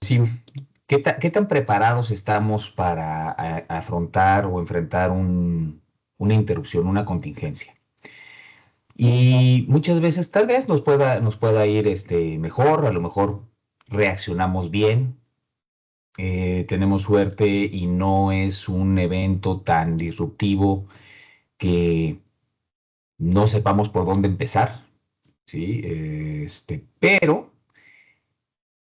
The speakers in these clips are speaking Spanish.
Sí, ¿qué tan preparados estamos para afrontar o enfrentar una interrupción, una contingencia? Y muchas veces tal vez nos pueda ir mejor, a lo mejor reaccionamos bien, tenemos suerte y no es un evento tan disruptivo que no sepamos por dónde empezar, ¿sí? Pero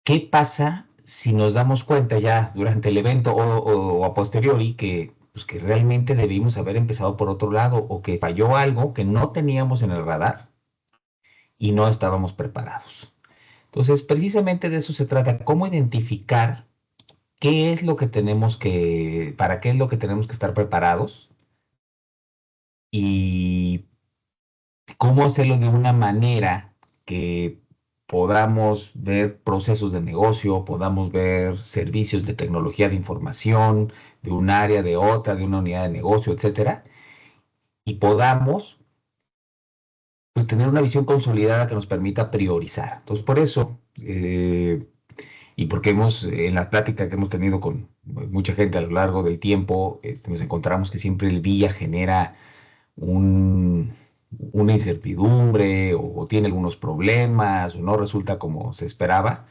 ¿qué pasa si nos damos cuenta ya durante el evento o a posteriori que, pues, que realmente debimos haber empezado por otro lado o que falló algo que no teníamos en el radar y no estábamos preparados? Entonces, precisamente de eso se trata, cómo identificar qué es lo que para qué es lo que tenemos que estar preparados y cómo hacerlo de una manera que podamos ver procesos de negocio, podamos ver servicios de tecnología de información de un área, de otra, de una unidad de negocio, etcétera, y podamos, pues, tener una visión consolidada que nos permita priorizar. Entonces, por eso, y porque en la plática que hemos tenido con mucha gente a lo largo del tiempo, nos encontramos que siempre el VIA genera un, una incertidumbre o tiene algunos problemas o no resulta como se esperaba.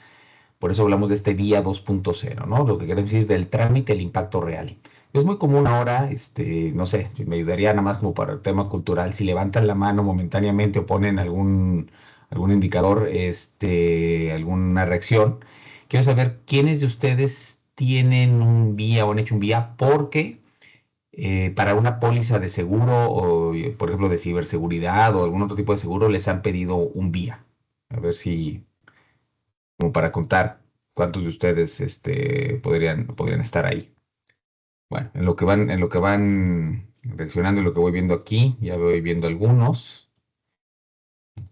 Por eso hablamos de este vía 2.0, ¿no? Lo que quiere decir del trámite, el impacto real. Es muy común ahora, no sé, me ayudaría nada más como para el tema cultural, si levantan la mano momentáneamente o ponen algún indicador, alguna reacción. Quiero saber quiénes de ustedes tienen un vía o han hecho un vía porque para una póliza de seguro o, por ejemplo, de ciberseguridad o algún otro tipo de seguro, les han pedido un vía. A ver si, como para contar cuántos de ustedes podrían estar ahí. Bueno, en lo que van reaccionando y lo que voy viendo aquí, ya voy viendo algunos.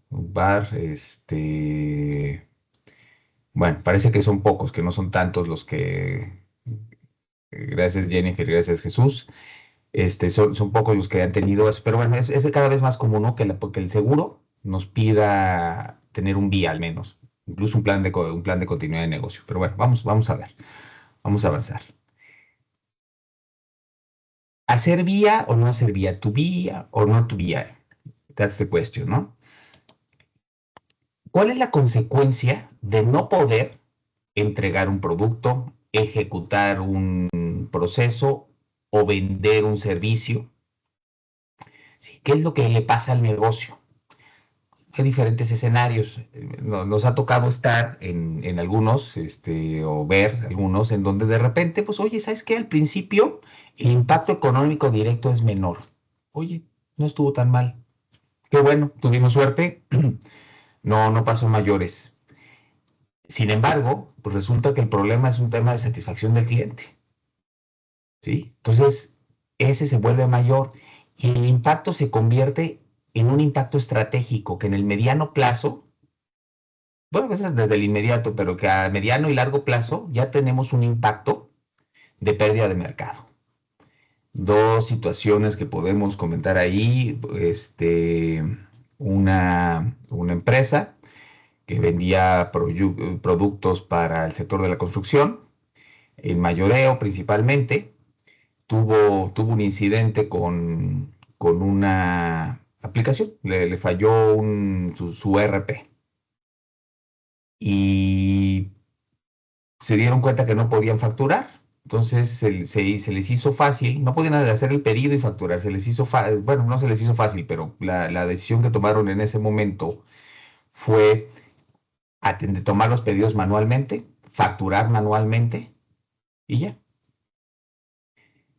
Un bar, bueno, parece que son pocos, que no son tantos los que, gracias Jennifer, gracias Jesús. Son pocos los que han tenido eso, pero bueno, es cada vez más común, ¿no? Que el seguro nos pida tener un vía al menos, incluso un plan de continuidad de negocio. Pero bueno, vamos a ver, vamos a avanzar. ¿Hacer vía o no hacer vía? ¿Tu vía o no tu vía? That's the question, ¿no? ¿Cuál es la consecuencia de no poder entregar un producto, ejecutar un proceso o vender un servicio? ¿Sí? ¿Qué es lo que le pasa al negocio? Hay diferentes escenarios. Nos ha tocado estar en algunos, o ver algunos, en donde de repente, pues, oye, ¿sabes qué? Al principio el impacto económico directo es menor. Oye, no estuvo tan mal. Qué bueno, tuvimos suerte. No pasó mayores. Sin embargo, pues resulta que el problema es un tema de satisfacción del cliente, ¿sí? Entonces, ese se vuelve mayor y el impacto se convierte en un impacto estratégico que en el mediano plazo, bueno, eso es desde el inmediato, pero que a mediano y largo plazo ya tenemos un impacto de pérdida de mercado. Dos situaciones que podemos comentar ahí, una empresa que vendía productos para el sector de la construcción, el mayoreo principalmente, tuvo un incidente con una aplicación, le falló su ERP y se dieron cuenta que no podían facturar. Entonces se les hizo fácil, no podían hacer el pedido y facturar, se les hizo fácil, bueno, no se les hizo fácil, pero la decisión que tomaron en ese momento fue tomar los pedidos manualmente, facturar manualmente y ya.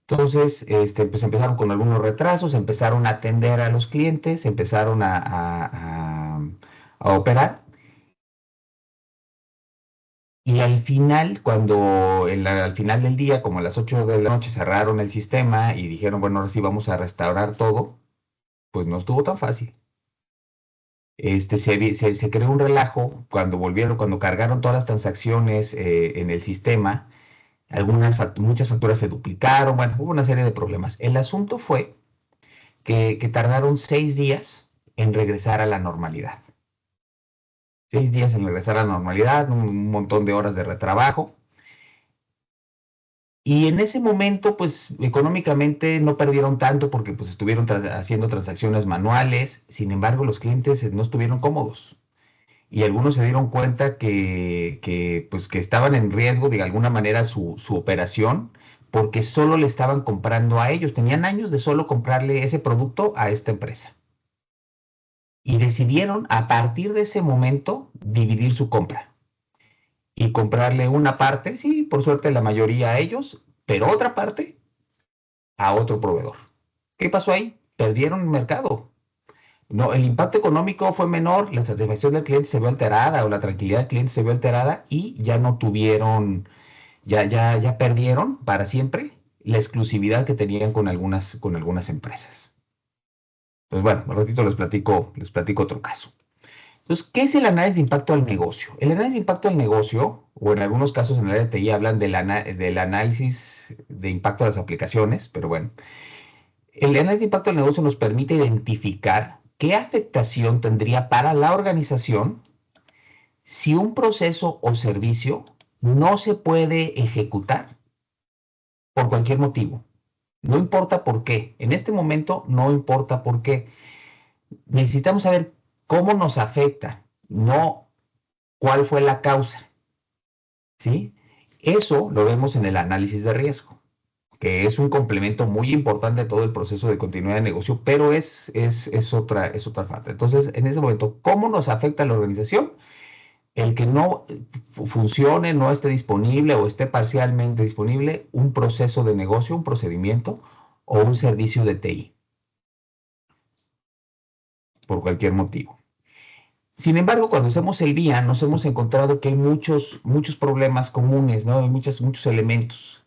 Entonces, pues empezaron con algunos retrasos, empezaron a atender a los clientes, empezaron a operar. Y al final, al final del día, como a las 8 de la noche, cerraron el sistema y dijeron, bueno, ahora sí vamos a restaurar todo, pues no estuvo tan fácil. Se creó un relajo cuando cargaron todas las transacciones en el sistema, muchas facturas se duplicaron, bueno, hubo una serie de problemas. El asunto fue que tardaron 6 días en regresar a la normalidad. 6 días en regresar a la normalidad, un montón de horas de retrabajo. Y en ese momento, pues económicamente no perdieron tanto porque pues estuvieron haciendo transacciones manuales. Sin embargo, los clientes no estuvieron cómodos. Y algunos se dieron cuenta pues, que estaban en riesgo de alguna manera su operación porque solo le estaban comprando a ellos. Tenían años de solo comprarle ese producto a esta empresa. Y decidieron a partir de ese momento dividir su compra y comprarle una parte, sí, por suerte la mayoría a ellos, pero otra parte a otro proveedor. ¿Qué pasó ahí? Perdieron el mercado. No, el impacto económico fue menor, la satisfacción del cliente se vio alterada o la tranquilidad del cliente se vio alterada y ya no tuvieron, ya perdieron para siempre la exclusividad que tenían con algunas empresas. Entonces, bueno, un ratito les platico otro caso. Entonces, ¿qué es el análisis de impacto al negocio? El análisis de impacto al negocio, o en algunos casos en el área de TI hablan del análisis de impacto a las aplicaciones, pero bueno, el análisis de impacto al negocio nos permite identificar qué afectación tendría para la organización si un proceso o servicio no se puede ejecutar por cualquier motivo. No importa por qué. En este momento no importa por qué. Necesitamos saber cómo nos afecta, no cuál fue la causa. ¿Sí? Eso lo vemos en el análisis de riesgo, que es un complemento muy importante de todo el proceso de continuidad de negocio, pero es otra parte. Entonces, en ese momento, ¿cómo nos afecta a la organización? El que no funcione, no esté disponible o esté parcialmente disponible un proceso de negocio, un procedimiento o un servicio de TI, por cualquier motivo. Sin embargo, cuando hacemos el VIA, nos hemos encontrado que hay muchos problemas comunes, ¿no? Hay muchos elementos.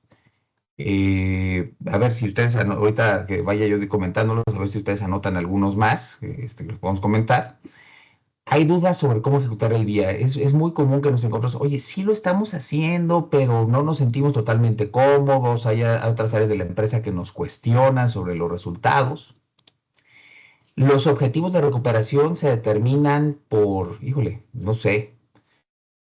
A ver si ustedes, ahorita que vaya yo comentándolos, a ver si ustedes anotan algunos más, que los podemos comentar. Hay dudas sobre cómo ejecutar el VIA. Es muy común que nos encontremos, oye, sí lo estamos haciendo, pero no nos sentimos totalmente cómodos. Hay otras áreas de la empresa que nos cuestionan sobre los resultados. Los objetivos de recuperación se determinan por, híjole, no sé,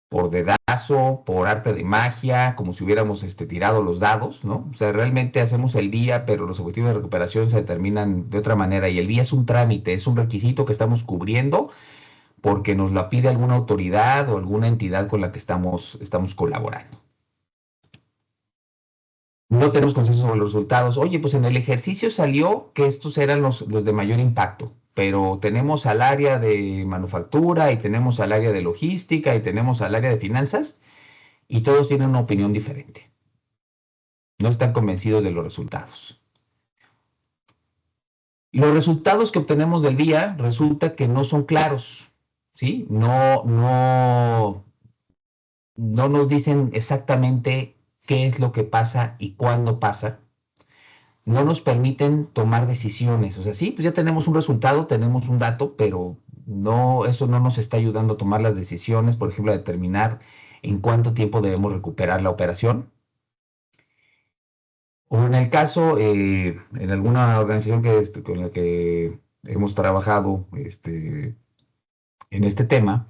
por dedazo, por arte de magia, como si hubiéramos tirado los dados, ¿no? O sea, realmente hacemos el día, pero los objetivos de recuperación se determinan de otra manera y el día es un trámite, es un requisito que estamos cubriendo porque nos la pide alguna autoridad o alguna entidad con la que estamos colaborando. No tenemos consenso sobre los resultados. Oye, pues en el ejercicio salió que estos eran los de mayor impacto, pero tenemos al área de manufactura y tenemos al área de logística y tenemos al área de finanzas y todos tienen una opinión diferente. No están convencidos de los resultados. Los resultados que obtenemos del día resulta que no son claros, ¿sí? No nos dicen exactamente qué es lo que pasa y cuándo pasa. No nos permiten tomar decisiones. O sea, sí, pues ya tenemos un resultado, tenemos un dato, pero no, eso no nos está ayudando a tomar las decisiones, por ejemplo, a determinar en cuánto tiempo debemos recuperar la operación. O en el caso, en alguna organización con la que hemos trabajado en este tema,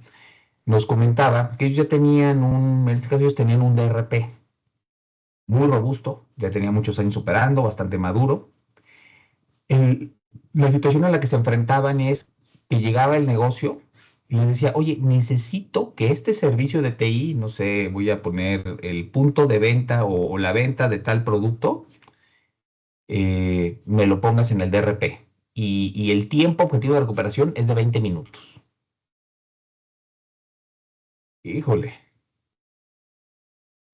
nos comentaba que ellos ya tenían en este caso ellos tenían un DRP muy robusto, ya tenía muchos años operando, bastante maduro. El- la situación a la que se enfrentaban es que llegaba el negocio y les decía, oye, necesito que este servicio de TI, no sé, voy a poner el punto de venta o la venta de tal producto, me lo pongas en el DRP. Y el tiempo objetivo de recuperación es de 20 minutos. Híjole,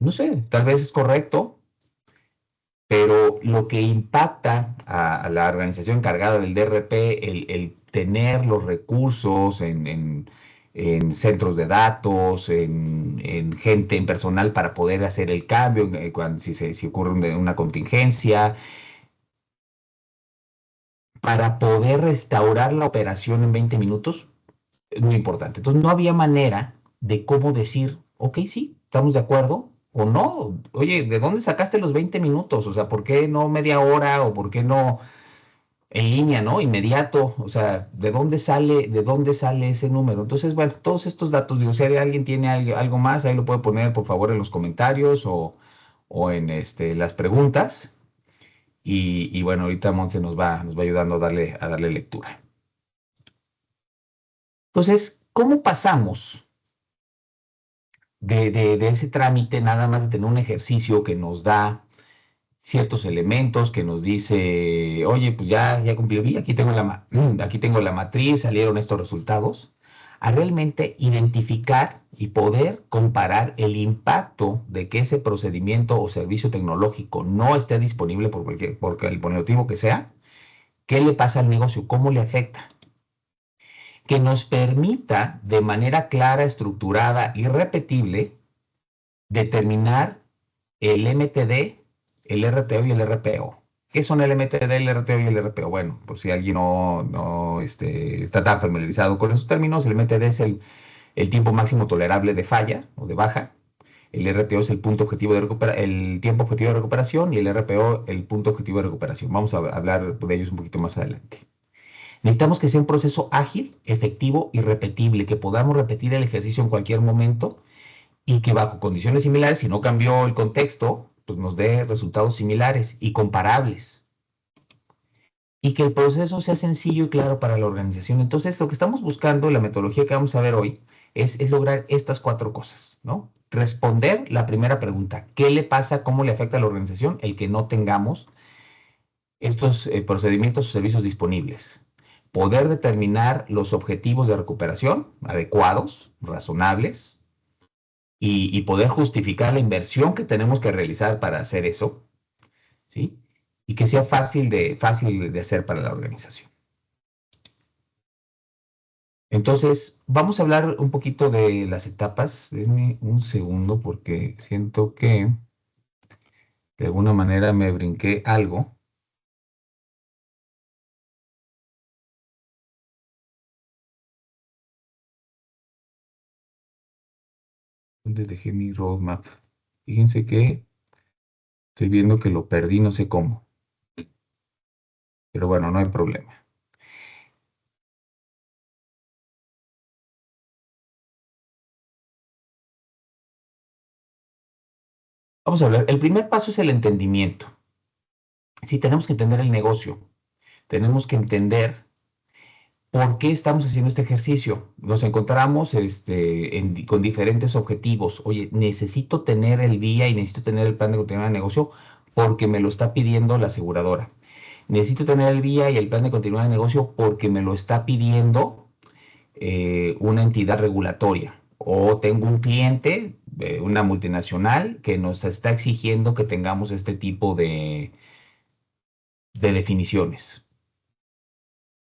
no sé, tal vez es correcto, pero lo que impacta a la organización encargada del DRP, el tener los recursos en centros de datos, en gente, en personal para poder hacer el cambio, si ocurre una contingencia, para poder restaurar la operación en 20 minutos, es muy importante. Entonces no había manera de cómo decir, ok, sí, estamos de acuerdo o no. Oye, ¿de dónde sacaste los 20 minutos? O sea, ¿por qué no media hora o por qué no? en línea, ¿no? Inmediato, o sea, de dónde sale ese número? Entonces, bueno, todos estos datos, digo, si alguien tiene algo más, ahí lo puede poner, por favor, en los comentarios o en las preguntas. Y bueno, ahorita Monse nos va ayudando a darle lectura. Entonces, ¿cómo pasamos de ese trámite nada más de tener un ejercicio que nos da ciertos elementos, que nos dice, oye, pues ya cumplí, aquí tengo aquí tengo la matriz, salieron estos resultados, a realmente identificar y poder comparar el impacto de que ese procedimiento o servicio tecnológico no esté disponible por el motivo que sea? ¿Qué le pasa al negocio? ¿Cómo le afecta? Que nos permita de manera clara, estructurada y repetible determinar el MTD, el RTO y el RPO. ¿Qué son el MTD, el RTO y el RPO? Bueno, por si alguien no está tan familiarizado con esos términos, el MTD es el tiempo máximo tolerable de falla o de baja. El RTO es el punto objetivo el tiempo objetivo de recuperación y el RPO el punto objetivo de recuperación. Vamos a hablar de ellos un poquito más adelante. Necesitamos que sea un proceso ágil, efectivo y repetible, que podamos repetir el ejercicio en cualquier momento y que bajo condiciones similares, si no cambió el contexto, pues nos dé resultados similares y comparables. Y que el proceso sea sencillo y claro para la organización. Entonces, lo que estamos buscando, la metodología que vamos a ver hoy, es lograr estas cuatro cosas, ¿no? Responder la primera pregunta, ¿qué le pasa, cómo le afecta a la organización el que no tengamos estos procedimientos o servicios disponibles? Poder determinar los objetivos de recuperación adecuados, razonables, y poder justificar la inversión que tenemos que realizar para hacer eso, ¿sí? Y que sea fácil de hacer para la organización. Entonces, vamos a hablar un poquito de las etapas. Denme un segundo porque siento que de alguna manera me brinqué algo. ¿Dónde dejé mi roadmap? Fíjense que estoy viendo que lo perdí, no sé cómo. Pero bueno, no hay problema. Vamos a hablar. El primer paso es el entendimiento. Sí, tenemos que entender el negocio. Tenemos que entender por qué estamos haciendo este ejercicio. Nos encontramos con diferentes objetivos. Oye, necesito tener el día y necesito tener el plan de continuidad de negocio porque me lo está pidiendo la aseguradora. Necesito tener el día y el plan de continuidad de negocio porque me lo está pidiendo una entidad regulatoria. O tengo un cliente, una multinacional, que nos está exigiendo que tengamos este tipo de definiciones.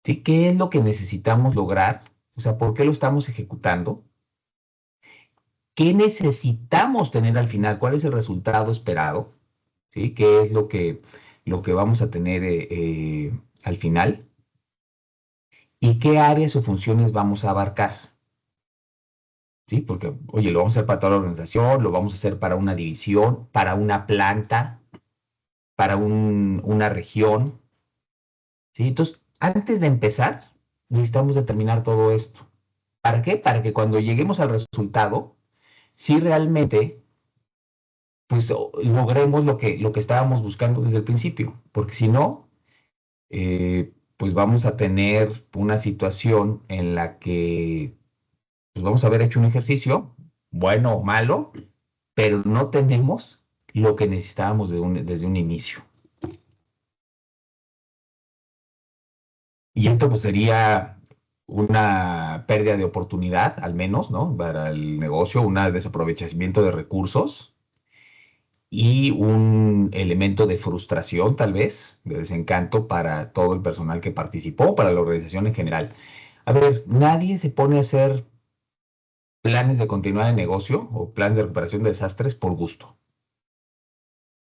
¿Sí? ¿Qué es lo que necesitamos lograr? O sea, ¿por qué lo estamos ejecutando? ¿Qué necesitamos tener al final? ¿Cuál es el resultado esperado? ¿Sí? ¿Qué es lo que vamos a tener al final? ¿Y qué áreas o funciones vamos a abarcar? ¿Sí? Porque, oye, lo vamos a hacer para toda la organización, lo vamos a hacer para una división, para una planta, para una región. ¿Sí? Entonces, antes de empezar, necesitamos determinar todo esto. ¿Para qué? Para que cuando lleguemos al resultado, si realmente pues logremos lo que estábamos buscando desde el principio, porque si no, pues vamos a tener una situación en la que pues vamos a haber hecho un ejercicio, bueno o malo, pero no tenemos lo que necesitábamos desde un inicio. Y esto pues sería una pérdida de oportunidad, al menos, ¿no? Para el negocio, un desaprovechamiento de recursos y un elemento de frustración, tal vez, de desencanto para todo el personal que participó, para la organización en general. A ver, nadie se pone a hacer planes de continuidad de negocio o planes de recuperación de desastres por gusto.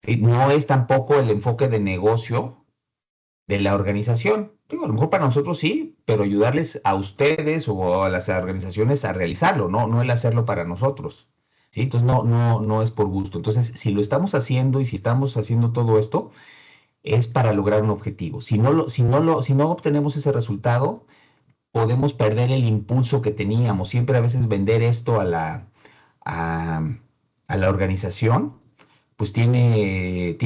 ¿Sí? No es tampoco el enfoque de negocio de la organización. Digo, a lo mejor para nosotros sí, pero ayudarles a ustedes o a las organizaciones a realizarlo, no el hacerlo para nosotros. ¿Sí? Entonces no es por gusto. Entonces, si lo estamos haciendo y si estamos haciendo todo esto, es para lograr un objetivo. Si no obtenemos ese resultado, podemos perder el impulso que teníamos. Siempre a veces vender esto a, a la organización, pues es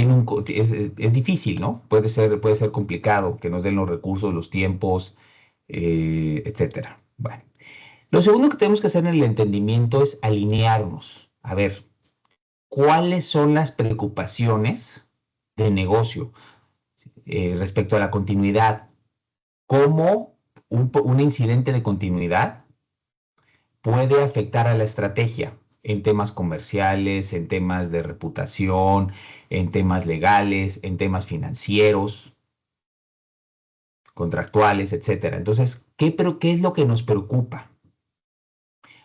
difícil, ¿no? Puede ser complicado que nos den los recursos, los tiempos, etcétera. Bueno, lo segundo que tenemos que hacer en el entendimiento es alinearnos. A ver, ¿cuáles son las preocupaciones de negocio respecto a la continuidad? ¿Cómo un incidente de continuidad puede afectar a la estrategia en temas comerciales, en temas de reputación, en temas legales, en temas financieros, contractuales, etcétera? Entonces, ¿qué es lo que nos preocupa?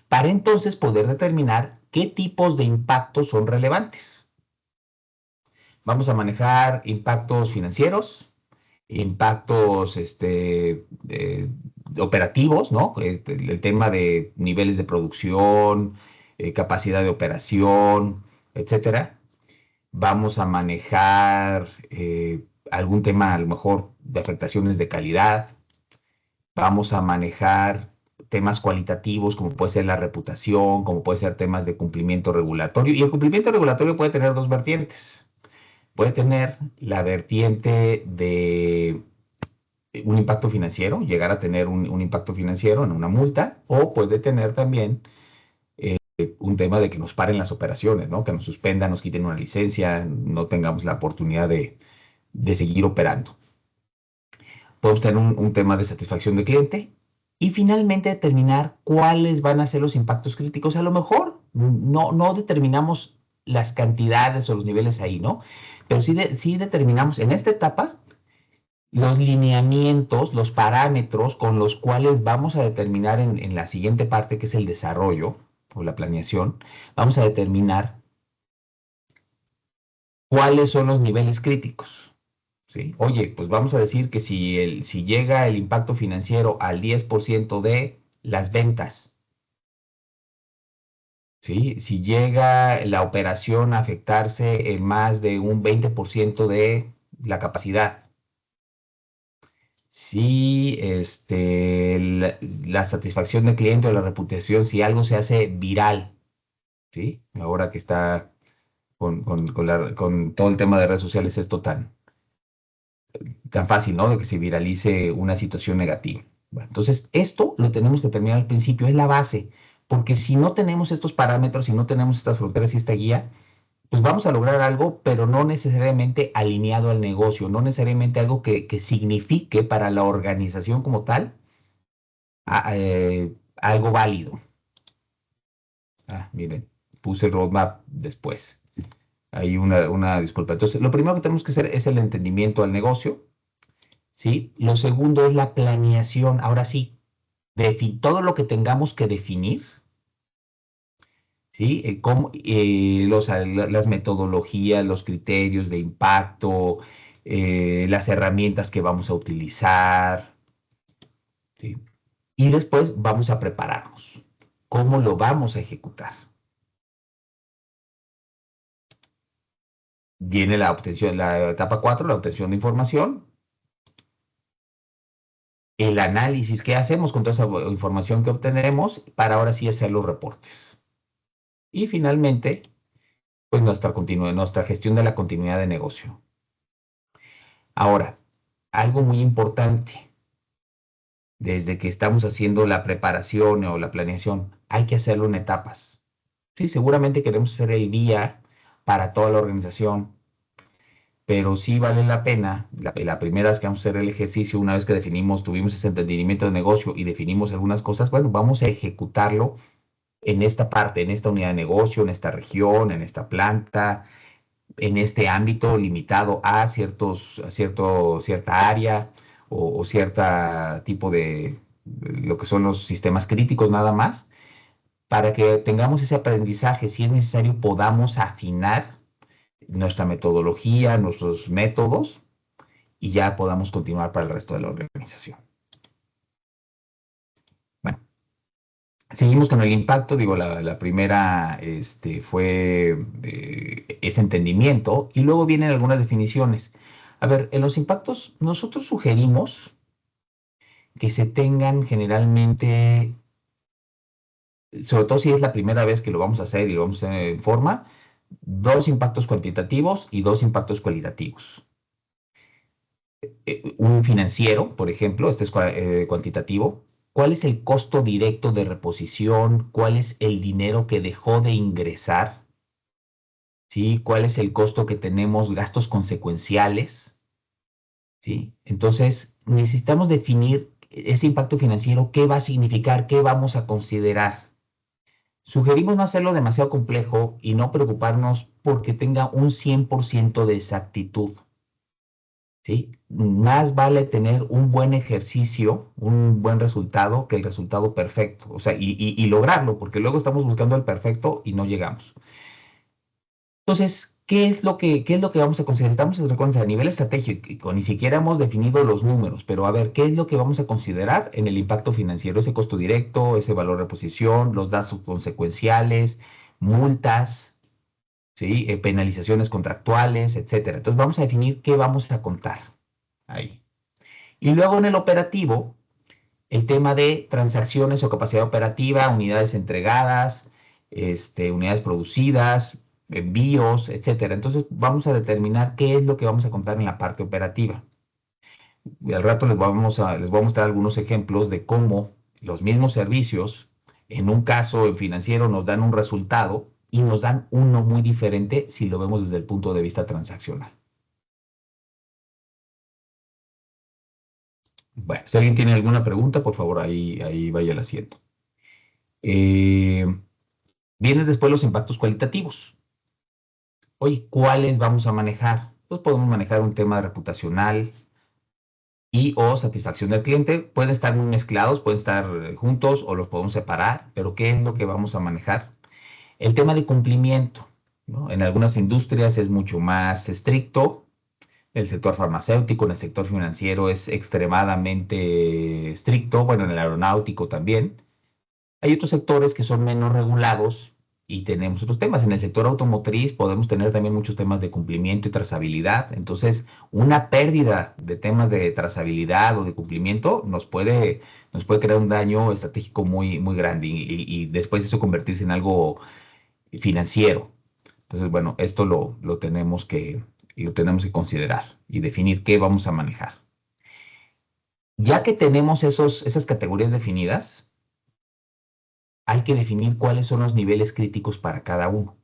Para entonces poder determinar qué tipos de impactos son relevantes. Vamos a manejar impactos financieros, impactos operativos, ¿no? El tema de niveles de producción, capacidad de operación, etcétera. Vamos a manejar algún tema, a lo mejor, de afectaciones de calidad. Vamos a manejar temas cualitativos, como puede ser la reputación, como puede ser temas de cumplimiento regulatorio. Y el cumplimiento regulatorio puede tener dos vertientes. Puede tener la vertiente de un impacto financiero, llegar a tener un impacto financiero en una multa, o puede tener también un tema de que nos paren las operaciones, ¿no? Que nos suspendan, nos quiten una licencia, no tengamos la oportunidad de seguir operando. Podemos tener un tema de satisfacción de cliente y finalmente determinar cuáles van a ser los impactos críticos. A lo mejor no determinamos las cantidades o los niveles ahí, ¿no? Pero sí determinamos en esta etapa los lineamientos, los parámetros con los cuales vamos a determinar en la siguiente parte, que es el desarrollo o la planeación, vamos a determinar cuáles son los niveles críticos. ¿Sí? Oye, pues vamos a decir que si llega el impacto financiero al 10% de las ventas, ¿sí? Si llega la operación a afectarse en más de un 20% de la capacidad, si la satisfacción del cliente o la reputación, si algo se hace viral, ¿sí? Ahora que está con todo el tema de redes sociales, esto tan fácil, ¿no? De que se viralice una situación negativa. Bueno, entonces, esto lo tenemos que terminar al principio, es la base, porque si no tenemos estos parámetros, si no tenemos estas fronteras y esta guía, pues vamos a lograr algo, pero no necesariamente alineado al negocio, no necesariamente algo que signifique para la organización como tal algo válido. Miren, puse el roadmap después. Hay una disculpa. Entonces, lo primero que tenemos que hacer es el entendimiento al negocio, ¿sí? Lo segundo es la planeación. Ahora sí, todo lo que tengamos que definir, ¿sí? Las metodologías, los criterios de impacto, las herramientas que vamos a utilizar, ¿sí? Y después vamos a prepararnos. ¿Cómo lo vamos a ejecutar? Viene la etapa 4, la obtención de información, el análisis, qué hacemos con toda esa información que obtenemos para ahora sí hacer los reportes. Y finalmente, pues nuestra gestión de la continuidad de negocio. Ahora, algo muy importante, desde que estamos haciendo la preparación o la planeación, hay que hacerlo en etapas. Sí, seguramente queremos hacer el día para toda la organización, pero sí vale la pena, la primera vez que vamos a hacer el ejercicio, una vez que tuvimos ese entendimiento de negocio y definimos algunas cosas, bueno, vamos a ejecutarlo en esta parte, en esta unidad de negocio, en esta región, en esta planta, en este ámbito limitado a cierta área o cierta tipo de lo que son los sistemas críticos nada más, para que tengamos ese aprendizaje, si es necesario, podamos afinar nuestra metodología, nuestros métodos y ya podamos continuar para el resto de la organización. Bueno, seguimos con el impacto. Digo, la primera fue ese entendimiento y luego vienen algunas definiciones. A ver, en los impactos nosotros sugerimos que se tengan generalmente, sobre todo si es la primera vez que lo vamos a hacer y lo vamos a hacer en forma, dos impactos cuantitativos y dos impactos cualitativos. Un financiero, por ejemplo, este es cuantitativo. ¿Cuál es el costo directo de reposición? ¿Cuál es el dinero que dejó de ingresar? ¿Sí? ¿Cuál es el costo que tenemos, gastos consecuenciales? ¿Sí? Entonces, necesitamos definir ese impacto financiero, qué va a significar, qué vamos a considerar. Sugerimos no hacerlo demasiado complejo y no preocuparnos porque tenga un 100% de exactitud. ¿Sí? Más vale tener un buen ejercicio, un buen resultado, que el resultado perfecto. O sea, y lograrlo, porque luego estamos buscando el perfecto y no llegamos. Entonces, ¿qué es lo que vamos a considerar? Estamos recuerden, a nivel estratégico, ni siquiera hemos definido los números, pero a ver, ¿qué es lo que vamos a considerar en el impacto financiero? Ese costo directo, ese valor de reposición, los gastos consecuenciales, multas, ¿sí? Penalizaciones contractuales, etcétera. Entonces, vamos a definir qué vamos a contar ahí. Y luego en el operativo, el tema de transacciones o capacidad operativa, unidades entregadas, unidades producidas, envíos, etcétera. Entonces vamos a determinar qué es lo que vamos a contar en la parte operativa. Y al rato les voy a mostrar algunos ejemplos de cómo los mismos servicios, en un caso en financiero, nos dan un resultado y nos dan uno muy diferente si lo vemos desde el punto de vista transaccional. Bueno, si alguien tiene alguna pregunta, por favor, ahí vaya el asiento. Eh, Vienen después los impactos cualitativos. Oye, ¿cuáles vamos a manejar? Pues podemos manejar un tema reputacional y o satisfacción del cliente. Pueden estar muy mezclados, pueden estar juntos o los podemos separar, pero ¿qué es lo que vamos a manejar? El tema de cumplimiento, ¿no? En algunas industrias es mucho más estricto. El sector farmacéutico, en el sector financiero es extremadamente estricto, bueno, en el aeronáutico también. Hay otros sectores que son menos regulados y tenemos otros temas. En el sector automotriz podemos tener también muchos temas de cumplimiento y trazabilidad. Entonces, una pérdida de temas de trazabilidad o de cumplimiento nos puede crear un daño estratégico muy, muy grande y después eso convertirse en algo financiero. Entonces, bueno, esto lo tenemos que considerar y definir qué vamos a manejar. Ya que tenemos esas categorías definidas, hay que definir cuáles son los niveles críticos para cada uno.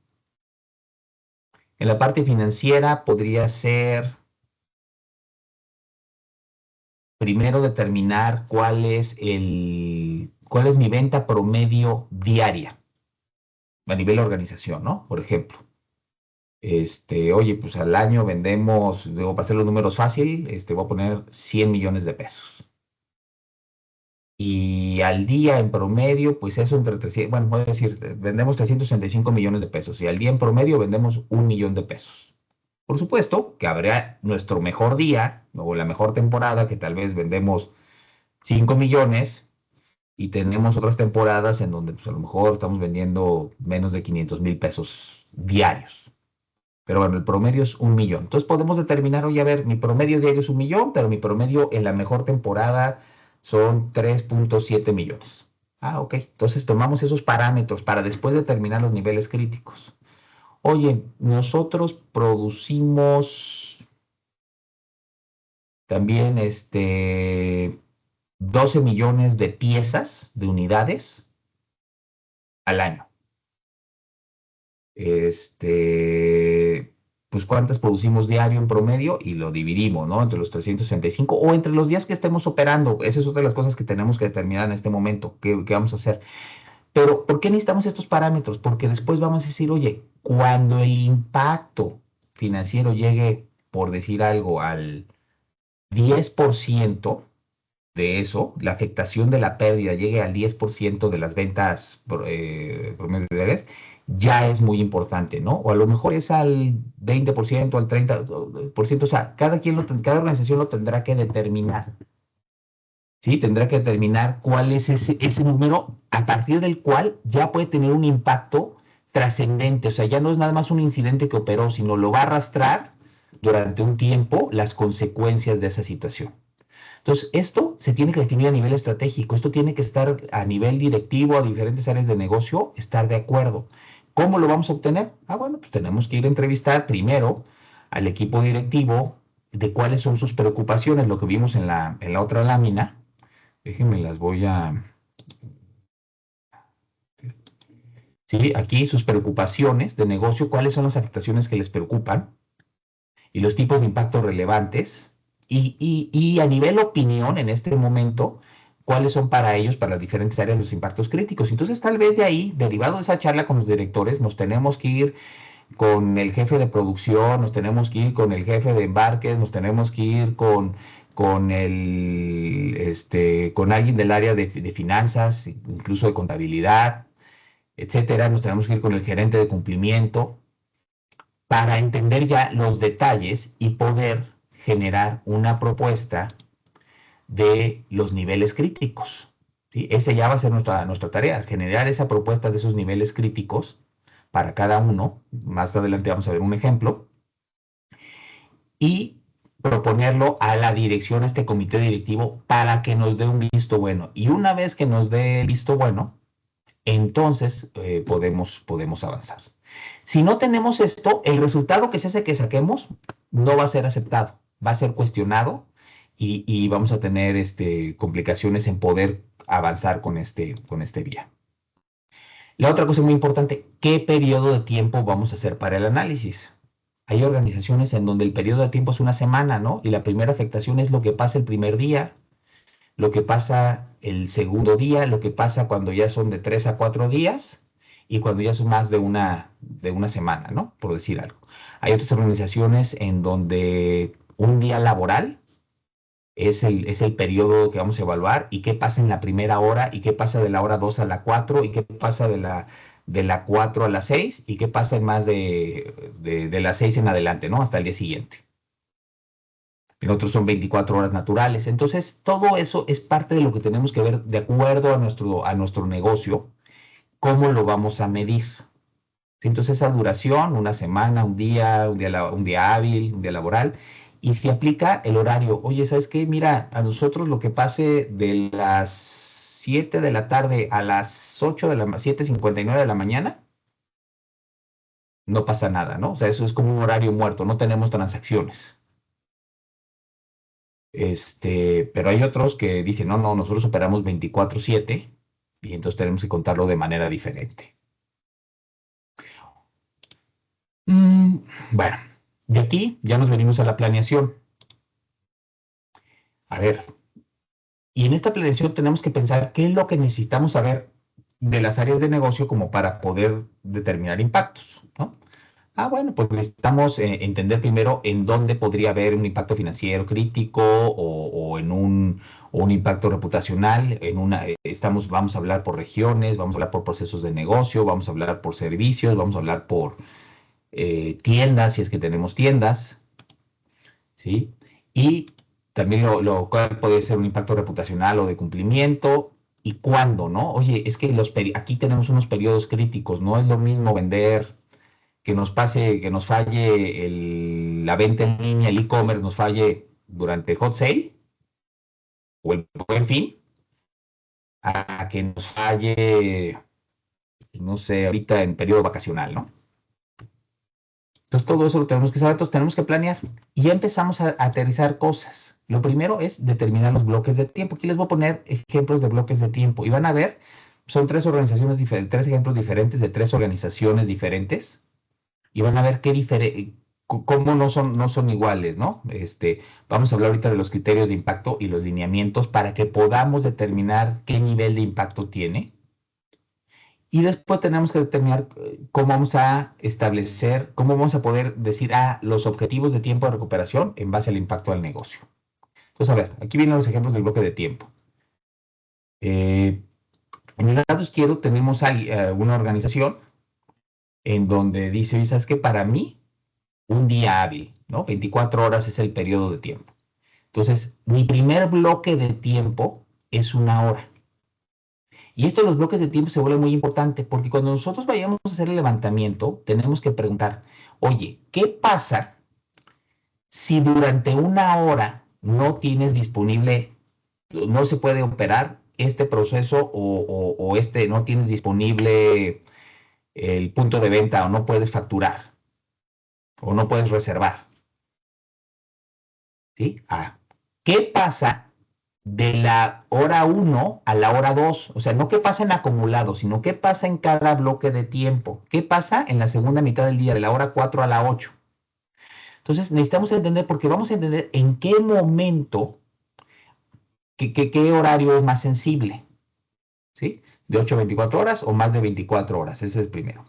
En la parte financiera podría ser primero determinar cuál es mi venta promedio diaria a nivel de organización, ¿no? Por ejemplo, oye, pues al año vendemos, debo pasar los números fácil, voy a poner 100 millones de pesos. Y al día en promedio, pues eso entre 300, bueno, voy a decir, vendemos 365 millones de pesos y al día en promedio vendemos 1 millón de pesos. Por supuesto que habrá nuestro mejor día o la mejor temporada que tal vez vendemos 5 millones y tenemos otras temporadas en donde pues, a lo mejor estamos vendiendo menos de 500,000 pesos diarios. Pero bueno, el promedio es 1 millón. Entonces podemos determinar, oye, a ver, mi promedio diario es 1 millón, pero mi promedio en la mejor temporada son 3,7 millones. Ah, ok. Entonces tomamos esos parámetros para después determinar los niveles críticos. Oye, nosotros producimos también 12 millones de piezas, de unidades al año. Pues cuántas producimos diario en promedio y lo dividimos, ¿no? Entre los 365 o entre los días que estemos operando. Esa es otra de las cosas que tenemos que determinar en este momento. ¿Qué vamos a hacer? Pero, ¿por qué necesitamos estos parámetros? Porque después vamos a decir, oye, cuando el impacto financiero llegue, por decir algo, al 10% de eso, la afectación de la pérdida llegue al 10% de las ventas promediales, ya es muy importante, ¿no? O a lo mejor es al 20%, al 30%, o sea, cada organización lo tendrá que determinar, ¿sí? Tendrá que determinar cuál es ese número a partir del cual ya puede tener un impacto trascendente, o sea, ya no es nada más un incidente que operó, sino lo va a arrastrar durante un tiempo las consecuencias de esa situación. Entonces, esto se tiene que definir a nivel estratégico, esto tiene que estar a nivel directivo, a diferentes áreas de negocio, estar de acuerdo. ¿Cómo lo vamos a obtener? Ah, bueno, pues tenemos que ir a entrevistar primero al equipo directivo de cuáles son sus preocupaciones, lo que vimos en la otra lámina. Déjenme las voy a... Sí, aquí sus preocupaciones de negocio, cuáles son las afectaciones que les preocupan y los tipos de impacto relevantes. Y a nivel opinión, en este momento, cuáles son para ellos, para las diferentes áreas, los impactos críticos. Entonces, tal vez de ahí, derivado de esa charla con los directores, nos tenemos que ir con el jefe de producción, nos tenemos que ir con el jefe de embarques, nos tenemos que ir con alguien del área de finanzas, incluso de contabilidad, etcétera. Nos tenemos que ir con el gerente de cumplimiento para entender ya los detalles y poder generar una propuesta de los niveles críticos. ¿Sí? Esa ya va a ser nuestra tarea, generar esa propuesta de esos niveles críticos para cada uno. Más adelante vamos a ver un ejemplo. Y proponerlo a la dirección, a este comité directivo, para que nos dé un visto bueno. Y una vez que nos dé el visto bueno, entonces podemos avanzar. Si no tenemos esto, el resultado que sea que saquemos no va a ser aceptado, va a ser cuestionado y vamos a tener complicaciones en poder avanzar con este vía. La otra cosa muy importante, ¿qué periodo de tiempo vamos a hacer para el análisis? Hay organizaciones en donde el periodo de tiempo es una semana, ¿no? Y la primera afectación es lo que pasa el primer día, lo que pasa el segundo día, lo que pasa cuando ya son de 3 a 4 días y cuando ya son más de una semana, ¿no? Por decir algo. Hay otras organizaciones en donde un día laboral es el periodo que vamos a evaluar y qué pasa en la primera hora y qué pasa de la hora 2 a la 4 y qué pasa de la 4 a la 6 y qué pasa en más de las 6 en adelante, ¿no? Hasta el día siguiente. En otros son 24 horas naturales. Entonces, todo eso es parte de lo que tenemos que ver de acuerdo a nuestro negocio, cómo lo vamos a medir. Entonces, esa duración, una semana, un día hábil, un día laboral, y se aplica el horario. Oye, ¿sabes qué? Mira, a nosotros lo que pase de las 7 de la tarde a las 7:59 de la mañana, no pasa nada, ¿no? O sea, eso es como un horario muerto, no tenemos transacciones. Pero hay otros que dicen, no, no, nosotros operamos 24/7 y entonces tenemos que contarlo de manera diferente. Mm, bueno, de aquí ya nos venimos a la planeación. A ver, y en esta planeación tenemos que pensar qué es lo que necesitamos saber de las áreas de negocio como para poder determinar impactos, ¿no? Ah, bueno, pues necesitamos entender primero en dónde podría haber un impacto financiero crítico o un impacto reputacional. Vamos a hablar por regiones, vamos a hablar por procesos de negocio, vamos a hablar por servicios, vamos a hablar por tiendas, si es que tenemos tiendas, ¿sí? Y también cuál puede ser un impacto reputacional o de cumplimiento y cuándo, ¿no? Oye, es que aquí tenemos unos periodos críticos, no es lo mismo vender que nos falle la venta en línea, el e-commerce nos falle durante el hot sale o el buen fin, a que nos falle, no sé, ahorita en periodo vacacional, ¿no? Entonces todo eso lo tenemos que saber, entonces tenemos que planear y ya empezamos a aterrizar cosas. Lo primero es determinar los bloques de tiempo. Aquí les voy a poner ejemplos de bloques de tiempo y van a ver, son tres organizaciones diferentes, tres ejemplos diferentes de tres organizaciones diferentes y van a ver cómo no son iguales, ¿no? Vamos a hablar ahorita de los criterios de impacto y los lineamientos para que podamos determinar qué nivel de impacto tiene. Y después tenemos que determinar cómo vamos a establecer, cómo vamos a poder decir, los objetivos de tiempo de recuperación en base al impacto del negocio. Entonces, a ver, aquí vienen los ejemplos del bloque de tiempo. En el lado izquierdo tenemos una organización en donde dice, oye, ¿sabes qué? Para mí, un día hábil, ¿no? 24 horas es el periodo de tiempo. Entonces, mi primer bloque de tiempo es una hora. Y esto de los bloques de tiempo se vuelve muy importante porque cuando nosotros vayamos a hacer el levantamiento, tenemos que preguntar, oye, ¿qué pasa Si durante una hora no tienes disponible, no se puede operar este proceso o este, no tienes disponible el punto de venta o no puedes facturar o no puedes reservar, ¿sí? Ah, ¿qué pasa de la hora uno a la hora 2? O sea, no qué pasa en acumulado, sino qué pasa en cada bloque de tiempo. ¿Qué pasa en la segunda mitad del día, de la hora 4 a la 8? Entonces, necesitamos entender, porque vamos a entender en qué momento, qué horario es más sensible, ¿sí? De 8 a 24 horas o más de 24 horas. Ese es el primero.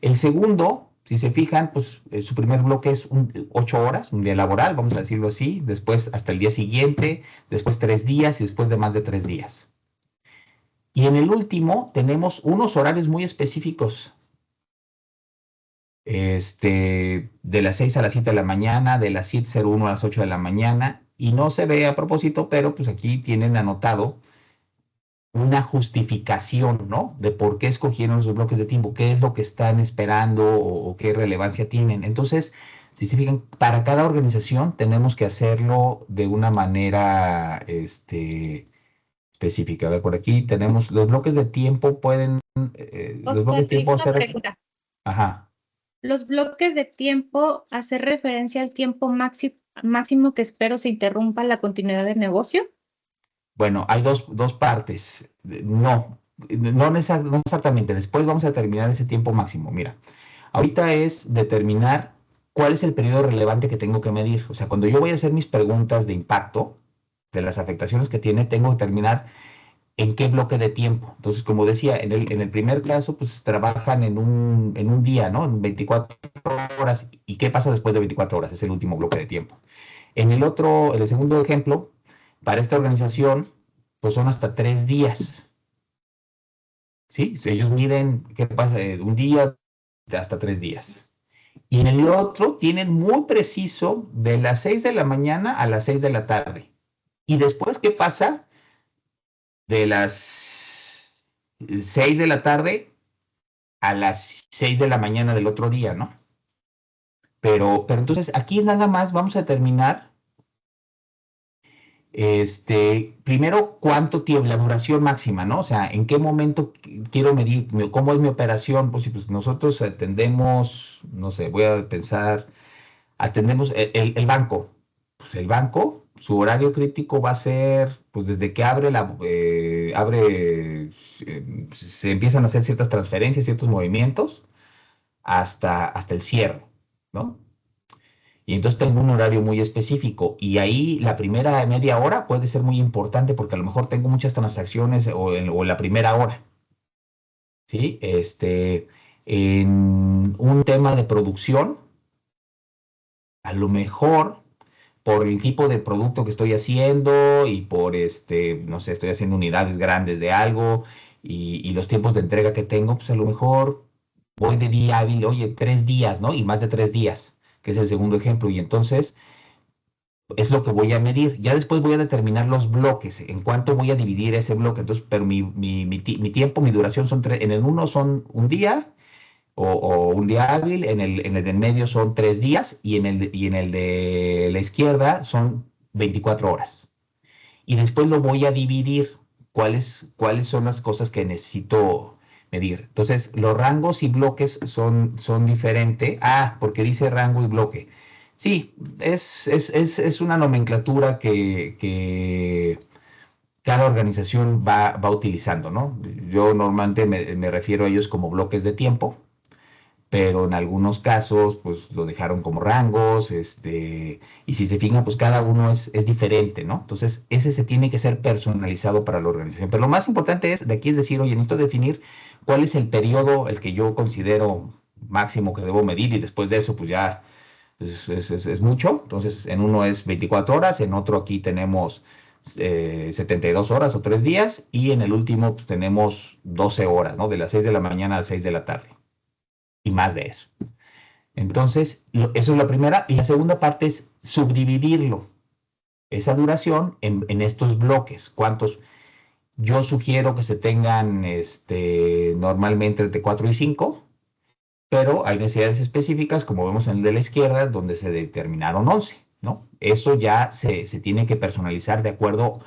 El segundo, si se fijan, pues su primer bloque es 8 horas, un día laboral, vamos a decirlo así, después hasta el día siguiente, después 3 días y después de más de 3 días. Y en el último tenemos unos horarios muy específicos, de las 6 a las 7 de la mañana, de las 7:01 a las 8 de la mañana, y no se ve a propósito, pero pues aquí tienen anotado una justificación, ¿no? De por qué escogieron esos bloques de tiempo, qué es lo que están esperando o qué relevancia tienen. Entonces, si se fijan, para cada organización tenemos que hacerlo de una manera, específica. A ver, por aquí tenemos los bloques de tiempo, los bloques Oscar, de tiempo una ser, pregunta. ajá. ¿Los bloques de tiempo hacen referencia al tiempo máximo que espero se interrumpa la continuidad del negocio? Bueno, hay dos partes. No exactamente. Después vamos a determinar ese tiempo máximo. Mira, ahorita es determinar cuál es el periodo relevante que tengo que medir. O sea, cuando yo voy a hacer mis preguntas de impacto, de las afectaciones que tiene, tengo que determinar en qué bloque de tiempo. Entonces, como decía, en el primer caso, pues trabajan en un día, ¿no? En 24 horas. ¿Y qué pasa después de 24 horas? Es el último bloque de tiempo. En el segundo ejemplo, para esta organización, pues son hasta 3 días, ¿sí? Ellos miden qué pasa de un día hasta 3 días. Y en el otro tienen muy preciso de las 6 de la mañana a las 6 de la tarde. Y después, ¿qué pasa? De las 6 de la tarde a las 6 de la mañana del otro día, ¿no? Pero entonces aquí nada más vamos a determinar, primero, cuánto tiempo, la duración máxima, ¿no? O sea, en qué momento quiero medir, cómo es mi operación. Pues si pues nosotros atendemos, no sé, voy a pensar, atendemos el banco. Pues el banco, su horario crítico va a ser, pues desde que se empiezan a hacer ciertas transferencias, ciertos movimientos, hasta el cierre, ¿no? Y entonces tengo un horario muy específico y ahí la primera media hora puede ser muy importante porque a lo mejor tengo muchas transacciones o en la primera hora, ¿sí? En un tema de producción, a lo mejor por el tipo de producto que estoy haciendo y por no sé, estoy haciendo unidades grandes de algo y los tiempos de entrega que tengo, pues a lo mejor voy de día hábil, oye, 3 días, ¿no? Y más de 3 días, que es el segundo ejemplo. Y entonces es lo que voy a medir. Ya después voy a determinar los bloques, en cuánto voy a dividir ese bloque. Entonces, pero mi tiempo, mi duración son tres. En el uno son un día o un día hábil, en el del medio son 3 días y en el de la izquierda son 24 horas. Y después lo voy a dividir. ¿Cuáles son las cosas que necesito medir? Entonces, los rangos y bloques son diferentes. Ah, porque dice rango y bloque. Sí, es una nomenclatura que cada organización va utilizando, ¿no? Yo normalmente me refiero a ellos como bloques de tiempo, pero en algunos casos, pues lo dejaron como rangos, y si se fijan, pues cada uno es diferente, ¿no? Entonces, ese se tiene que ser personalizado para la organización. Pero lo más importante de aquí es decir, oye, necesito definir cuál es el periodo, el que yo considero máximo que debo medir, y después de eso, pues ya es mucho. Entonces, en uno es 24 horas, en otro aquí tenemos 72 horas o 3 días, y en el último pues, tenemos 12 horas, ¿no? De las 6 de la mañana a las 6 de la tarde, y más de eso. Entonces, eso es la primera. Y la segunda parte es subdividirlo, esa duración, en estos bloques. ¿Cuántos? Yo sugiero que se tengan normalmente entre 4 y 5, pero hay necesidades específicas, como vemos en el de la izquierda, donde se determinaron 11. ¿no? Eso ya se tiene que personalizar de acuerdo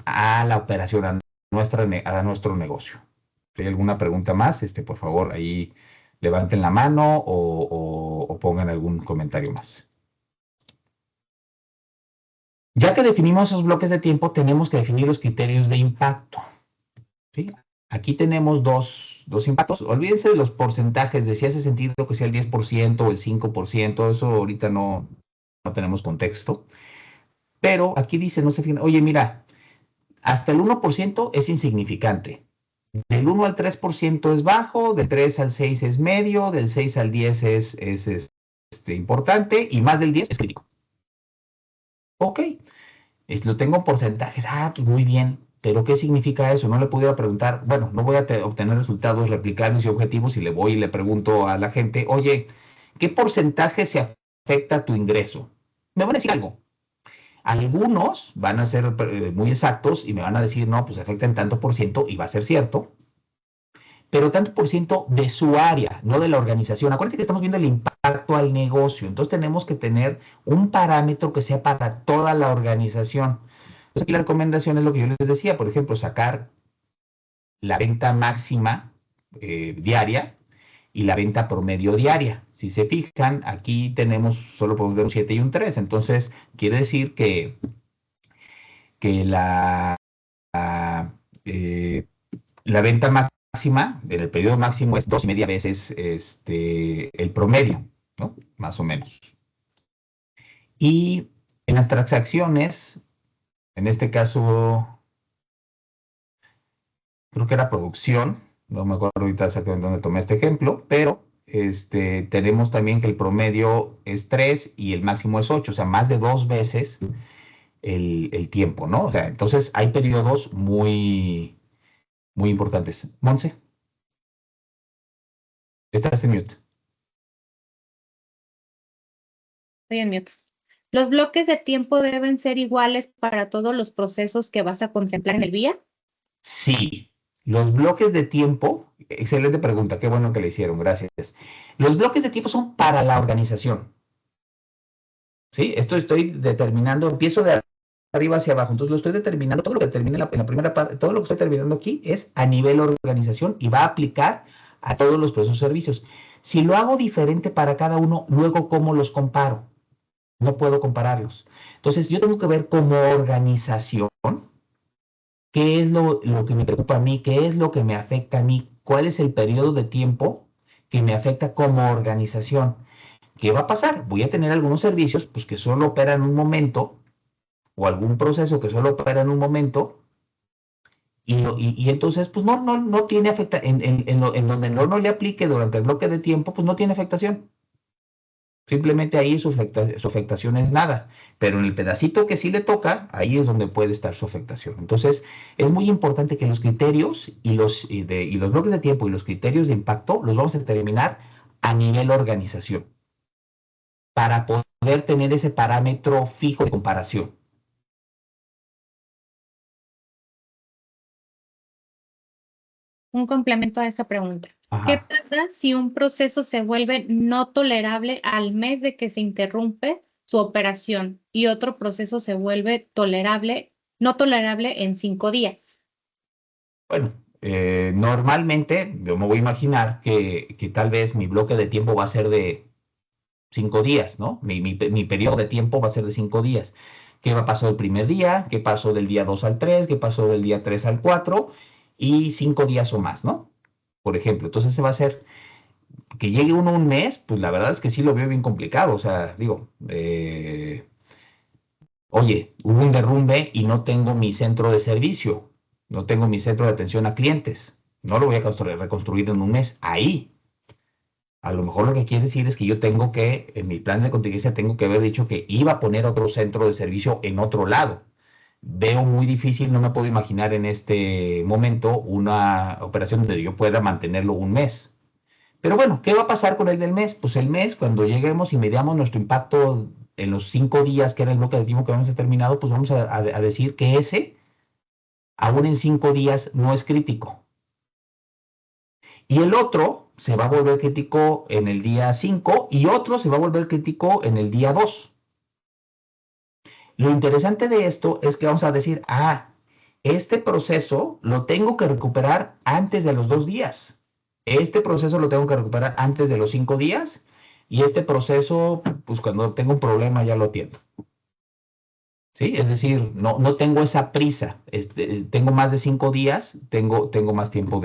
a la operación, a nuestro negocio. Si hay alguna pregunta más, por favor, ahí levanten la mano o pongan algún comentario más. Ya que definimos esos bloques de tiempo, tenemos que definir los criterios de impacto. ¿Sí? Aquí tenemos dos impactos. Olvídense de los porcentajes, de si hace sentido que sea el 10% o el 5%, eso ahorita no tenemos contexto. Pero aquí dice, no se fijan, oye, mira, hasta el 1% es insignificante. Del 1 al 3% es bajo, del 3 al 6 es medio, del 6 al 10 es importante y más del 10 es crítico. Ok, lo tengo en porcentajes. Pues muy bien. Pero ¿qué significa eso? No le pudiera preguntar, bueno, no voy a obtener resultados replicables y objetivos y le voy y le pregunto a la gente, oye, ¿qué porcentaje se afecta a tu ingreso? Me van a decir algo. Algunos van a ser muy exactos y me van a decir, no, pues afecta en tanto por ciento y va a ser cierto, pero tanto por ciento de su área, no de la organización. Acuérdense que estamos viendo el impacto al negocio, entonces tenemos que tener un parámetro que sea para toda la organización. Entonces aquí la recomendación es lo que yo les decía, por ejemplo, sacar la venta máxima diaria y la venta promedio diaria. Si se fijan, aquí tenemos, solo podemos ver un 7 y un 3, entonces quiere decir que eh, la venta máxima en el periodo máximo es 2,5 veces el promedio, ¿no? Más o menos. Y en las transacciones, en este caso, creo que era producción, no me acuerdo ahorita exactamente dónde tomé este ejemplo, pero tenemos también que el promedio es 3 y el máximo es 8, o sea, más de 2 veces el tiempo, ¿no? O sea, entonces hay periodos muy, muy importantes. Monse, estás en mute. Estoy en mute. ¿Los bloques de tiempo deben ser iguales para todos los procesos que vas a contemplar en el día? Sí, los bloques de tiempo, excelente pregunta, qué bueno que le hicieron, gracias. Los bloques de tiempo son para la organización, ¿sí? Esto estoy determinando, empiezo de arriba hacia abajo, entonces lo estoy determinando, todo lo que determine en la primera parte, todo lo que estoy determinando aquí es a nivel organización y va a aplicar a todos los procesos de servicios. Si lo hago diferente para cada uno, luego ¿cómo los comparo? No puedo compararlos. Entonces yo tengo que ver como organización qué es lo que me preocupa a mí, qué es lo que me afecta a mí, cuál es el periodo de tiempo que me afecta como organización. ¿Qué va a pasar? Voy a tener algunos servicios pues, que solo operan un momento o algún proceso que solo opera en un momento y entonces pues no tiene afectación, en donde no le aplique durante el bloque de tiempo, pues no tiene afectación. Simplemente ahí su afectación es nada, pero en el pedacito que sí le toca, ahí es donde puede estar su afectación. Entonces, es muy importante que los criterios y los bloques de tiempo y los criterios de impacto los vamos a determinar a nivel organización para poder tener ese parámetro fijo de comparación. Un complemento a esa pregunta. ¿Qué Ajá. pasa si un proceso se vuelve no tolerable al mes de que se interrumpe su operación y otro proceso se vuelve no tolerable en 5 días? Bueno, normalmente yo me voy a imaginar que tal vez mi bloque de tiempo va a ser de 5 días, ¿no? Mi periodo de tiempo va a ser de 5 días. ¿Qué va a pasar el primer día? ¿Qué pasó del día 2 al 3? ¿Qué pasó del día 3 al 4? Y 5 días o más, ¿no? Por ejemplo, entonces se va a hacer que llegue uno un mes, pues la verdad es que sí lo veo bien complicado. O sea, digo, oye, hubo un derrumbe y no tengo mi centro de servicio, no tengo mi centro de atención a clientes. No lo voy a reconstruir en un mes. Ahí, a lo mejor lo que quiere decir es que yo tengo que, en mi plan de contingencia, tengo que haber dicho que iba a poner otro centro de servicio en otro lado. Veo muy difícil, no me puedo imaginar en este momento una operación donde yo pueda mantenerlo un mes. Pero bueno, ¿qué va a pasar con el del mes? Pues el mes, cuando lleguemos y mediamos nuestro impacto en los 5 días, que era el bloque de tiempo que habíamos determinado, pues vamos a decir que ese, aún en 5 días, no es crítico. Y el otro se va a volver crítico en el día 5 y otro se va a volver crítico en el día 2. Lo interesante de esto es que vamos a decir, este proceso lo tengo que recuperar antes de los 2 días. Este proceso lo tengo que recuperar antes de los 5 días. Y este proceso, pues cuando tengo un problema ya lo atiendo. ¿Sí? Es decir, no tengo esa prisa. Tengo más de 5 días, tengo más tiempo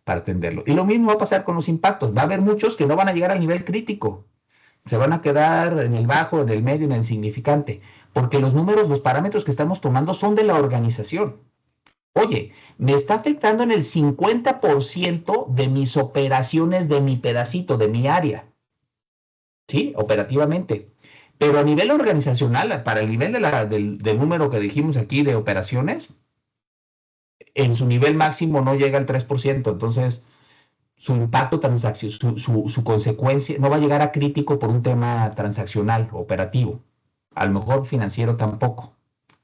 para atenderlo. Y lo mismo va a pasar con los impactos. Va a haber muchos que no van a llegar al nivel crítico. Se van a quedar en el bajo, en el medio, en el insignificante. Porque los números, los parámetros que estamos tomando son de la organización. Oye, me está afectando en el 50% de mis operaciones de mi pedacito, de mi área. ¿Sí? Operativamente. Pero a nivel organizacional, para el nivel del número que dijimos aquí de operaciones, en su nivel máximo no llega al 3%. Entonces, su impacto transaccional, su consecuencia, no va a llegar a crítico por un tema transaccional, operativo. A lo mejor financiero tampoco.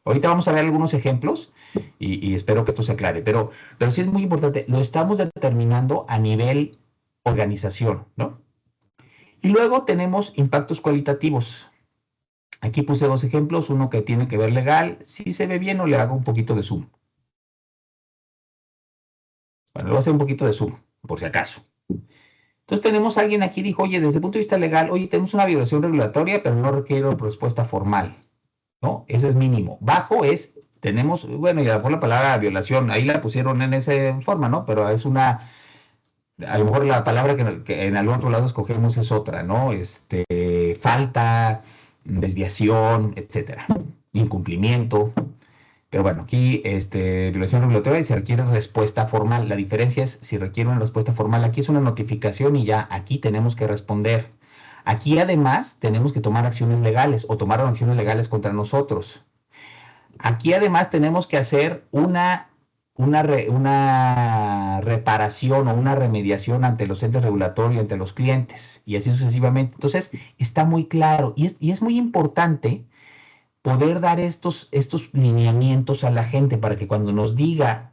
Ahorita vamos a ver algunos ejemplos y espero que esto se aclare, pero sí es muy importante, lo estamos determinando a nivel organización, ¿no? Y luego tenemos impactos cualitativos. Aquí puse 2 ejemplos, uno que tiene que ver legal, si se ve bien o le hago un poquito de zoom. Bueno, le voy a hacer un poquito de zoom, por si acaso. Entonces tenemos a alguien aquí, dijo, oye, desde el punto de vista legal, oye, tenemos una violación regulatoria, pero no requiero respuesta formal, ¿no? Eso es mínimo. Bajo es, tenemos, bueno, y a lo mejor la palabra violación, ahí la pusieron en esa forma, ¿no? Pero es a lo mejor la palabra que en algún otro lado escogemos es otra, ¿no? Falta, desviación, etcétera. Incumplimiento. Pero bueno, aquí violación regulatoria y se requiere respuesta formal. La diferencia es si requiere una respuesta formal. Aquí es una notificación y ya aquí tenemos que responder. Aquí además tenemos que tomar acciones legales o tomar acciones legales contra nosotros. Aquí además tenemos que hacer una reparación o una remediación ante los entes regulatorios, ante los clientes y así sucesivamente. Entonces, está muy claro y es muy importante poder dar estos lineamientos a la gente para que cuando nos diga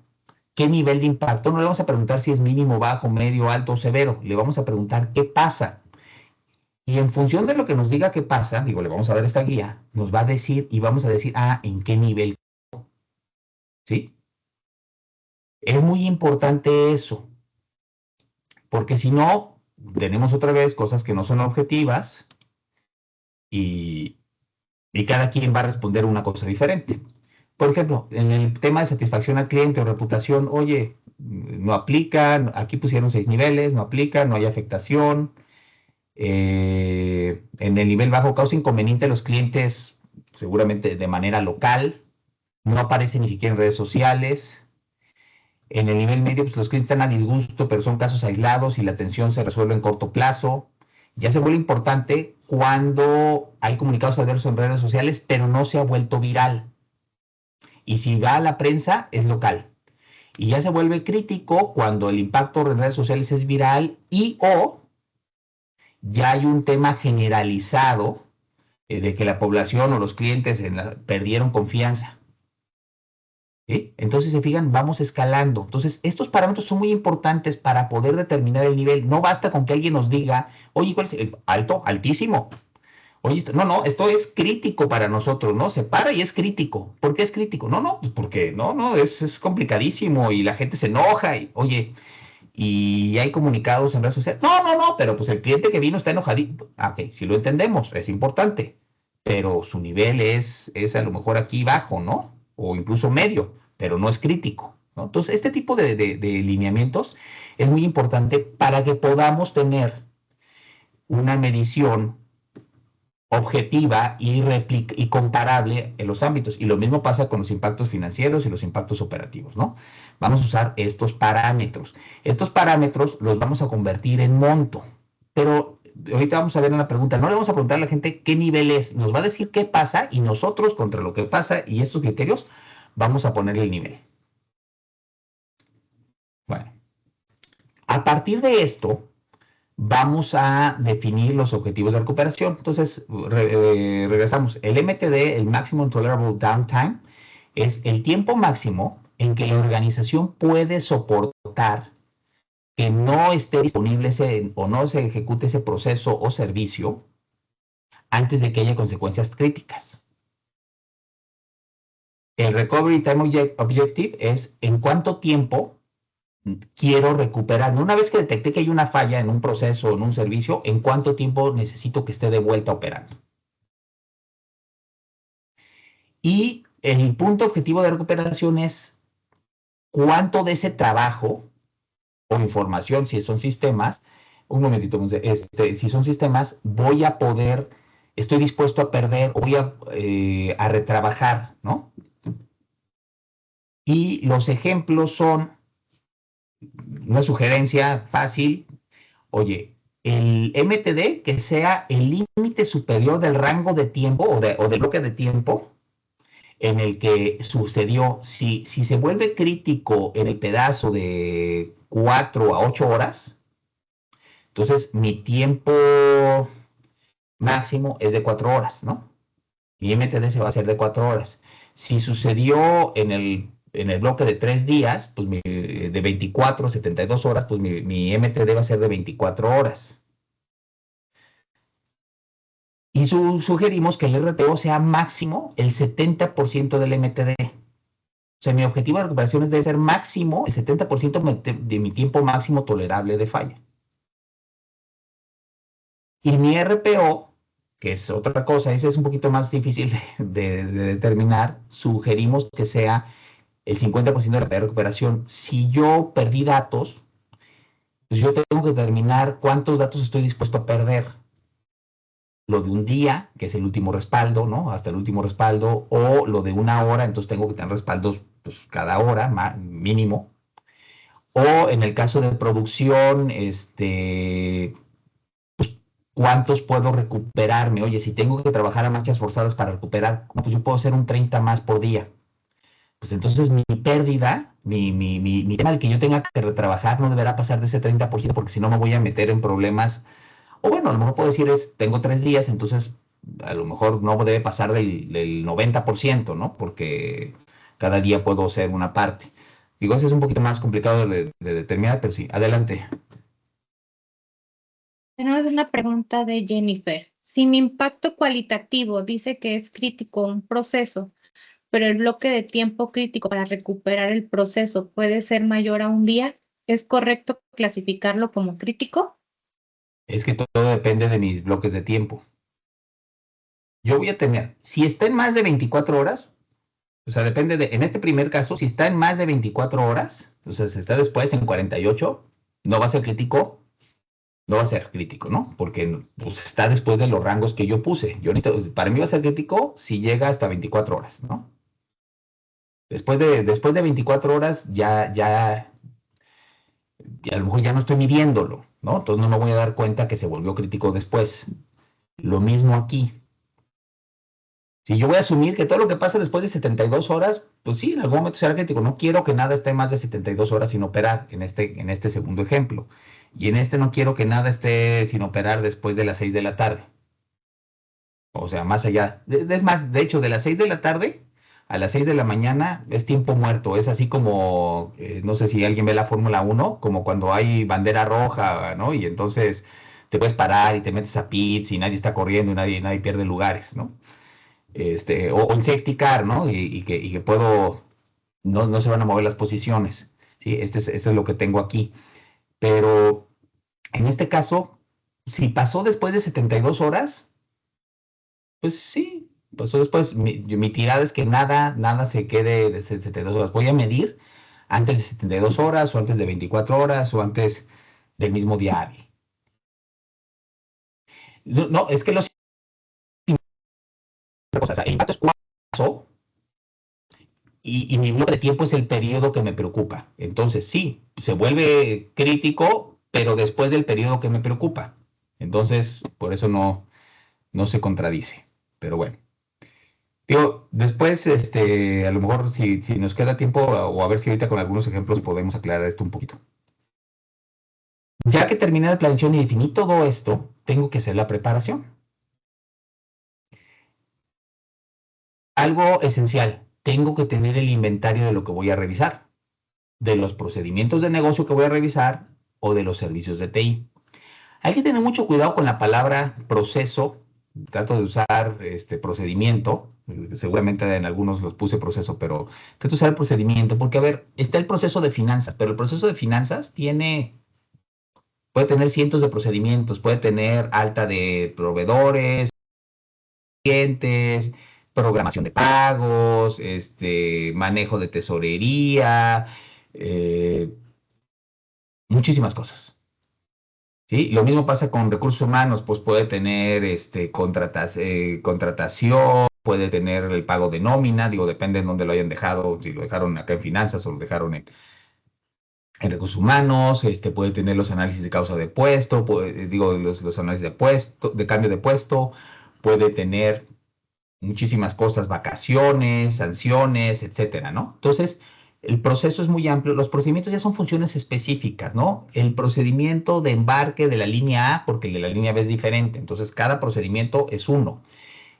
qué nivel de impacto, no le vamos a preguntar si es mínimo, bajo, medio, alto o severo, le vamos a preguntar qué pasa. Y en función de lo que nos diga qué pasa, digo, le vamos a dar esta guía, nos va a decir y vamos a decir, en qué nivel, ¿sí? Es muy importante eso, porque si no, tenemos otra vez cosas que no son objetivas y, y cada quien va a responder una cosa diferente. Por ejemplo, en el tema de satisfacción al cliente o reputación, oye, no aplica, aquí pusieron 6 niveles, no aplica, no hay afectación. En el nivel bajo causa inconveniente a los clientes, seguramente de manera local, no aparece ni siquiera en redes sociales. En el nivel medio, pues los clientes están a disgusto, pero son casos aislados y la atención se resuelve en corto plazo. Ya se vuelve importante cuando hay comunicados adversos en redes sociales, pero no se ha vuelto viral. Y si va a la prensa, es local. Y ya se vuelve crítico cuando el impacto en redes sociales es viral o ya hay un tema generalizado de que la población o los clientes perdieron confianza. ¿Sí? Entonces, se fijan, vamos escalando. Entonces, estos parámetros son muy importantes para poder determinar el nivel. No basta con que alguien nos diga, oye, ¿cuál es el alto, altísimo? Oye, no, esto es crítico para nosotros, ¿no? Se para y es crítico. ¿Por qué es crítico? No, pues porque no, es complicadísimo y la gente se enoja y, oye, y hay comunicados en redes sociales. No, pero pues el cliente que vino está enojadito. Ok, si lo entendemos, es importante, pero su nivel es a lo mejor aquí bajo, ¿no? O incluso medio, pero no es crítico, ¿no? Entonces, este tipo de lineamientos es muy importante para que podamos tener una medición objetiva y comparable en los ámbitos. Y lo mismo pasa con los impactos financieros y los impactos operativos, ¿no? Vamos a usar estos parámetros. Estos parámetros los vamos a convertir en monto. Pero ahorita vamos a ver una pregunta. No le vamos a preguntar a la gente qué nivel es. Nos va a decir qué pasa y nosotros, contra lo que pasa y estos criterios, vamos a ponerle el nivel. Bueno, a partir de esto, vamos a definir los objetivos de recuperación. Entonces, regresamos. El MTD, el Maximum Tolerable Downtime, es el tiempo máximo en que la organización puede soportar que no esté disponible o no se ejecute ese proceso o servicio antes de que haya consecuencias críticas. El Recovery Time Objective es en cuánto tiempo quiero recuperar. Una vez que detecté que hay una falla en un proceso o en un servicio, ¿en cuánto tiempo necesito que esté de vuelta operando? Y el punto objetivo de recuperación es cuánto de ese trabajo o información, si son sistemas, un momentito, si son sistemas, voy a poder, estoy dispuesto a perder, voy a retrabajar, ¿no? Y los ejemplos son una sugerencia fácil. Oye, el MTD que sea el límite superior del rango de tiempo o del bloque de tiempo en el que sucedió. Si se vuelve crítico en el pedazo de 4 a 8 horas, entonces mi tiempo máximo es de 4 horas, ¿no? Mi MTD se va a hacer de 4 horas. Si sucedió en el bloque de 3 días, pues de 24, 72 horas, pues mi MTD va a ser de 24 horas. Y sugerimos que el RTO sea máximo el 70% del MTD. O sea, mi objetivo de recuperación debe ser máximo el 70% de mi tiempo máximo tolerable de falla. Y mi RPO, que es otra cosa, ese es un poquito más difícil de determinar, sugerimos que sea el 50% de la recuperación. Si yo perdí datos, pues yo tengo que determinar cuántos datos estoy dispuesto a perder. Lo de un día, que es el último respaldo, ¿no? Hasta el último respaldo, o lo de una hora, entonces tengo que tener respaldos pues, cada hora, mínimo. O en el caso de producción, ¿cuántos puedo recuperarme? Oye, si tengo que trabajar a marchas forzadas para recuperar, pues yo puedo hacer un 30 más por día. Pues entonces mi pérdida, mi tema al que yo tenga que retrabajar no deberá pasar de ese 30% porque si no me voy a meter en problemas. O bueno, a lo mejor puedo decir tengo 3 días, entonces a lo mejor no debe pasar del 90%, ¿no? Porque cada día puedo hacer una parte. Digo, eso es un poquito más complicado de determinar, pero sí, adelante. Tenemos una pregunta de Jennifer. Si mi impacto cualitativo dice que es crítico un proceso, pero el bloque de tiempo crítico para recuperar el proceso puede ser mayor a un día, ¿es correcto clasificarlo como crítico? Es que todo depende de mis bloques de tiempo. Yo voy a tener, si está en más de 24 horas, o sea, depende en este primer caso, si está en más de 24 horas, o sea, si está después en 48, no va a ser crítico, no va a ser crítico, ¿no? Porque pues, está después de los rangos que yo puse. Para mí va a ser crítico si llega hasta 24 horas, ¿no? Después de 24 horas ya a lo mejor ya no estoy midiéndolo, ¿no? Entonces no me voy a dar cuenta que se volvió crítico después. Lo mismo aquí. Si yo voy a asumir que todo lo que pasa después de 72 horas, pues sí, en algún momento será crítico. No quiero que nada esté más de 72 horas sin operar, en este segundo ejemplo. Y en este no quiero que nada esté sin operar después de las 6 de la tarde. O sea, más allá. Es más, de hecho, de las 6 de la tarde a las 6 de la mañana es tiempo muerto. Es así como, no sé si alguien ve la Fórmula 1, como cuando hay bandera roja, ¿no? Y entonces te puedes parar y te metes a pits y nadie está corriendo y nadie pierde lugares, ¿no? O el safety car, ¿no? Y que no se van a mover las posiciones, ¿sí? Este es lo que tengo aquí. Pero en este caso, si pasó después de 72 horas, pues sí, pasó después. Mi tirada es que nada se quede de 72 horas. Voy a medir antes de 72 horas o antes de 24 horas o antes del mismo día hábil. No, no, es que los cosas, el impacto es cuánto pasó y mi bloque de tiempo es el periodo que me preocupa. Entonces, sí, se vuelve crítico, pero después del periodo que me preocupa. Entonces, por eso no se contradice. Pero bueno. Digo, después, a lo mejor si nos queda tiempo, o a ver si ahorita con algunos ejemplos podemos aclarar esto un poquito. Ya que terminé la planeación y definí todo esto, tengo que hacer la preparación. Algo esencial, tengo que tener el inventario de lo que voy a revisar, de los procedimientos de negocio que voy a revisar o de los servicios de TI. Hay que tener mucho cuidado con la palabra proceso. Trato de usar procedimiento, Seguramente en algunos los puse proceso, pero intento usar el procedimiento, porque a ver, está el proceso de finanzas, pero el proceso de finanzas puede tener cientos de procedimientos, puede tener alta de proveedores, clientes, programación de pagos, manejo de tesorería, eh, muchísimas cosas. ¿Sí? Lo mismo pasa con recursos humanos, pues puede tener contratación, puede tener el pago de nómina, digo, depende de dónde lo hayan dejado, si lo dejaron acá en finanzas o lo dejaron en recursos humanos, puede tener los análisis de causa de puesto, digo, los análisis de puesto, de cambio de puesto, puede tener muchísimas cosas, vacaciones, sanciones, etcétera, ¿no? Entonces, el proceso es muy amplio. Los procedimientos ya son funciones específicas, ¿no? El procedimiento de embarque de la línea A, porque el de la línea B es diferente. Entonces, cada procedimiento es uno.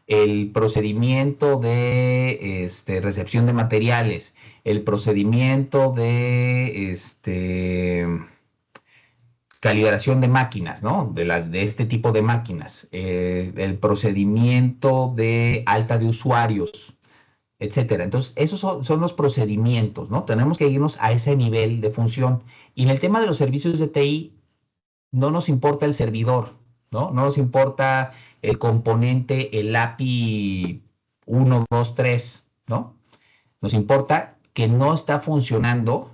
El procedimiento de recepción de materiales, el procedimiento de calibración de máquinas, ¿no? De este tipo de máquinas, el procedimiento de alta de usuarios, etcétera. Entonces, esos son los procedimientos, ¿no? Tenemos que irnos a ese nivel de función. Y en el tema de los servicios de TI, no nos importa el servidor, ¿no? No nos importa el componente, el API 1, 2, 3, ¿no? Nos importa que no está funcionando,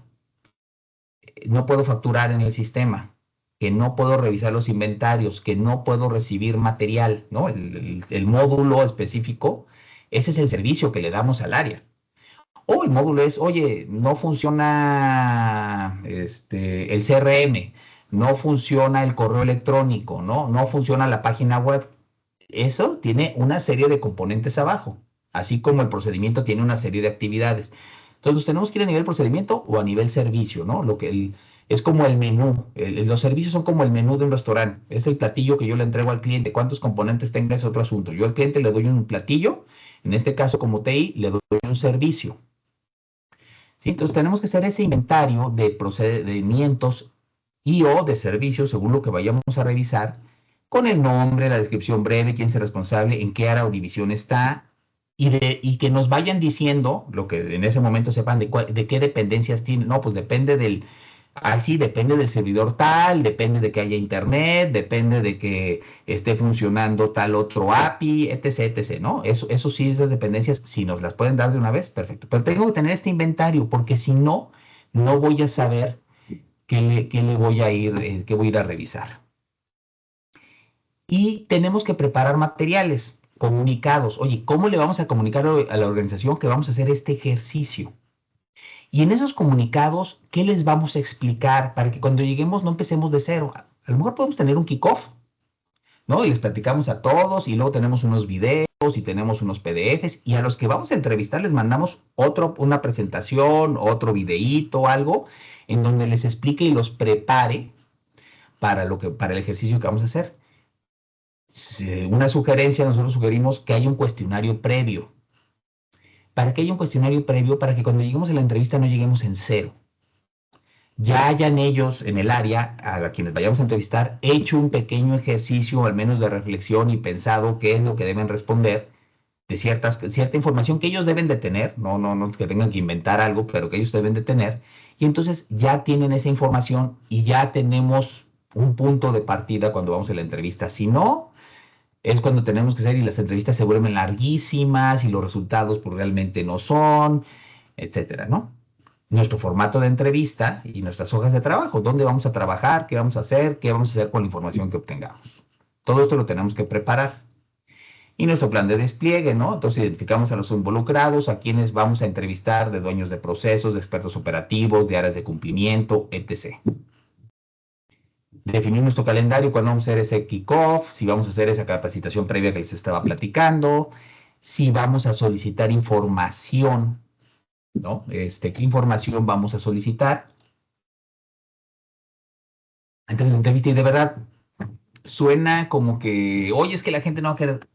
no puedo facturar en el sistema, que no puedo revisar los inventarios, que no puedo recibir material, ¿no? El módulo específico, ese es el servicio que le damos al área. O el módulo es, oye, no funciona el CRM, no funciona el correo electrónico, ¿no? No funciona la página web. Eso tiene una serie de componentes abajo, así como el procedimiento tiene una serie de actividades. Entonces, tenemos que ir a nivel procedimiento o a nivel servicio, ¿no? Es como el menú. Los servicios son como el menú de un restaurante. Es el platillo que yo le entrego al cliente. ¿Cuántos componentes tenga es otro asunto? Yo al cliente le doy un platillo, en este caso como TI, le doy un servicio. ¿Sí? Entonces, tenemos que hacer ese inventario de procedimientos y o de servicios, según lo que vayamos a revisar, con el nombre, la descripción breve, quién es el responsable, en qué área o división está, y que nos vayan diciendo, lo que en ese momento sepan, de qué dependencias tienen. No, pues depende sí, depende del servidor tal, depende de que haya internet, depende de que esté funcionando tal otro API, etc, etc, ¿no? Eso sí, esas dependencias, si nos las pueden dar de una vez, perfecto. Pero tengo que tener este inventario, porque si no, no voy a saber qué le voy a ir, qué voy a ir a revisar. Y tenemos que preparar materiales, comunicados. Oye, ¿cómo le vamos a comunicar a la organización que vamos a hacer este ejercicio? Y en esos comunicados, ¿qué les vamos a explicar para que cuando lleguemos no empecemos de cero? A lo mejor podemos tener un kickoff, ¿no? Y les platicamos a todos y luego tenemos unos videos y tenemos unos PDFs y a los que vamos a entrevistar les mandamos una presentación, otro videíto, algo en donde les explique y los prepare para el ejercicio que vamos a hacer. Una sugerencia, nosotros sugerimos que haya un cuestionario previo. ¿Para que haya un cuestionario previo? Para que cuando lleguemos a la entrevista no lleguemos en cero. Ya hayan ellos en el área, a quienes vayamos a entrevistar, hecho un pequeño ejercicio, al menos de reflexión y pensado qué es lo que deben responder de cierta información que ellos deben de tener, no que tengan que inventar algo, pero que ellos deben de tener, y entonces ya tienen esa información y ya tenemos un punto de partida cuando vamos a la entrevista. Si no, es cuando tenemos que hacer y las entrevistas se vuelven larguísimas y los resultados pues realmente no son, etcétera, ¿no? Nuestro formato de entrevista y nuestras hojas de trabajo, dónde vamos a trabajar, qué vamos a hacer con la información que obtengamos. Todo esto lo tenemos que preparar. Y nuestro plan de despliegue, ¿no? Entonces identificamos a los involucrados, a quienes vamos a entrevistar, de dueños de procesos, de expertos operativos, de áreas de cumplimiento, etc. Definir nuestro calendario, cuándo vamos a hacer ese kickoff, si vamos a hacer esa capacitación previa que les estaba platicando, si vamos a solicitar información, ¿no? ¿Qué información vamos a solicitar? Antes de la entrevista, y de verdad, suena como que, oye, es que la gente no va a querer.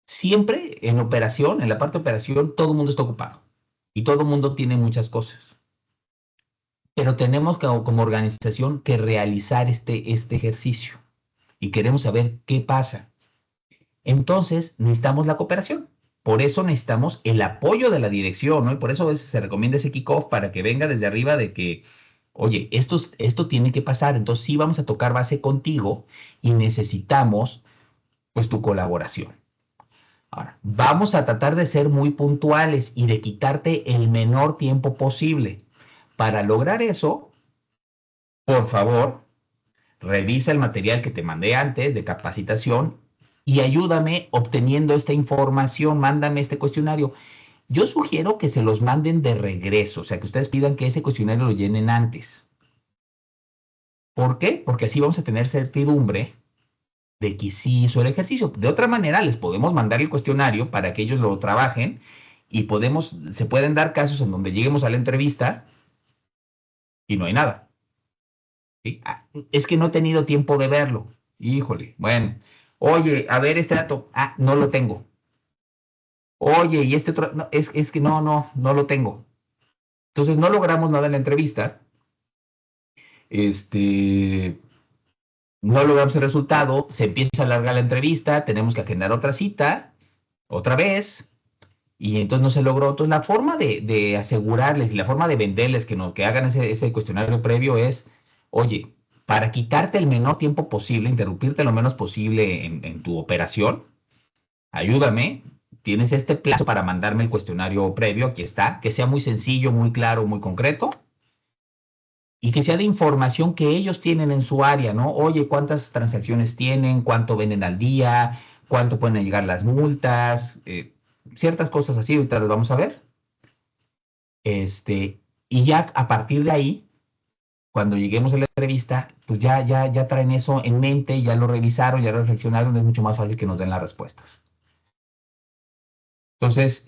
Siempre en operación, en la parte de operación, todo el mundo está ocupado y todo el mundo tiene muchas cosas. Pero tenemos como organización que realizar este ejercicio y queremos saber qué pasa. Entonces, necesitamos la cooperación. Por eso necesitamos el apoyo de la dirección, ¿no? Y por eso a veces se recomienda ese kickoff para que venga desde arriba de que, oye, esto tiene que pasar, entonces sí vamos a tocar base contigo y necesitamos, pues, tu colaboración. Ahora, vamos a tratar de ser muy puntuales y de quitarte el menor tiempo posible. Para lograr eso, por favor, revisa el material que te mandé antes de capacitación y ayúdame obteniendo esta información, mándame este cuestionario. Yo sugiero que se los manden de regreso, o sea, que ustedes pidan que ese cuestionario lo llenen antes. ¿Por qué? Porque así vamos a tener certidumbre de que sí hizo el ejercicio. De otra manera, les podemos mandar el cuestionario para que ellos lo trabajen y se pueden dar casos en donde lleguemos a la entrevista y no hay nada. ¿Sí? Ah, es que no he tenido tiempo de verlo. Híjole, bueno. Oye, a ver este dato. Ah, no lo tengo. Oye, y este otro, no, es que no lo tengo. Entonces no logramos nada en la entrevista. Este, no logramos el resultado, se empieza a alargar la entrevista, tenemos que agendar otra cita, otra vez, y entonces no se logró. Entonces la forma de asegurarles y la forma de venderles que hagan ese cuestionario previo es, oye, para quitarte el menor tiempo posible, interrumpirte lo menos posible en tu operación, ayúdame, tienes este plazo para mandarme el cuestionario previo, aquí está, que sea muy sencillo, muy claro, muy concreto, y que sea de información que ellos tienen en su área, ¿no? Oye, ¿cuántas transacciones tienen? ¿Cuánto venden al día? ¿Cuánto pueden llegar las multas? Ciertas cosas así, ahorita las vamos a ver. Y ya a partir de ahí, cuando lleguemos a la entrevista, pues ya traen eso en mente, ya lo revisaron, ya lo reflexionaron, es mucho más fácil que nos den las respuestas. Entonces,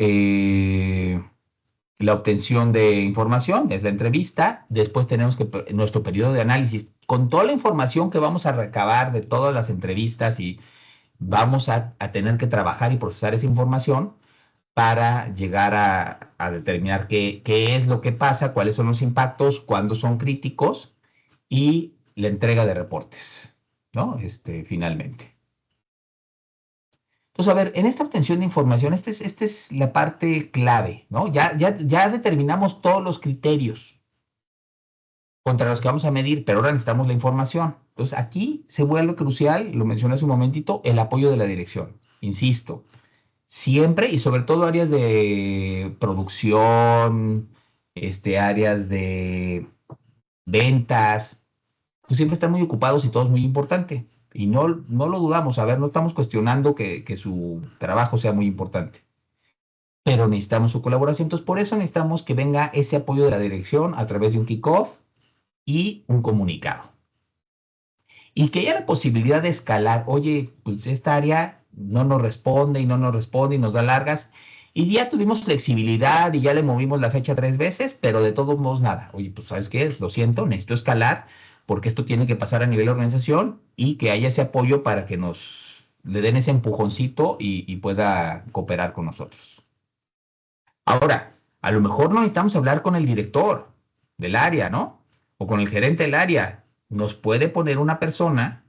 la obtención de información es la entrevista, después tenemos nuestro periodo de análisis con toda la información que vamos a recabar de todas las entrevistas y vamos a tener que trabajar y procesar esa información para llegar a determinar qué es lo que pasa, cuáles son los impactos, cuándo son críticos y la entrega de reportes, ¿no? Finalmente. Entonces, a ver, en esta obtención de información, esta es la parte clave, ¿no? Ya determinamos todos los criterios contra los que vamos a medir, pero ahora necesitamos la información. Entonces, aquí se vuelve crucial, lo mencioné hace un momentito, el apoyo de la dirección. Insisto, siempre y sobre todo áreas de producción, áreas de ventas, pues siempre están muy ocupados y todo es muy importante. Y no lo dudamos, a ver, no estamos cuestionando que su trabajo sea muy importante, pero necesitamos su colaboración. Entonces, por eso necesitamos que venga ese apoyo de la dirección a través de un kickoff y un comunicado. Y que haya la posibilidad de escalar, oye, pues esta área no nos responde y no nos responde y nos da largas. Y ya tuvimos flexibilidad y ya le movimos la fecha 3 veces, pero de todos modos nada. Oye, pues ¿sabes qué? Lo siento, necesito escalar porque esto tiene que pasar a nivel de organización y que haya ese apoyo para que nos le den ese empujoncito y pueda cooperar con nosotros. Ahora, a lo mejor no necesitamos hablar con el director del área, ¿no? O con el gerente del área. Nos puede poner una persona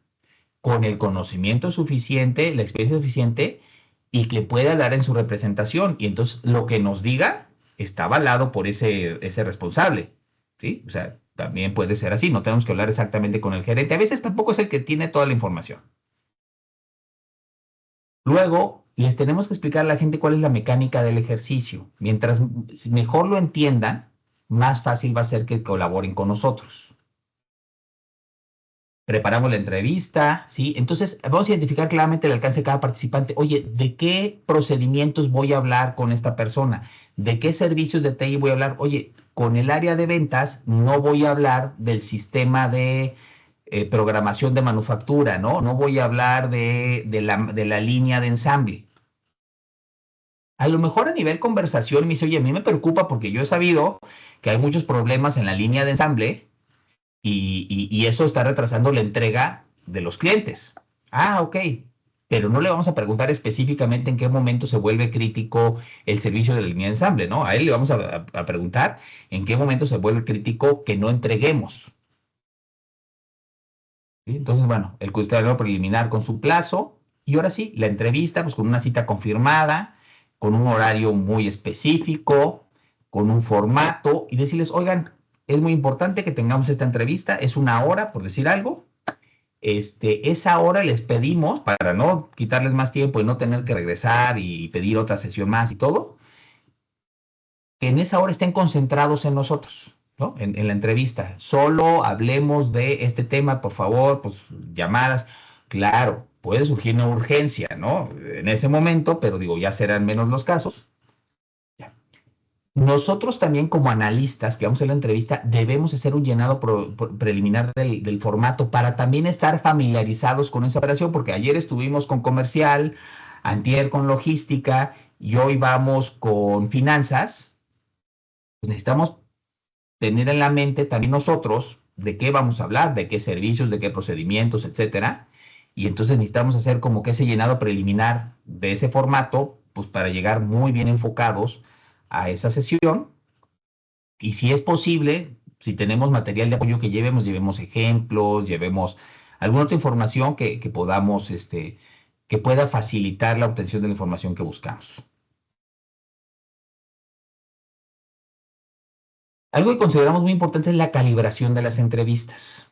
con el conocimiento suficiente, la experiencia suficiente y que pueda hablar en su representación. Y entonces lo que nos diga está avalado por ese responsable. ¿Sí? O sea, también puede ser así. No tenemos que hablar exactamente con el gerente. A veces tampoco es el que tiene toda la información. Luego, les tenemos que explicar a la gente cuál es la mecánica del ejercicio. Mientras mejor lo entiendan, más fácil va a ser que colaboren con nosotros. Preparamos la entrevista, ¿sí? Entonces, vamos a identificar claramente el alcance de cada participante. Oye, ¿de qué procedimientos voy a hablar con esta persona? ¿De qué servicios de TI voy a hablar? Oye, con el área de ventas no voy a hablar del sistema de programación de manufactura, ¿no? No voy a hablar de la línea de ensamble. A lo mejor a nivel conversación me dice, oye, a mí me preocupa porque yo he sabido que hay muchos problemas en la línea de ensamble y eso está retrasando la entrega de los clientes. Ah, ok. Pero no le vamos a preguntar específicamente en qué momento se vuelve crítico el servicio de la línea de ensamble, ¿no? A él le vamos a preguntar en qué momento se vuelve crítico que no entreguemos. ¿Sí? Entonces, bueno, el cuestionario preliminar con su plazo Y ahora sí, la entrevista, pues con una cita confirmada, con un horario muy específico, con un formato, y decirles, oigan, es muy importante que tengamos esta entrevista, es una hora, por decir algo. Esa hora les pedimos, para no quitarles más tiempo y no tener que regresar y pedir otra sesión más y todo, que en esa hora estén concentrados en nosotros, ¿no? En la entrevista. Solo hablemos de este tema, por favor, pues llamadas. Claro, puede surgir una urgencia, ¿no? En ese momento, pero digo, ya serán menos los casos. Ya. Nosotros también como analistas que vamos a hacer la entrevista debemos hacer un llenado preliminar del formato para también estar familiarizados con esa operación, porque ayer estuvimos con comercial, antier con logística y hoy vamos con finanzas. Pues necesitamos tener en la mente también nosotros de qué vamos a hablar, de qué servicios, de qué procedimientos, etcétera. Y entonces necesitamos hacer como que ese llenado preliminar de ese formato, pues para llegar muy bien enfocados a esa sesión. Y si es posible, si tenemos material de apoyo que llevemos ejemplos, llevemos alguna otra información que podamos, que pueda facilitar la obtención de la información que buscamos. Algo que consideramos muy importante es la calibración de las entrevistas.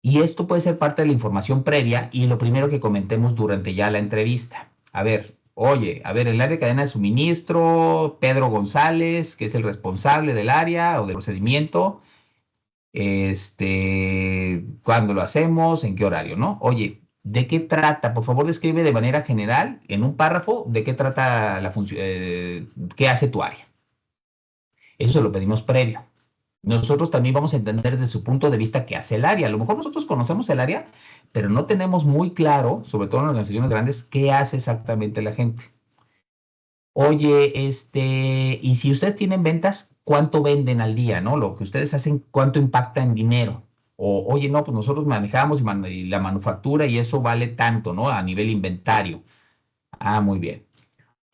Y esto puede ser parte de la información previa y lo primero que comentemos durante ya la entrevista. A ver, oye, a ver, el área de cadena de suministro, Pedro González, que es el responsable del área o del procedimiento, ¿cuándo lo hacemos? ¿En qué horario, no? Oye, ¿de qué trata? Por favor, describe de manera general, en un párrafo, de qué trata la función, qué hace tu área. Eso se lo pedimos previo. Nosotros también vamos a entender desde su punto de vista qué hace el área. A lo mejor nosotros conocemos el área, pero no tenemos muy claro, sobre todo en organizaciones grandes, qué hace exactamente la gente. Oye, y si ustedes tienen ventas, ¿cuánto venden al día, no? Lo que ustedes hacen, ¿cuánto impacta en dinero? O, oye, no, pues nosotros manejamos y la manufactura y eso vale tanto, ¿no? A nivel inventario. Ah, muy bien.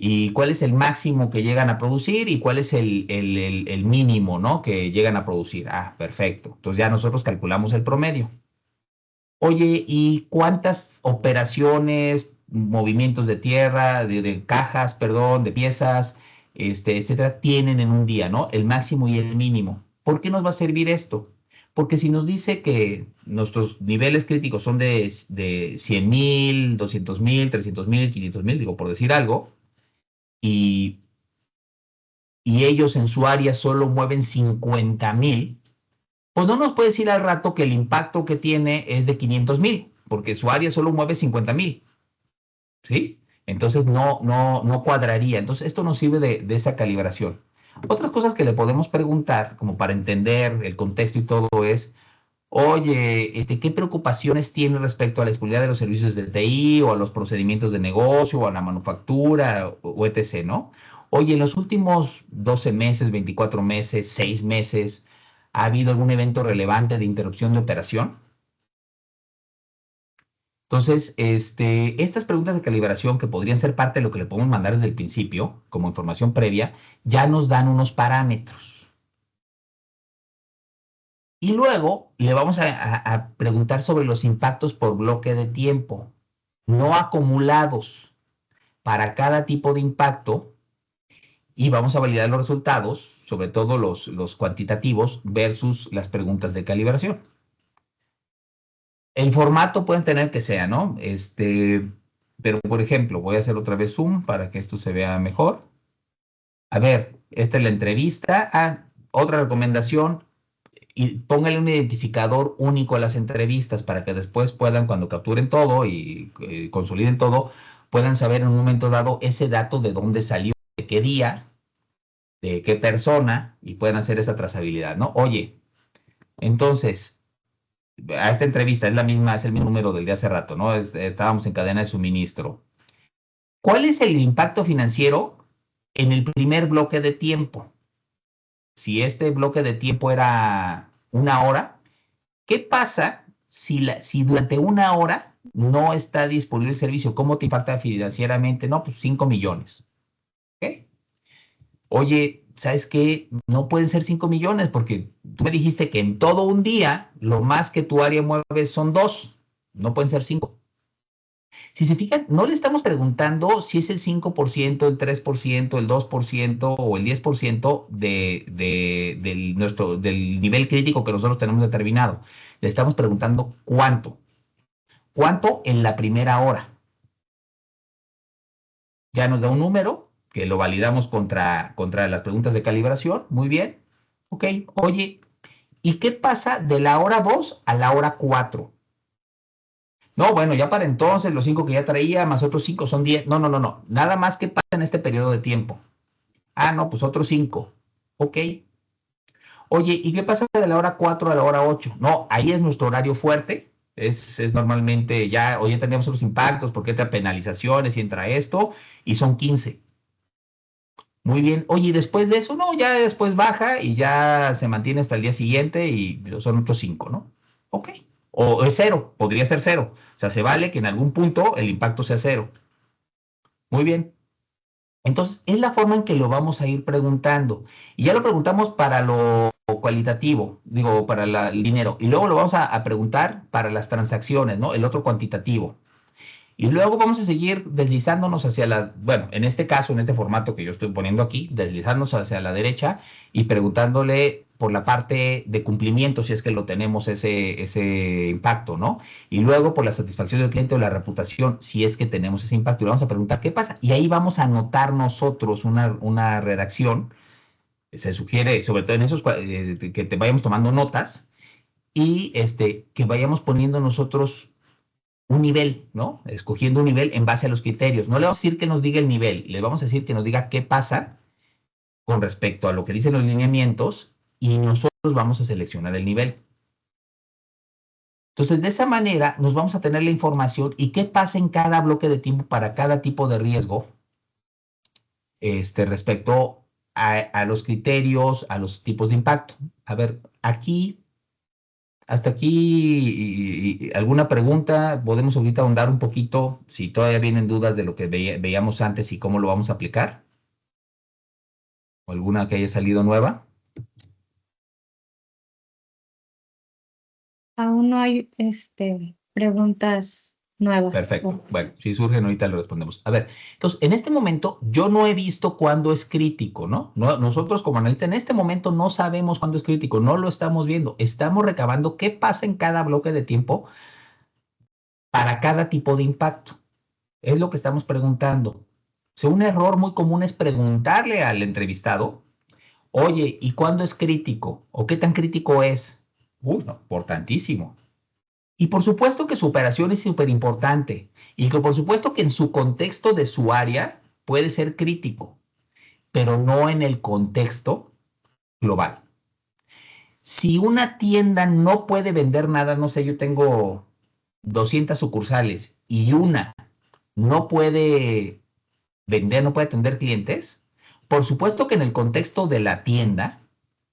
¿Y cuál es el máximo que llegan a producir y cuál es el mínimo, ¿no? Que llegan a producir. Ah, perfecto. Entonces ya nosotros calculamos el promedio. Oye, ¿y cuántas operaciones, movimientos de tierra, de cajas, perdón, de piezas, etcétera, tienen en un día, ¿no? El máximo y el mínimo. ¿Por qué nos va a servir esto? Porque si nos dice que nuestros niveles críticos son de 100,000, 200,000, 300,000, 500,000, digo, por decir algo, y, y ellos en su área solo mueven 50,000, pues no nos puede decir al rato que el impacto que tiene es de 500,000, porque su área solo mueve 50,000, ¿sí? Entonces no cuadraría. Entonces esto nos sirve de esa calibración. Otras cosas que le podemos preguntar, como para entender el contexto y todo, es, oye, ¿qué preocupaciones tiene respecto a la disponibilidad de los servicios de TI o a los procedimientos de negocio o a la manufactura o etc., ¿no? Oye, en los últimos 12 meses, 24 meses, 6 meses, ¿ha habido algún evento relevante de interrupción de operación? Entonces, estas preguntas de calibración que podrían ser parte de lo que le podemos mandar desde el principio, como información previa, ya nos dan unos parámetros. Y luego le vamos a preguntar sobre los impactos por bloque de tiempo, no acumulados para cada tipo de impacto, y vamos a validar los resultados, sobre todo los cuantitativos, versus las preguntas de calibración. El formato pueden tener que sea, ¿no? Pero por ejemplo, voy a hacer otra vez zoom para que esto se vea mejor. A ver, esta es la entrevista. Ah, otra recomendación, y póngale un identificador único a las entrevistas para que después puedan, cuando capturen todo y consoliden todo, puedan saber en un momento dado ese dato de dónde salió, de qué día, de qué persona, y puedan hacer esa trazabilidad, ¿no? Oye, entonces, a esta entrevista es la misma, es el mismo número del de hace rato, ¿no? Estábamos en cadena de suministro. ¿Cuál es el impacto financiero en el primer bloque de tiempo? Si este bloque de tiempo era una hora, ¿qué pasa si durante una hora no está disponible el servicio? ¿Cómo te impacta financieramente? No, pues 5 millones. ¿Ok? Oye, ¿sabes qué? No pueden ser 5 millones porque tú me dijiste que en todo un día lo más que tu área mueve son 2. No pueden ser 5. Si se fijan, no le estamos preguntando si es el 5%, el 3%, el 2% o el 10% del nivel crítico que nosotros tenemos determinado. Le estamos preguntando cuánto. ¿Cuánto en la primera hora? Ya nos da un número que lo validamos contra las preguntas de calibración. Muy bien. Ok, oye, ¿y qué pasa de la hora 2 a la hora 4? No, bueno, ya para entonces los 5 que ya traía, más otros 5 son 10. No, no, no, no. Nada más que pasa en este periodo de tiempo. Ah, no, pues otros 5. Ok. Oye, ¿y qué pasa de la hora 4 a la hora 8? No, ahí es nuestro horario fuerte. Es normalmente ya, oye, tenemos otros impactos porque entra penalizaciones y entra esto, y son 15. Muy bien. Oye, y después de eso, no, ya después baja y ya se mantiene hasta el día siguiente y son otros 5, ¿no? Ok. O es cero, podría ser cero. O sea, se vale que en algún punto el impacto sea cero. Muy bien. Entonces, es la forma en que lo vamos a ir preguntando. Y ya lo preguntamos para lo cualitativo, digo, para el dinero. Y luego lo vamos a preguntar para las transacciones, ¿no? El otro cuantitativo. Y luego vamos a seguir deslizándonos hacia bueno, en este caso, en este formato que yo estoy poniendo aquí, deslizándonos hacia la derecha y preguntándole por la parte de cumplimiento, si es que lo tenemos ese impacto, ¿no? Y luego por la satisfacción del cliente o la reputación, si es que tenemos ese impacto. Y le vamos a preguntar qué pasa. Y ahí vamos a anotar nosotros una redacción. Se sugiere, sobre todo en esos, que te vayamos tomando notas y que vayamos poniendo nosotros un nivel, ¿no? Escogiendo un nivel en base a los criterios. No le vamos a decir que nos diga el nivel, le vamos a decir que nos diga qué pasa con respecto a lo que dicen los lineamientos y nosotros vamos a seleccionar el nivel. Entonces, de esa manera nos vamos a tener la información y qué pasa en cada bloque de tiempo para cada tipo de riesgo respecto a los criterios, a los tipos de impacto. A ver, aquí hasta aquí, ¿alguna pregunta? Podemos ahorita ahondar un poquito, si todavía vienen dudas de lo que veíamos antes y cómo lo vamos a aplicar, o alguna que haya salido nueva. Aún no hay preguntas nuevas. Perfecto. Bueno, si surgen ahorita lo respondemos. A ver, entonces, en este momento yo no he visto cuándo es crítico, ¿no? Nosotros como analista en este momento no sabemos cuándo es crítico, no lo estamos viendo. Estamos recabando qué pasa en cada bloque de tiempo para cada tipo de impacto. Es lo que estamos preguntando. O sea, un error muy común es preguntarle al entrevistado, oye, ¿y cuándo es crítico? ¿O qué tan crítico es? Uy, no, importantísimo. Y por supuesto que su operación es súper importante. Y que por supuesto que en su contexto de su área puede ser crítico, pero no en el contexto global. Si una tienda no puede vender nada, no sé, yo tengo 200 sucursales y una no puede vender, no puede atender clientes, por supuesto que en el contexto de la tienda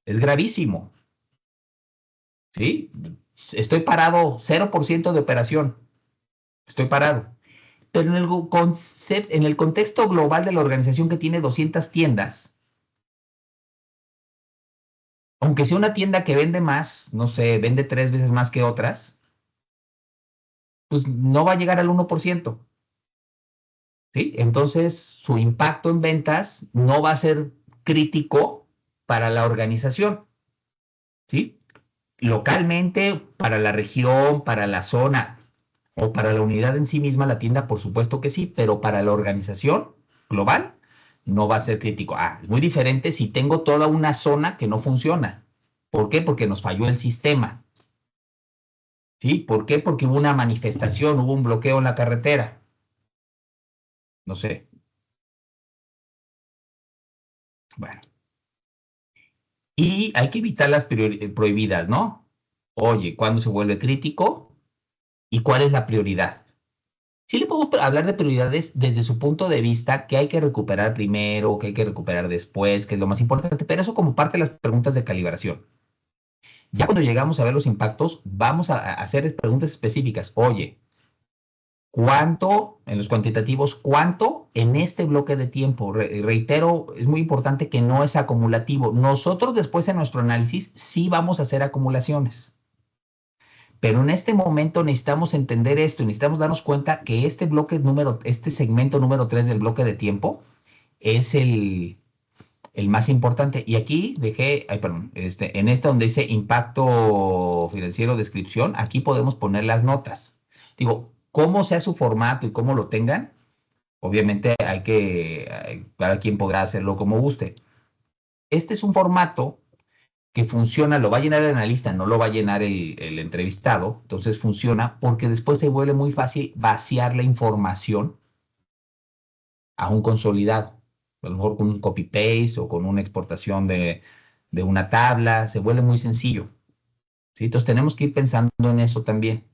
es gravísimo, ¿sí? Estoy parado, 0% de operación, estoy parado. Pero en el contexto global de la organización que tiene 200 tiendas, aunque sea una tienda que vende más, no sé, vende 3 veces más que otras, pues no va a llegar al 1%, ¿sí? Entonces, su impacto en ventas no va a ser crítico para la organización, ¿sí? Localmente, para la región, para la zona o para la unidad en sí misma, la tienda, por supuesto que sí, pero para la organización global no va a ser crítico. Ah, es muy diferente si tengo toda una zona que no funciona. ¿Por qué? Porque nos falló el sistema. ¿Sí? ¿Por qué? Porque hubo una manifestación, hubo un bloqueo en la carretera. No sé. Bueno. Y hay que evitar las prohibidas, ¿no? Oye, ¿cuándo se vuelve crítico? ¿Y cuál es la prioridad? Sí le podemos hablar de prioridades desde su punto de vista, que hay que recuperar primero, que hay que recuperar después, que es lo más importante, pero eso como parte de las preguntas de calibración. Ya cuando llegamos a ver los impactos, vamos a hacer preguntas específicas. Oye, ¿cuánto en los cuantitativos, cuánto en este bloque de tiempo? Reitero, es muy importante que no es acumulativo. Nosotros después en nuestro análisis sí vamos a hacer acumulaciones, Pero en este momento necesitamos entender esto, necesitamos darnos cuenta que este segmento número 3 del bloque de tiempo es el más importante. Y aquí dejé, ay, perdón, en esta donde dice impacto financiero, descripción, aquí podemos poner las notas. Digo, cómo sea su formato y cómo lo tengan, obviamente cada quien podrá hacerlo como guste. Este es un formato que funciona, lo va a llenar el analista, no lo va a llenar el entrevistado, entonces funciona porque después se vuelve muy fácil vaciar la información a un consolidado, a lo mejor con un copy-paste o con una exportación de una tabla, se vuelve muy sencillo, ¿sí? Entonces tenemos que ir pensando en eso también.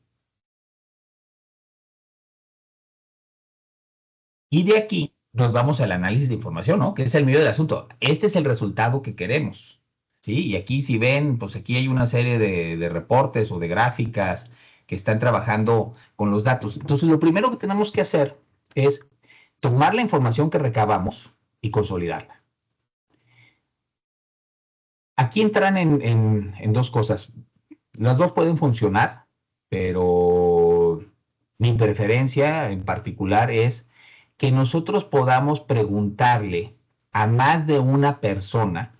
Y de aquí nos vamos al análisis de información, ¿no? Que es el medio del asunto. Este es el resultado que queremos, ¿sí? Y aquí si ven, pues aquí hay una serie de reportes o de gráficas que están trabajando con los datos. Entonces, lo primero que tenemos que hacer es tomar la información que recabamos y consolidarla. Aquí entran en dos cosas. Las dos pueden funcionar, pero mi preferencia en particular es que nosotros podamos preguntarle a más de una persona,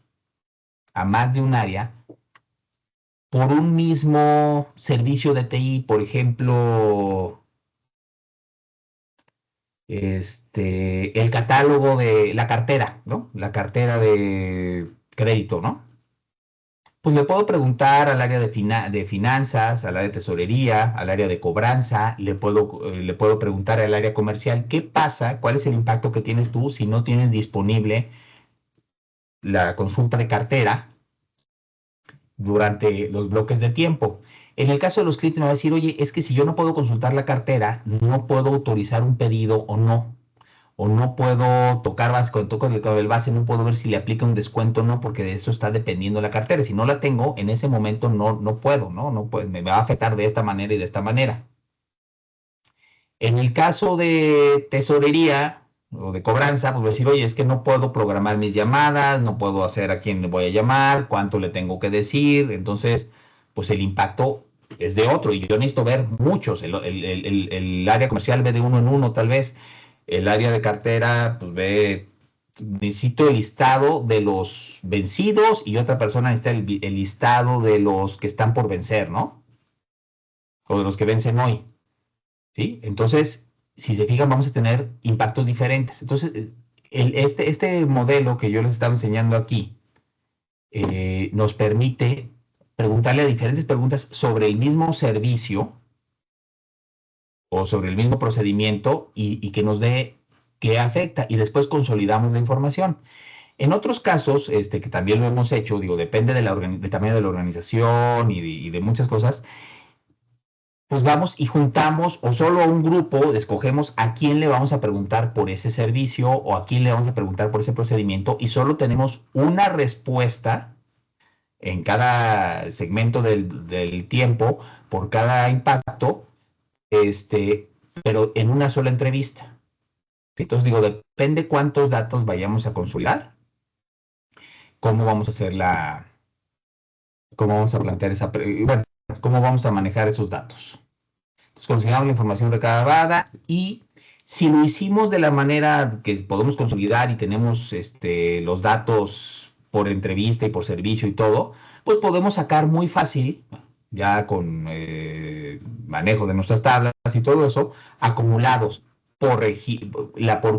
a más de un área, por un mismo servicio de TI, por ejemplo, el catálogo de la cartera, ¿no? La cartera de crédito, ¿no? Pues le puedo preguntar al área de finanzas, al área de tesorería, al área de cobranza, le puedo preguntar al área comercial, ¿qué pasa? ¿Cuál es el impacto que tienes tú si no tienes disponible la consulta de cartera durante los bloques de tiempo? En el caso de los clientes me va a decir, oye, es que si yo no puedo consultar la cartera, no puedo autorizar un pedido o no. O no puedo tocar base, cuando toco el código del base, no puedo ver si le aplica un descuento o no, porque de eso está dependiendo la cartera. Si no la tengo, en ese momento no puedo, ¿no? No puedo, me va a afectar de esta manera y de esta manera. En el caso de tesorería o de cobranza, pues voy a decir, oye, es que no puedo programar mis llamadas, no puedo hacer a quién le voy a llamar, cuánto le tengo que decir. Entonces, pues el impacto es de otro y yo necesito ver muchos. El área comercial ve de uno en uno, tal vez. El área de cartera, pues necesito el listado de los vencidos y otra persona necesita el listado de los que están por vencer, ¿no? O de los que vencen hoy. ¿Sí? Entonces, si se fijan, vamos a tener impactos diferentes. Entonces, este modelo que yo les estaba enseñando aquí nos permite preguntarle diferentes preguntas sobre el mismo servicio o sobre el mismo procedimiento y que nos dé qué afecta y después consolidamos la información. En otros casos, que también lo hemos hecho, digo, depende del tamaño de la organización y de muchas cosas, pues vamos y juntamos o solo a un grupo, escogemos a quién le vamos a preguntar por ese servicio o a quién le vamos a preguntar por ese procedimiento y solo tenemos una respuesta en cada segmento del tiempo por cada impacto, pero en una sola entrevista. Entonces digo, depende cuántos datos vayamos a consolidar, cómo vamos a hacer cómo vamos a plantear bueno, cómo vamos a manejar esos datos. Entonces, consideramos la información recabada y si lo hicimos de la manera que podemos consolidar y tenemos los datos por entrevista y por servicio y todo, pues podemos sacar muy fácil, ya con manejo de nuestras tablas y todo eso, acumulados por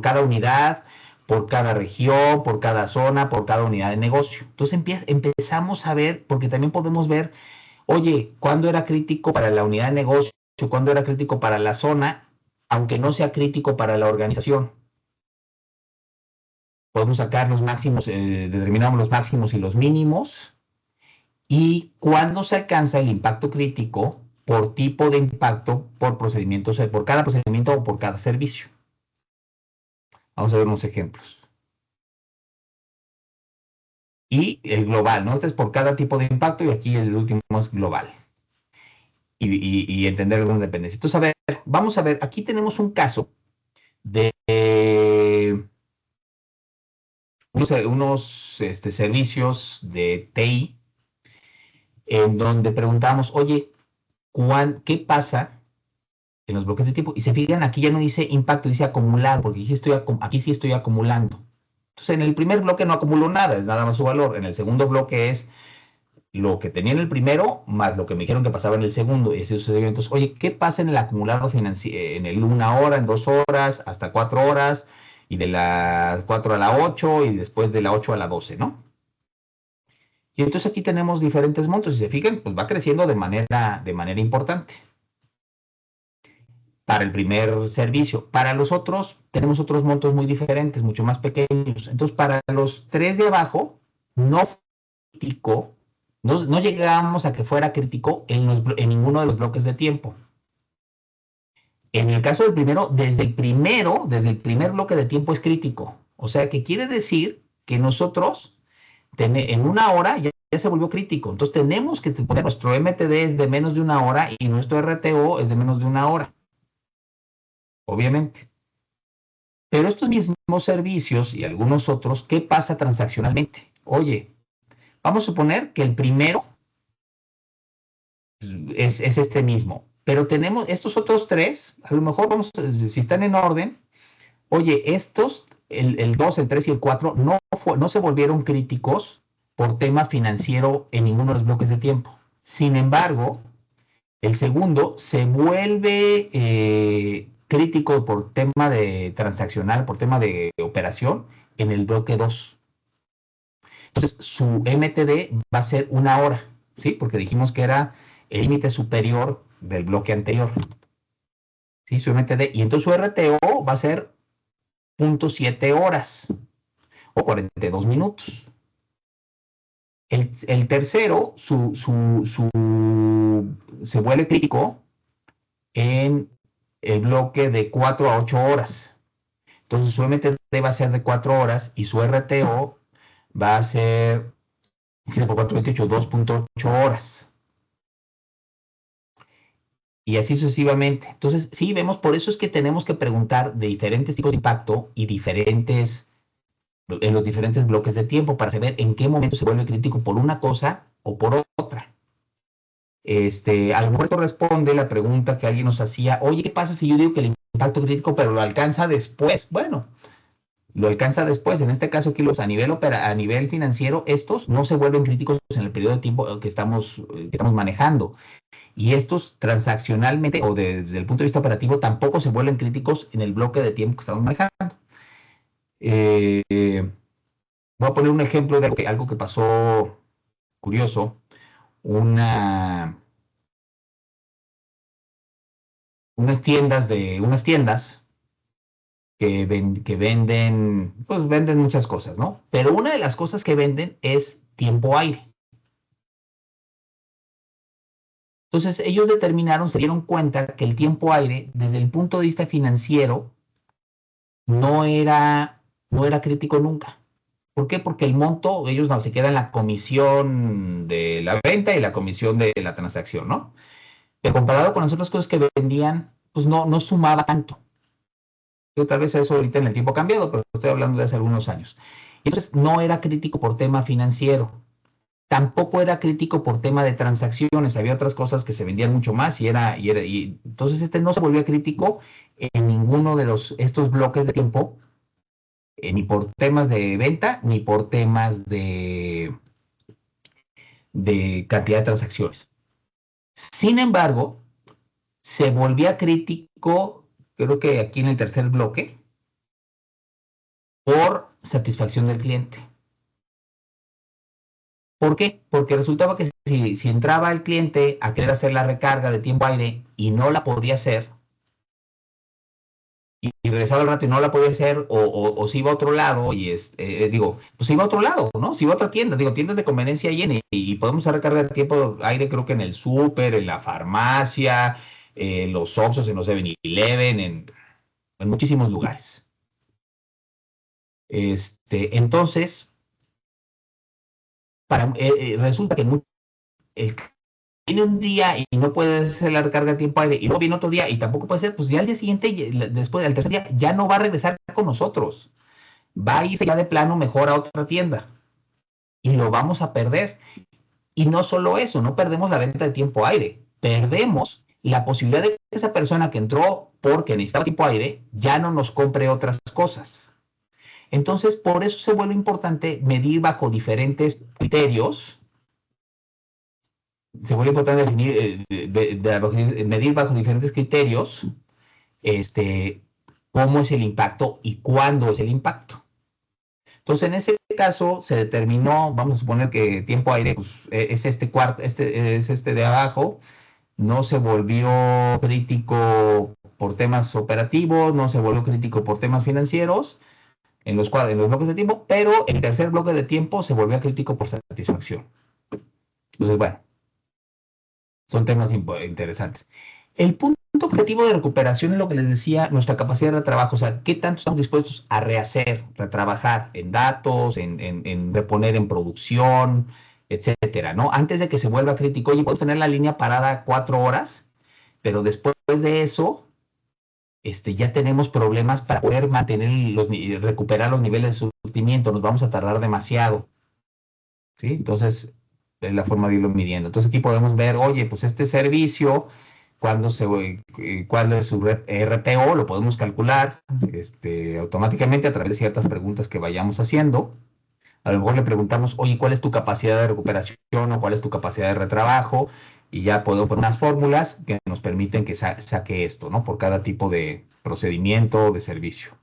cada unidad, por cada región, por cada zona, por cada unidad de negocio. Entonces empezamos a ver, porque también podemos ver, oye, ¿cuándo era crítico para la unidad de negocio? ¿Cuándo era crítico para la zona? Aunque no sea crítico para la organización. Podemos sacar los máximos, determinamos los máximos y los mínimos. Y cuándo se alcanza el impacto crítico por tipo de impacto, por procedimientos, por cada procedimiento o por cada servicio. Vamos a ver unos ejemplos. Y el global, ¿no? Este es por cada tipo de impacto y aquí el último es global. Y entender algunas dependencias. Entonces, a ver, vamos a ver, aquí tenemos un caso de unos servicios de TI en donde preguntamos, oye, ¿qué pasa en los bloques de tiempo? Y se fijan, aquí ya no dice impacto, dice acumulado, porque aquí sí estoy acumulando. Entonces, en el primer bloque no acumulo nada, es nada más su valor. En el segundo bloque es lo que tenía en el primero más lo que me dijeron que pasaba en el segundo. Y así sucedió. Entonces, oye, ¿qué pasa en el acumulado financiero? En el 1 hora, en 2 horas, hasta 4 horas, y de las 4 a la 8, y después de la 8 a la 12, ¿no? Y entonces aquí tenemos diferentes montos. Si se fijan, pues va creciendo de manera importante para el primer servicio. Para los otros, tenemos otros montos muy diferentes, mucho más pequeños. Entonces, para los tres de abajo, no fue crítico, no llegamos a que fuera crítico en ninguno de los bloques de tiempo. En el caso del primero, desde el primer bloque de tiempo es crítico. O sea, que quiere decir que nosotros, en 1 hora, ya se volvió crítico. Entonces, tenemos que poner nuestro MTD es de menos de 1 hora y nuestro RTO es de menos de 1 hora, obviamente. Pero estos mismos servicios y algunos otros, ¿qué pasa transaccionalmente? Oye, vamos a suponer que el primero es este mismo, pero tenemos estos otros tres, a lo mejor si están en orden, oye, el 2, el 3 y el 4 no se volvieron críticos por tema financiero en ninguno de los bloques de tiempo. Sin embargo, el segundo se vuelve crítico por tema de transaccional, por tema de operación en el bloque 2. Entonces, su MTD va a ser 1 hora, ¿sí? Porque dijimos que era el límite superior del bloque anterior, ¿sí? Su MTD. Y entonces su RTO va a ser 0.7 horas o 42 minutos. El tercero se vuelve crítico en el bloque de 4 a 8 horas. Entonces su MTD va a ser de 4 horas y su RTO va a ser 7 por 4, 28, 2.8 horas. Y así sucesivamente. Entonces, sí, vemos, por eso es que tenemos que preguntar de diferentes tipos de impacto y en los diferentes bloques de tiempo para saber en qué momento se vuelve crítico por una cosa o por otra. A lo mejor esto responde la pregunta que alguien nos hacía, oye, ¿qué pasa si yo digo que el impacto crítico, pero lo alcanza después? Bueno, lo alcanza después. En este caso, aquí a nivel financiero, estos no se vuelven críticos en el periodo de tiempo que estamos manejando. Y estos transaccionalmente o desde el punto de vista operativo tampoco se vuelven críticos en el bloque de tiempo que estamos manejando. Eh, Voy a poner un ejemplo de algo que pasó curioso. Una, unas tiendas que venden, pues venden muchas cosas, ¿no? Pero una de las cosas que venden es tiempo aire. Entonces ellos se dieron cuenta que el tiempo aire, desde el punto de vista financiero, no era crítico nunca. ¿Por qué? Porque el monto, ellos no, se quedan la comisión de la venta y la comisión de la transacción, ¿no? Pero comparado con las otras cosas que vendían, pues no sumaba tanto. Yo tal vez eso ahorita en el tiempo ha cambiado, pero estoy hablando de hace algunos años. Entonces, no era crítico por tema financiero. Tampoco era crítico por tema de transacciones. Había otras cosas que se vendían mucho más y entonces no se volvía crítico en ninguno de estos bloques de tiempo, ni por temas de venta, ni por temas de cantidad de transacciones. Sin embargo, se volvía crítico, creo que aquí en el tercer bloque, por satisfacción del cliente. ¿Por qué? Porque resultaba que si entraba el cliente a querer hacer la recarga de tiempo aire y no la podía hacer, y regresaba al rato y no la podía hacer, o se iba a otro lado, pues se iba a otro lado, ¿no? Se iba a otra tienda, tiendas de conveniencia llena, y podemos hacer recarga de tiempo aire, creo que en el súper, en la farmacia, en los Oxxos, en los 7-Eleven, en muchísimos lugares. Entonces, resulta que el viene un día y no puede hacer la recarga de tiempo aire, y luego viene otro día y tampoco puede ser, pues ya al día siguiente, después del tercer día, ya no va a regresar con nosotros. Va a irse ya de plano mejor a otra tienda y lo vamos a perder. Y no solo eso, no perdemos la venta de tiempo aire, perdemos la posibilidad de que esa persona que entró porque necesitaba tiempo aire ya no nos compre otras cosas. Entonces, por eso se vuelve importante medir bajo diferentes criterios. Se vuelve importante definir, medir bajo diferentes criterios cómo es el impacto y cuándo es el impacto. Entonces, en ese caso se determinó, vamos a suponer que tiempo aire pues, es este cuarto, es este de abajo, no se volvió crítico por temas operativos, no se volvió crítico por temas financieros en los bloques de tiempo, pero el tercer bloque de tiempo se volvió crítico por satisfacción. Entonces, bueno, son temas interesantes. El punto objetivo de recuperación es lo que les decía, nuestra capacidad de retrabajo, o sea, qué tanto estamos dispuestos a rehacer, retrabajar en datos, en reponer en producción, etcétera, ¿no? Antes de que se vuelva crítico, oye, puedo tener la línea parada 4 horas, pero después de eso, ya tenemos problemas para poder recuperar los niveles de surtimiento, nos vamos a tardar demasiado, ¿sí? Entonces, es la forma de irlo midiendo. Entonces, aquí podemos ver, oye, pues este servicio, cuándo es su RPO, lo podemos calcular automáticamente a través de ciertas preguntas que vayamos haciendo. A lo mejor le preguntamos, oye, ¿cuál es tu capacidad de recuperación o cuál es tu capacidad de retrabajo? Y ya puedo poner unas fórmulas que nos permiten que saque esto, ¿no? Por cada tipo de procedimiento de servicio.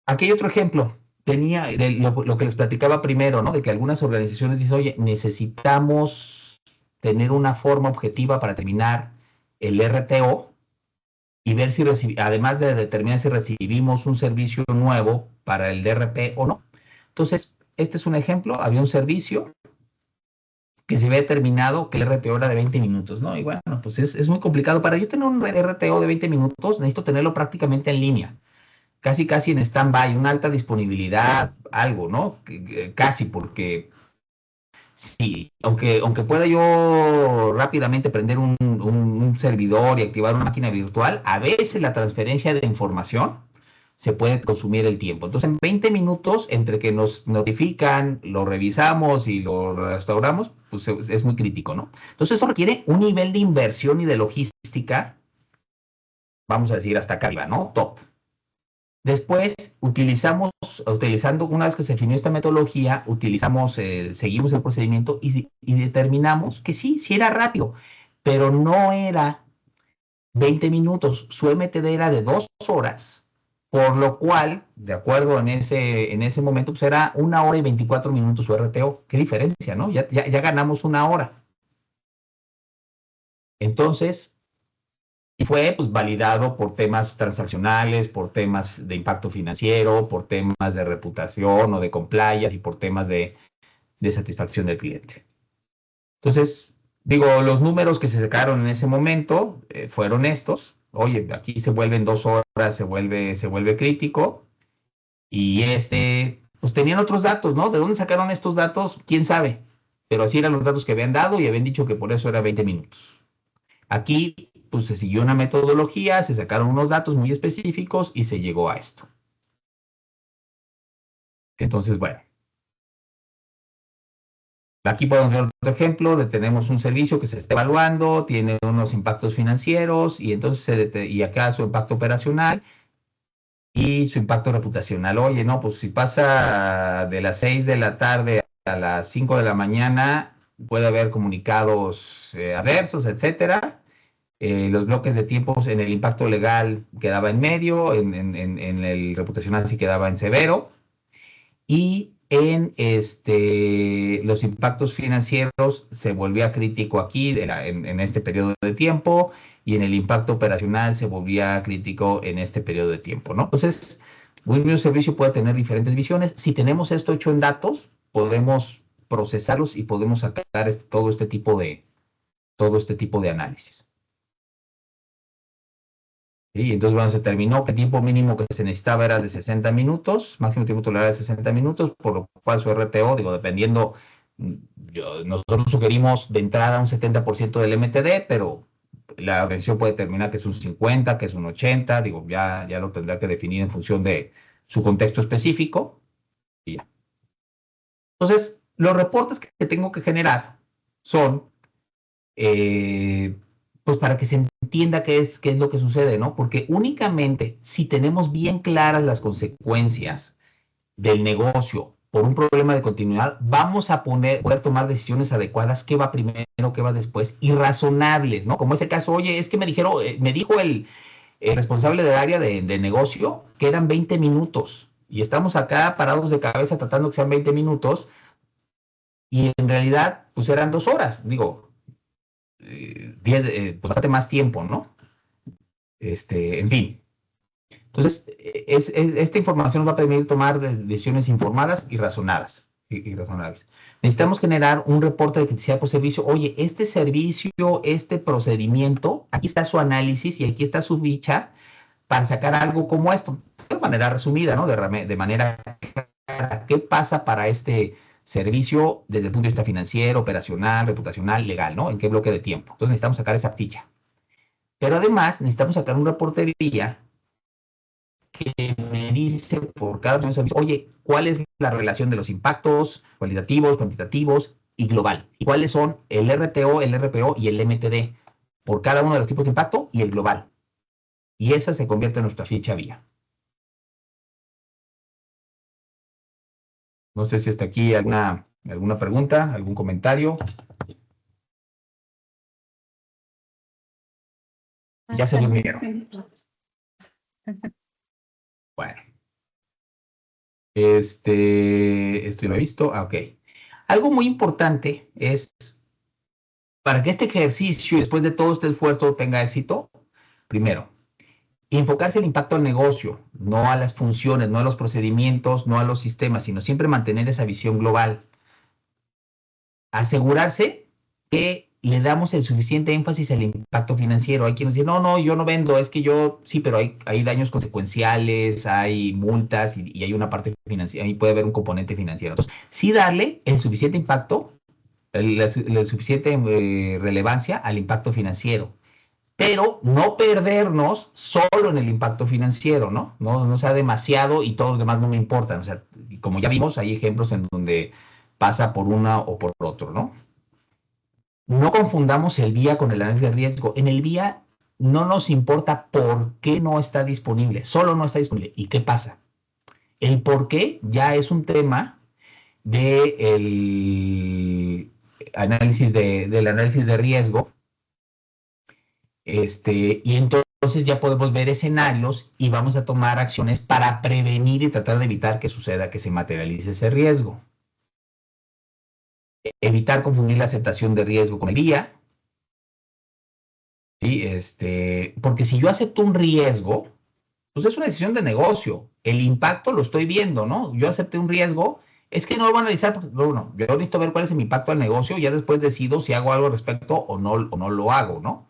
Aquí hay otro ejemplo. Tenía lo que les platicaba primero, ¿no? De que algunas organizaciones dicen, oye, necesitamos tener una forma objetiva para determinar el RTO y ver si además de determinar si recibimos un servicio nuevo para el DRP o no. Entonces, este es un ejemplo. Había un servicio que se había determinado que el RTO era de 20 minutos, ¿no? Y bueno, pues es muy complicado. Para yo tener un RTO de 20 minutos, necesito tenerlo prácticamente en línea. Casi en stand-by, una alta disponibilidad, algo, ¿no? Casi, porque sí, aunque pueda yo rápidamente prender un servidor y activar una máquina virtual, a veces la transferencia de información se puede consumir el tiempo. Entonces, en 20 minutos, entre que nos notifican, lo revisamos y lo restauramos, pues es muy crítico, ¿no? Entonces, esto requiere un nivel de inversión y de logística, vamos a decir, hasta acá arriba, ¿no? Top. Después utilizando, una vez que se definió esta metodología, seguimos el procedimiento y determinamos que sí era rápido, pero no era 20 minutos. Su MTD era de 2 horas, por lo cual, de acuerdo en ese momento, pues era 1 hora y 24 minutos su RTO. Qué diferencia, ¿no? Ya ganamos 1 hora. Entonces, y fue pues, validado por temas transaccionales, por temas de impacto financiero, por temas de reputación o de compliance y por temas de satisfacción del cliente. Entonces, digo, los números que se sacaron en ese momento fueron estos. Oye, aquí se vuelven 2 horas, se vuelve crítico. Y pues tenían otros datos, ¿no? ¿De dónde sacaron estos datos? ¿Quién sabe? Pero así eran los datos que habían dado y habían dicho que por eso era 20 minutos. Aquí pues se siguió una metodología, se sacaron unos datos muy específicos y se llegó a esto. Entonces, bueno. Aquí podemos ver otro ejemplo tenemos un servicio que se está evaluando, tiene unos impactos financieros y entonces y acá su impacto operacional y su impacto reputacional. Oye, no, pues si pasa de las 6 de la tarde a las 5 de la mañana, puede haber comunicados adversos, etcétera. Los bloques de tiempos en el impacto legal quedaba en medio, en el reputacional sí quedaba en severo, y en los impactos financieros se volvía crítico aquí en este periodo de tiempo, y en el impacto operacional se volvía crítico en este periodo de tiempo, ¿no? Entonces, un mismo servicio puede tener diferentes visiones. Si tenemos esto hecho en datos, podemos procesarlos y podemos sacar todo este tipo de análisis. Y entonces, bueno, se determinó que el tiempo mínimo que se necesitaba era de 60 minutos, máximo tiempo tolerable de 60 minutos, por lo cual su RTO, digo, dependiendo, nosotros sugerimos de entrada un 70% del MTD, pero la organización puede determinar que es un 50, que es un 80, digo, ya lo tendrá que definir en función de su contexto específico. Y ya. Entonces, los reportes que tengo que generar son eh, pues para que se entienda qué es lo que sucede, ¿no? Porque únicamente si tenemos bien claras las consecuencias del negocio por un problema de continuidad, vamos a poder tomar decisiones adecuadas, qué va primero, qué va después, y razonables, ¿no? Como ese caso, oye, es que me dijeron, me dijo el responsable del área de negocio que eran 20 minutos, y estamos acá parados de cabeza tratando que sean 20 minutos, y en realidad, pues eran 2 horas, digo, pues bastante más tiempo, ¿no? En fin. Entonces, esta información nos va a permitir tomar decisiones informadas y razonadas. Y razonables. Necesitamos generar un reporte de criticidad por servicio. Oye, este servicio, este procedimiento, aquí está su análisis y aquí está su ficha para sacar algo como esto, de manera resumida, ¿no? De manera clara, ¿qué pasa para este servicio desde el punto de vista financiero, operacional, reputacional, legal, ¿no? ¿En qué bloque de tiempo? Entonces necesitamos sacar esa ficha. Pero además necesitamos sacar un reporte de día que me dice por cada servicio, oye, ¿cuál es la relación de los impactos cualitativos, cuantitativos y global? ¿Y cuáles son el RTO, el RPO y el MTD por cada uno de los tipos de impacto y el global? Y esa se convierte en nuestra ficha vía. No sé si hasta aquí alguna pregunta, algún comentario. Ya se Hasta el durmieron. momento. Bueno, esto lo he visto. Ah, ok. Algo muy importante es, para que este ejercicio, después de todo este esfuerzo, tenga éxito, primero, enfocarse el impacto al negocio, no a las funciones, no a los procedimientos, no a los sistemas, sino siempre mantener esa visión global. Asegurarse que le damos el suficiente énfasis al impacto financiero. Hay quienes dicen, no, no, yo no vendo, es que yo, sí, pero hay daños consecuenciales, hay multas y hay una parte financiera, ahí puede haber un componente financiero. Entonces, sí darle el suficiente impacto, la suficiente relevancia al impacto financiero, pero no perdernos solo en el impacto financiero, ¿no? No sea demasiado y todos los demás no me importan. O sea, como ya vimos, hay ejemplos en donde pasa por una o por otro, ¿no? No confundamos el vía con el análisis de riesgo. En el vía no nos importa por qué no está disponible, solo no está disponible. ¿Y qué pasa? El por qué ya es un tema del análisis de riesgo, y entonces ya podemos ver escenarios y vamos a tomar acciones para prevenir y tratar de evitar que suceda, que se materialice ese riesgo. Evitar confundir la aceptación de riesgo con el guía, ¿sí? Porque si yo acepto un riesgo, pues es una decisión de negocio. El impacto lo estoy viendo, ¿no? Yo acepté un riesgo, es que no lo van a analizar, porque, no, yo necesito ver cuál es mi impacto al negocio, ya después decido si hago algo al respecto o no lo hago, ¿no?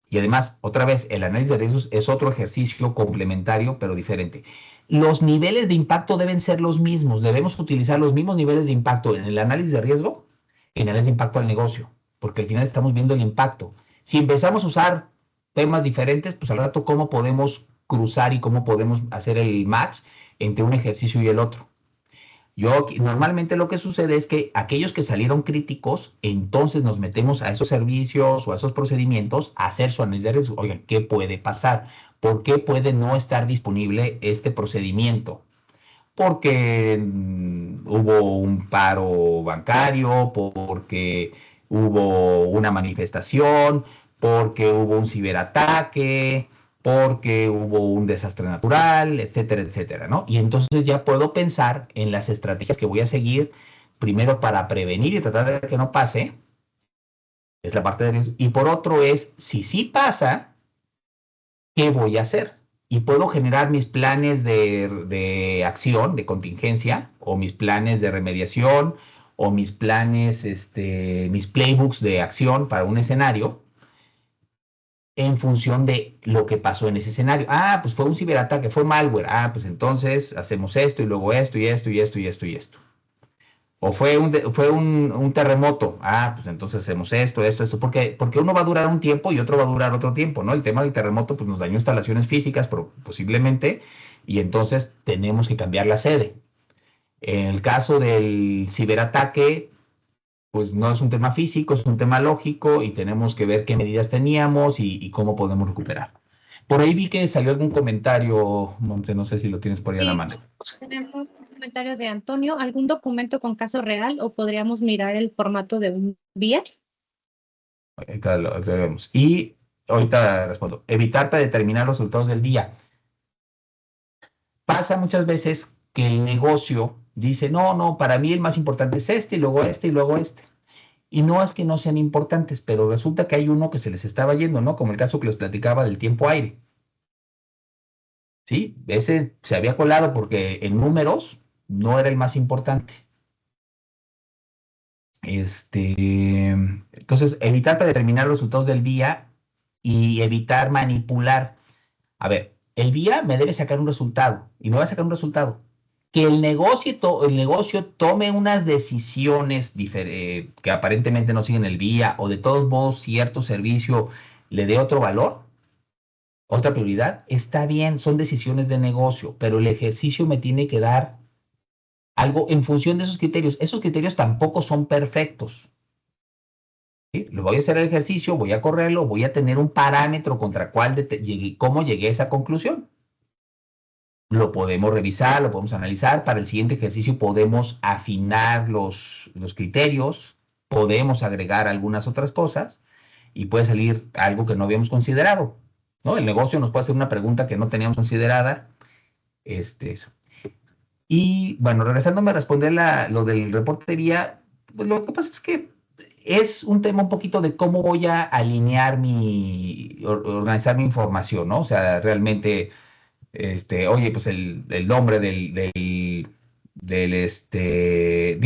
Y además, otra vez, el análisis de riesgos es otro ejercicio complementario, pero diferente. Los niveles de impacto deben ser los mismos. Debemos utilizar los mismos niveles de impacto en el análisis de riesgo que en el análisis de impacto al negocio, porque al final estamos viendo el impacto. Si empezamos a usar temas diferentes, pues al rato cómo podemos cruzar y cómo podemos hacer el match entre un ejercicio y el otro. Normalmente lo que sucede es que aquellos que salieron críticos, entonces nos metemos a esos servicios o a esos procedimientos a hacer su análisis de riesgo. Oigan, ¿qué puede pasar? ¿Por qué puede no estar disponible este procedimiento? Porque hubo un paro bancario, porque hubo una manifestación, porque hubo un ciberataque, porque hubo un desastre natural, etcétera, etcétera, ¿no? Y entonces ya puedo pensar en las estrategias que voy a seguir, primero para prevenir y tratar de que no pase, es la parte de riesgo, y por otro es, si sí pasa, ¿qué voy a hacer? Y puedo generar mis planes de acción, de contingencia, o mis planes de remediación, o mis planes, mis playbooks de acción para un escenario, en función de lo que pasó en ese escenario. Ah, pues fue un ciberataque, fue malware. Ah, pues entonces hacemos esto y luego esto y esto y esto y esto y esto. O fue un terremoto. Ah, pues entonces hacemos esto, porque uno va a durar un tiempo y otro va a durar otro tiempo, ¿no? El tema del terremoto pues nos dañó instalaciones físicas posiblemente y entonces tenemos que cambiar la sede. En el caso del ciberataque, pues no es un tema físico, es un tema lógico y tenemos que ver qué medidas teníamos y cómo podemos recuperar. Por ahí vi que salió algún comentario, Monte, no sé si lo tienes por ahí a la Sí, mano. tenemos un comentario de Antonio. ¿Algún documento con caso real o podríamos mirar el formato de un BIA? Ahorita lo vemos. Y ahorita respondo. Evitar para determinar los resultados del día. Pasa muchas veces que el negocio dice, no, no, para mí el más importante es este, y luego este, y luego este. Y no es que no sean importantes, pero resulta que hay uno que se les estaba yendo, ¿no? Como el caso que les platicaba del tiempo aire. ¿Sí? Ese se había colado porque en números no era el más importante. Entonces, evitar para determinar los resultados del día y evitar manipular. A ver, el día me debe sacar un resultado y me va a sacar un resultado. Que el negocio tome unas decisiones que aparentemente no siguen el día o de todos modos cierto servicio le dé otro valor, otra prioridad, está bien, son decisiones de negocio, pero el ejercicio me tiene que dar algo en función de esos criterios. Esos criterios tampoco son perfectos. ¿Sí? Lo voy a hacer el ejercicio, voy a correrlo, voy a tener un parámetro contra cuál llegué, cómo llegué a esa conclusión. Lo podemos revisar, lo podemos analizar. Para el siguiente ejercicio podemos afinar los criterios, podemos agregar algunas otras cosas y puede salir algo que no habíamos considerado. ¿No? El negocio nos puede hacer una pregunta que no teníamos considerada. Eso. Y bueno, regresándome a responder lo del reporte de vía, pues lo que pasa es que es un tema un poquito de cómo voy a alinear organizar mi información, ¿no? O sea, realmente, oye, pues el nombre digo,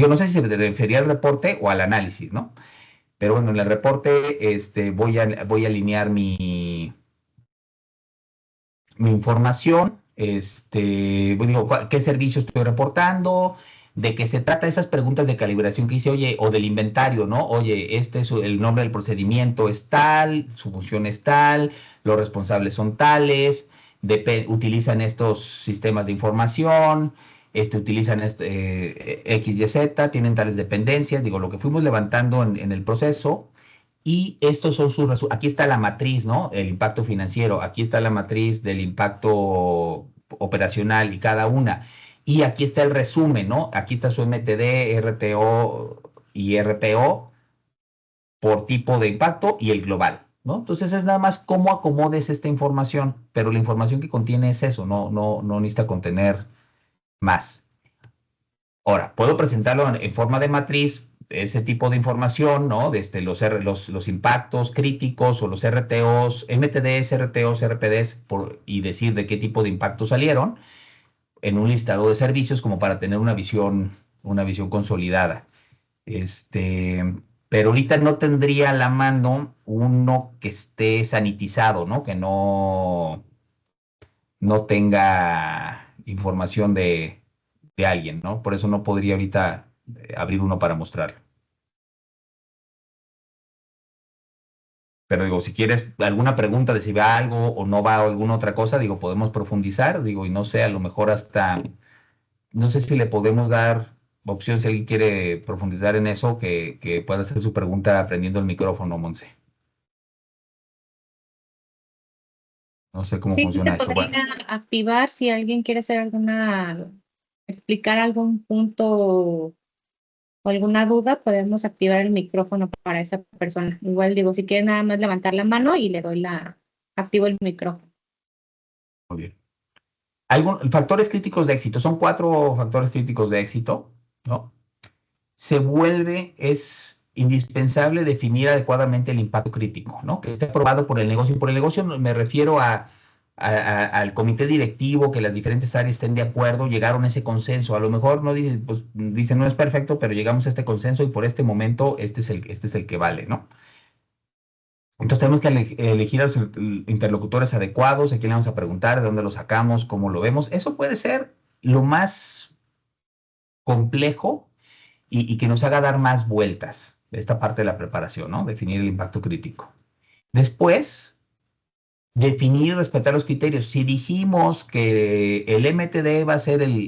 no sé si se refería al reporte o al análisis, ¿no? Pero bueno, en el reporte, voy a alinear mi información, pues digo, qué servicio estoy reportando, de qué se trata, esas preguntas de calibración que hice, oye, o del inventario, ¿no? Oye, este es el nombre del procedimiento es tal, su función es tal, los responsables son tales, utilizan estos sistemas de información, utilizan X, Y, Z, tienen tales dependencias, digo, lo que fuimos levantando en el proceso, y estos son sus resultados. Aquí está la matriz, ¿no? El impacto financiero. Aquí está la matriz del impacto operacional y cada una. Y aquí está el resumen, ¿no? Aquí está su MTD, RTO y RPO por tipo de impacto y el global, ¿no? Entonces es nada más cómo acomodes esta información, pero la información que contiene es eso, no necesita contener más. Ahora, puedo presentarlo en forma de matriz, ese tipo de información, ¿no? Los impactos críticos o los RTOs, MTDs, RTOs, RPDs, y decir de qué tipo de impactos salieron en un listado de servicios como para tener una visión consolidada. Pero ahorita no tendría a la mano uno que esté sanitizado, ¿no? Que no tenga información de alguien, ¿no? Por eso no podría ahorita abrir uno para mostrar. Pero digo, si quieres alguna pregunta de si va algo o no va alguna otra cosa, digo, podemos profundizar, digo, y no sé, a lo mejor hasta, no sé si le podemos dar opción si alguien quiere profundizar en eso, que pueda hacer su pregunta prendiendo el micrófono, Monse. No sé cómo Sí, sí se funciona esto. podría Bueno, activar si alguien quiere hacer explicar algún punto o alguna duda, podemos activar el micrófono para esa persona. Igual digo, si quiere nada más levantar la mano y le doy activo el micrófono. muy bien. Factores críticos de éxito, son 4 factores críticos de éxito, ¿no? Es indispensable definir adecuadamente el impacto crítico, ¿no? Que esté aprobado por el negocio. Por el negocio me refiero al comité directivo, que las diferentes áreas estén de acuerdo, llegaron a ese consenso. A lo mejor no dice, pues, dice no es perfecto, pero llegamos a este consenso y por este momento este es el que vale, ¿no? Entonces tenemos que elegir a los interlocutores adecuados, a quién le vamos a preguntar, de dónde lo sacamos, cómo lo vemos. Eso puede ser lo más complejo y que nos haga dar más vueltas esta parte de la preparación, ¿no? Definir el impacto crítico. Después, definir y respetar los criterios. Si dijimos que el MTD va a ser el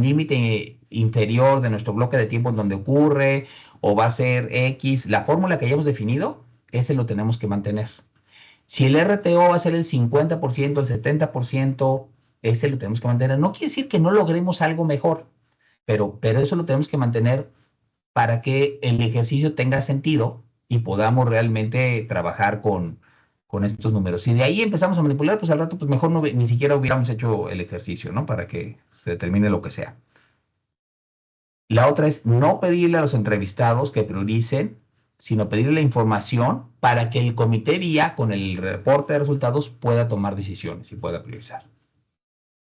límite inferior de nuestro bloque de tiempo en donde ocurre, o va a ser X. La fórmula que hayamos definido, ese lo tenemos que mantener. Si el RTO va a ser el 50%, el 70%, ese lo tenemos que mantener. No quiere decir que no logremos algo mejor, pero eso lo tenemos que mantener para que el ejercicio tenga sentido y podamos realmente trabajar con estos números. Si de ahí empezamos a manipular, pues al rato, pues mejor no, ni siquiera hubiéramos hecho el ejercicio, ¿no? Para que se determine lo que sea. La otra es no pedirle a los entrevistados que prioricen, sino pedirle la información para que el comité vía, con el reporte de resultados, pueda tomar decisiones y pueda priorizar.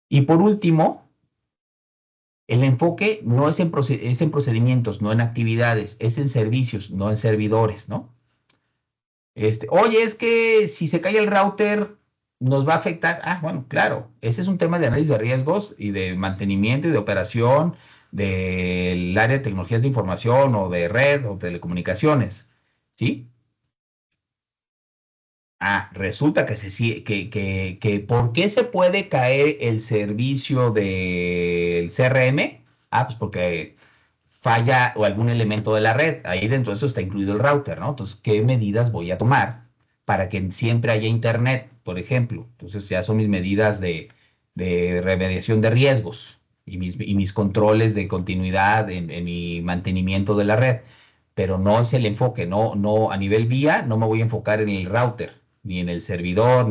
Y por último, el enfoque no es es en procedimientos, no en actividades, es en servicios, no en servidores, ¿no? Oye, es que si se cae el router, nos va a afectar. Ah, bueno, claro, ese es un tema de análisis de riesgos y de mantenimiento y de operación del área de tecnologías de información o de red o telecomunicaciones, ¿sí? Ah, resulta que ¿por qué se puede caer el servicio del CRM? Ah, pues porque falla o algún elemento de la red. Ahí dentro de eso está incluido el router, ¿no? Entonces, ¿qué medidas voy a tomar para que siempre haya internet, por ejemplo? Entonces, ya son mis medidas de remediación de riesgos y mis controles de continuidad en mi mantenimiento de la red. Pero no es el enfoque, no, a nivel vía, no me voy a enfocar en el router, ni en el servidor,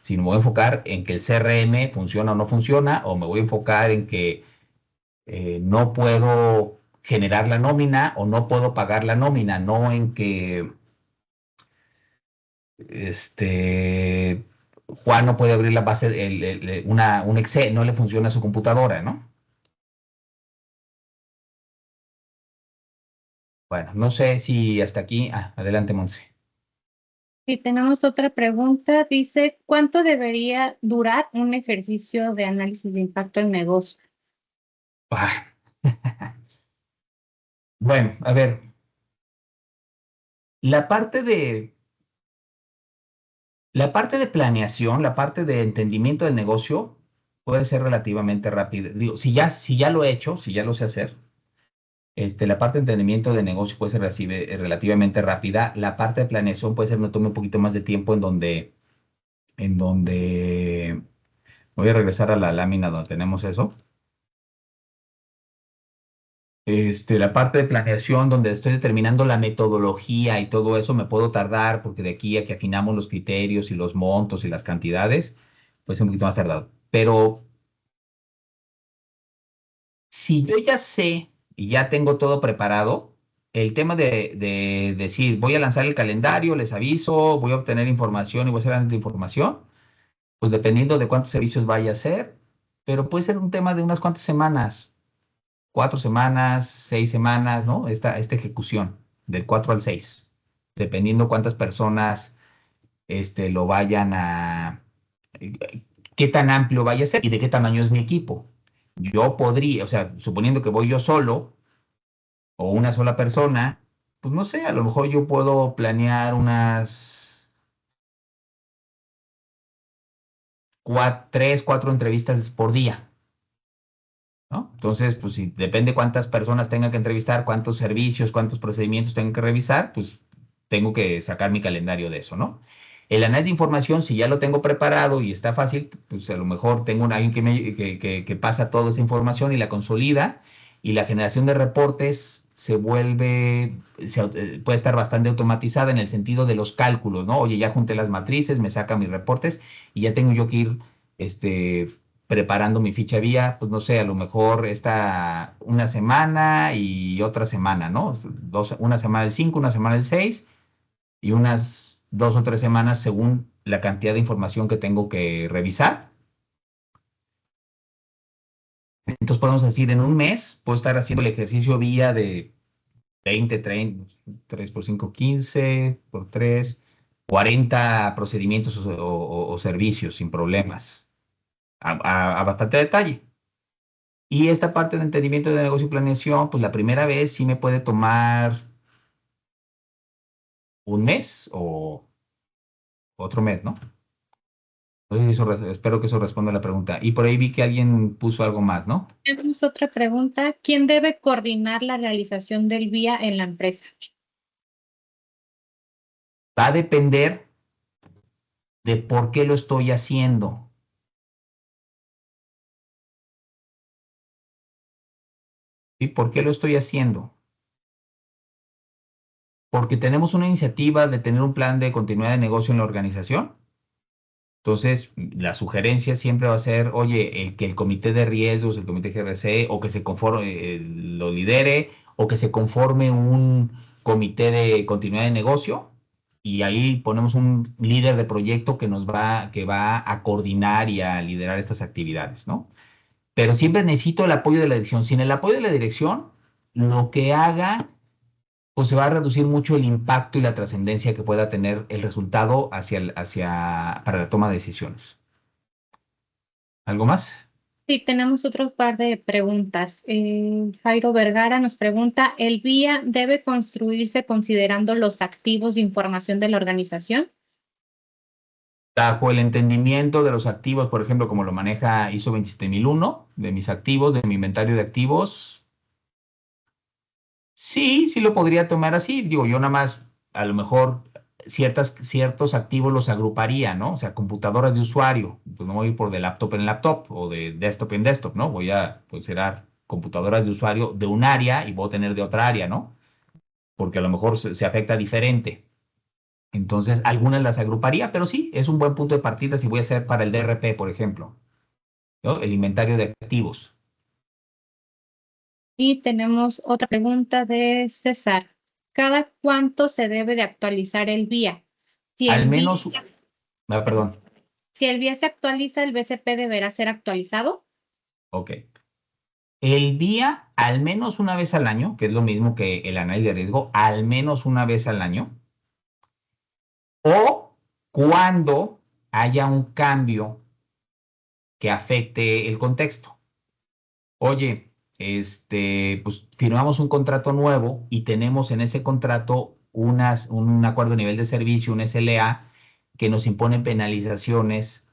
sino me voy a enfocar en que el CRM funciona o no funciona, o me voy a enfocar en que no puedo generar la nómina o no puedo pagar la nómina, no en que Juan no puede abrir la base, un Excel, no le funciona a su computadora, ¿no? Bueno, no sé si hasta aquí. Ah, adelante, Monse. Si tenemos otra pregunta, dice, ¿cuánto debería durar un ejercicio de análisis de impacto en negocio? Ah, bueno, a ver, la parte de, la parte de planeación, la parte de entendimiento del negocio puede ser relativamente rápida. Digo, si ya lo he hecho, si ya lo sé hacer, la parte de entendimiento de negocio puede ser relativamente rápida. La parte de planeación puede ser, me tome un poquito más de tiempo en donde voy a regresar a la lámina donde tenemos eso. La parte de planeación donde estoy determinando la metodología y todo eso me puedo tardar porque de aquí a que afinamos los criterios y los montos y las cantidades, pues un poquito más tardado. Pero si yo ya sé y ya tengo todo preparado, el tema de decir, voy a lanzar el calendario, les aviso, voy a obtener información y voy a hacer análisis de información, pues dependiendo de cuántos servicios vaya a hacer, pero puede ser un tema de unas cuantas semanas, 4 semanas, 6 semanas, ¿no? Esta ejecución, del 4 al 6, dependiendo cuántas personas lo vayan a, qué tan amplio vaya a ser y de qué tamaño es mi equipo. Yo podría, o sea, suponiendo que voy yo solo o una sola persona, pues no sé, a lo mejor yo puedo planear unas 3, 4 entrevistas por día, ¿no? Entonces, pues si depende cuántas personas tenga que entrevistar, cuántos servicios, cuántos procedimientos tengo que revisar, pues tengo que sacar mi calendario de eso, ¿no? El análisis de información, si ya lo tengo preparado y está fácil, pues a lo mejor tengo alguien que pasa toda esa información y la consolida, y la generación de reportes puede estar bastante automatizada en el sentido de los cálculos, ¿no? Oye, ya junté las matrices, me saca mis reportes y ya tengo yo que ir, preparando mi ficha vía, pues no sé, a lo mejor una semana y otra semana, ¿no? Una semana el 5, una semana el 6 y unas 2 o 3 semanas según la cantidad de información que tengo que revisar. Entonces podemos decir, en un mes puedo estar haciendo el ejercicio vía de 20, 30, 3 por 5, 15 por 3, 40 procedimientos o servicios sin problemas, a bastante detalle. Y esta parte de entendimiento de negocio y planeación, pues la primera vez sí me puede tomar un mes o otro mes, ¿no? No sé si espero que eso responda a la pregunta. Y por ahí vi que alguien puso algo más, ¿no? Tenemos otra pregunta. ¿Quién debe coordinar la realización del vía en la empresa? Va a depender de por qué lo estoy haciendo. ¿Y por qué lo estoy haciendo? Porque tenemos una iniciativa de tener un plan de continuidad de negocio en la organización. Entonces, la sugerencia siempre va a ser, oye, que el comité de riesgos, el comité GRC, o que se conforme, lo lidere, o que se conforme un comité de continuidad de negocio, y ahí ponemos un líder de proyecto que va a coordinar y a liderar estas actividades, ¿no? Pero siempre necesito el apoyo de la dirección. Sin el apoyo de la dirección, lo que haga pues se va a reducir mucho el impacto y la trascendencia que pueda tener el resultado para la toma de decisiones. ¿Algo más? Sí, tenemos otro par de preguntas. Jairo Vergara nos pregunta, ¿el vía debe construirse considerando los activos de información de la organización? Bajo el entendimiento de los activos, por ejemplo, como lo maneja ISO 27001, de mis activos, de mi inventario de activos, sí, sí lo podría tomar así. Digo, yo nada más, a lo mejor, ciertos activos los agruparía, ¿no? O sea, computadoras de usuario, pues no voy a ir por de laptop en laptop o de desktop en desktop, ¿no? Voy a considerar computadoras de usuario de un área y voy a tener de otra área, ¿no? Porque a lo mejor se afecta diferente. Entonces, algunas las agruparía, pero sí, es un buen punto de partida si voy a hacer para el DRP, por ejemplo, ¿no? El inventario de activos. Y tenemos otra pregunta de César. ¿Cada cuánto se debe de actualizar el vía? Si Al el vía, menos, perdón, perdón, si el vía se actualiza, ¿el BCP deberá ser actualizado? ok. El día, al menos una vez al año, que es lo mismo que el análisis de riesgo, al menos una vez al año, o cuando haya un cambio que afecte el contexto. Oye, pues firmamos un contrato nuevo y tenemos en ese contrato un acuerdo de nivel de servicio, un SLA, que nos impone penalizaciones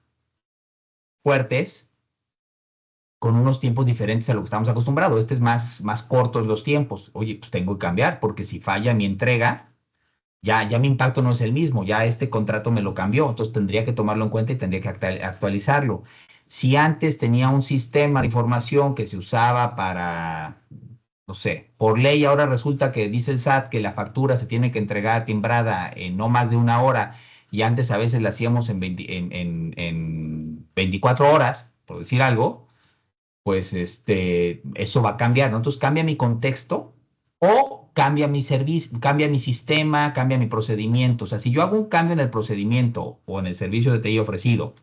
fuertes con unos tiempos diferentes a lo que estamos acostumbrados. Este es más cortos los tiempos. Oye, pues tengo que cambiar porque si falla mi entrega, ya mi impacto no es el mismo, ya este contrato me lo cambió, entonces tendría que tomarlo en cuenta y tendría que actualizarlo. Si antes tenía un sistema de información que se usaba para, no sé, por ley ahora resulta que dice el SAT que la factura se tiene que entregar timbrada en no más de una hora y antes a veces la hacíamos en 24 horas, por decir algo, pues eso va a cambiar, ¿no? Entonces cambia mi contexto o cambia mi servicio, cambia mi sistema, cambia mi procedimiento. O sea, si yo hago un cambio en el procedimiento o en el servicio de TI ofrecido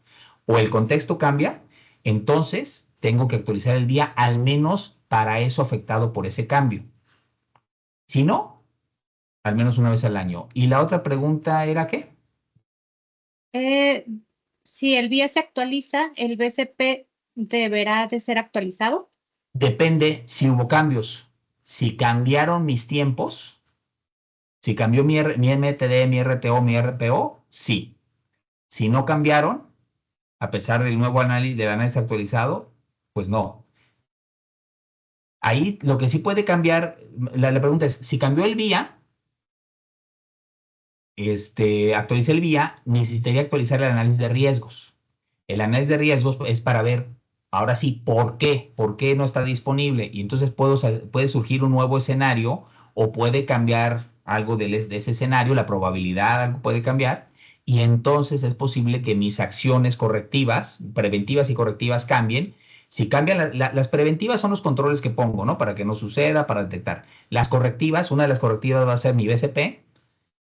o el contexto cambia, entonces tengo que actualizar el día al menos para eso afectado por ese cambio. Si no, al menos una vez al año. Y la otra pregunta era ¿qué? Eh, si el vía se actualiza, ¿el BCP deberá de ser actualizado? Depende si hubo cambios. Si cambiaron mis tiempos, si cambió mi MTD, mi RTO, mi RPO, sí. Si no cambiaron, a pesar del análisis actualizado, pues no. Ahí lo que sí puede cambiar, la pregunta es, si cambió el vía, actualice el vía, necesitaría actualizar el análisis de riesgos. El análisis de riesgos es para ver, ahora sí, por qué no está disponible. Y entonces puede surgir un nuevo escenario o puede cambiar algo de ese escenario, la probabilidad algo puede cambiar. Y entonces es posible que mis acciones correctivas, preventivas y correctivas cambien. Si cambian, las preventivas son los controles que pongo, ¿no? Para que no suceda, para detectar. Las correctivas, una de las correctivas va a ser mi BCP.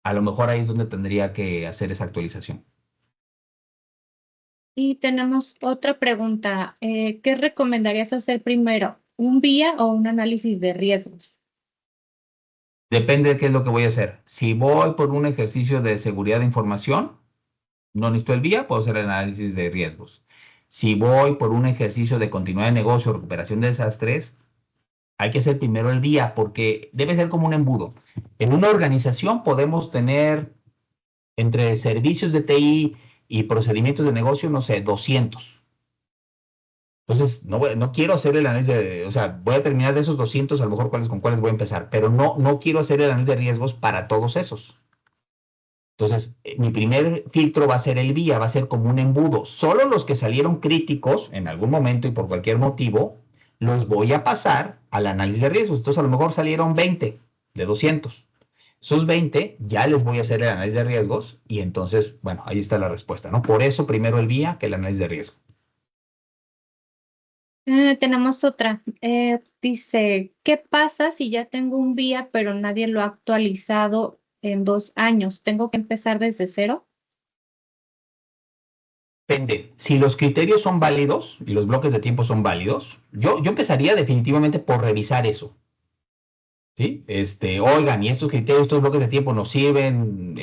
A lo mejor ahí es donde tendría que hacer esa actualización. Y tenemos otra pregunta. ¿Qué recomendarías hacer primero? ¿Un vía o un análisis de riesgos? Depende de qué es lo que voy a hacer. Si voy por un ejercicio de seguridad de información, no necesito el vía, puedo hacer el análisis de riesgos. Si voy por un ejercicio de continuidad de negocio, recuperación de desastres, hay que hacer primero el vía porque debe ser como un embudo. En una organización podemos tener entre servicios de TI y procedimientos de negocio, no sé, 200. Entonces, no quiero hacer el análisis o sea, voy a terminar de esos 200, a lo mejor con cuáles voy a empezar, pero no quiero hacer el análisis de riesgos para todos esos. Entonces, mi primer filtro va a ser el vía, va a ser como un embudo. Solo los que salieron críticos en algún momento y por cualquier motivo, los voy a pasar al análisis de riesgos. Entonces, a lo mejor salieron 20 de 200. Esos 20 ya les voy a hacer el análisis de riesgos y entonces, bueno, ahí está la respuesta, ¿no? Por eso primero el vía que el análisis de riesgo. Tenemos otra. Dice, ¿qué pasa si ya tengo un vía pero nadie lo ha actualizado en 2 años? ¿Tengo que empezar desde cero? Depende. Si los criterios son válidos y los bloques de tiempo son válidos, yo empezaría definitivamente por revisar eso. ¿Sí? Oigan, y estos criterios, estos bloques de tiempo nos sirven,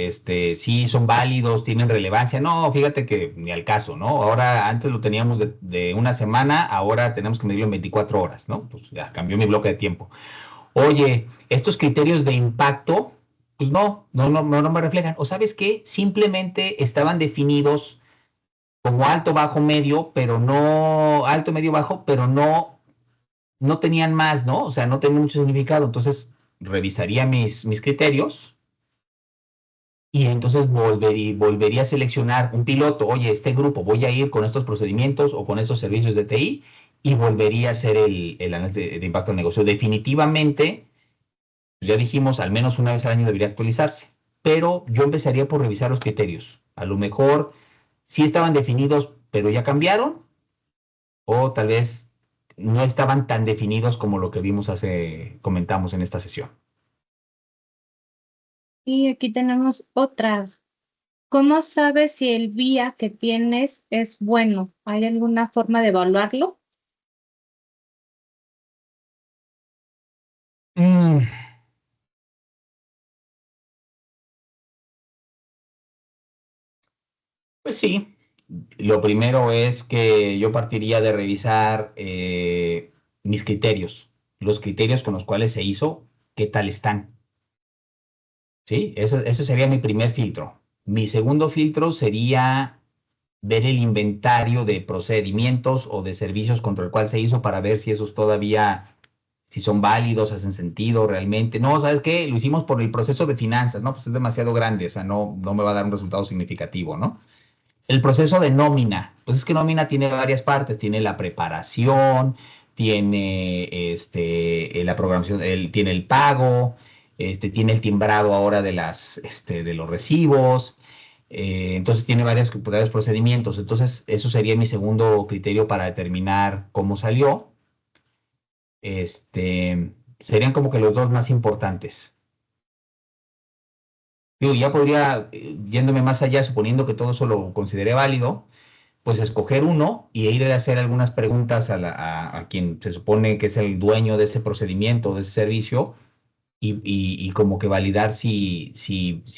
sí son válidos, tienen relevancia. No, fíjate que ni al caso, ¿no? Ahora, antes lo teníamos de una semana, ahora tenemos que medirlo en 24 horas, ¿no? Pues ya cambió mi bloque de tiempo. Oye, estos criterios de impacto, pues no me reflejan. O ¿sabes qué? Simplemente estaban definidos como alto, bajo, medio, pero no, alto, medio, bajo, pero no tenían más, ¿no? O sea, no tenían mucho significado. Entonces, revisaría mis criterios y entonces volvería a seleccionar un piloto. Oye, este grupo, voy a ir con estos procedimientos o con estos servicios de TI y volvería a hacer el análisis de impacto al negocio. Definitivamente, pues ya dijimos, al menos una vez al año debería actualizarse, pero yo empezaría por revisar los criterios. A lo mejor sí estaban definidos, pero ya cambiaron, o tal vez no estaban tan definidos como lo que comentamos en esta sesión. Y aquí tenemos otra. ¿Cómo sabes si el vía que tienes es bueno? ¿Hay alguna forma de evaluarlo? Mm, pues sí, lo primero es que yo partiría de revisar mis criterios, los criterios con los cuales se hizo, qué tal están. ¿Sí? Ese sería mi primer filtro. Mi segundo filtro sería ver el inventario de procedimientos o de servicios contra el cual se hizo para ver si esos todavía, si son válidos, hacen sentido realmente. No, ¿sabes qué? Lo hicimos por el proceso de finanzas, ¿no? Pues es demasiado grande, o sea, no me va a dar un resultado significativo, ¿no? El proceso de nómina, pues es que nómina tiene varias partes, tiene la preparación, tiene la programación, tiene el pago, tiene el timbrado ahora de los recibos, entonces tiene varios procedimientos. Entonces, eso sería mi segundo criterio para determinar cómo salió. Serían como que los dos más importantes. Digo, ya podría, yéndome más allá, suponiendo que todo eso lo consideré válido, pues escoger uno y ir a hacer algunas preguntas a quien se supone que es el dueño de ese procedimiento, de ese servicio, y como que validar si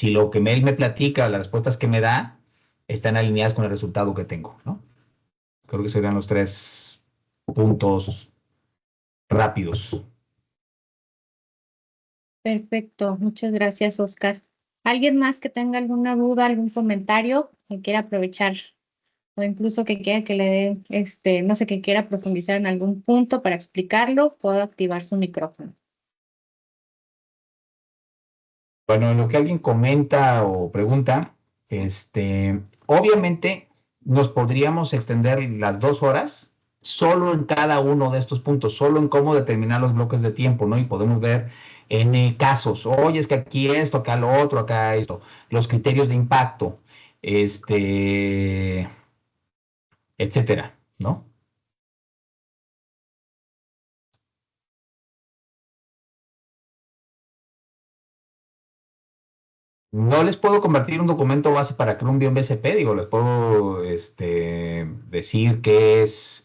lo que él me platica, las respuestas que me da, están alineadas con el resultado que tengo, ¿no? Creo que serían los tres puntos rápidos. Perfecto, muchas gracias, Oscar. ¿Alguien más que tenga alguna duda, algún comentario que quiera aprovechar o incluso que quiera que le dé, no sé, que quiera profundizar en algún punto para explicarlo, puedo activar su micrófono? Bueno, en lo que alguien comenta o pregunta, obviamente nos podríamos extender las 2 horas solo en cada uno de estos puntos, solo en cómo determinar los bloques de tiempo, ¿no? Y podemos ver en casos, oye, es que aquí esto, acá lo otro, acá esto, los criterios de impacto, etcétera, ¿no? No les puedo convertir un documento base para Columbia en BCP, digo, les puedo decir que es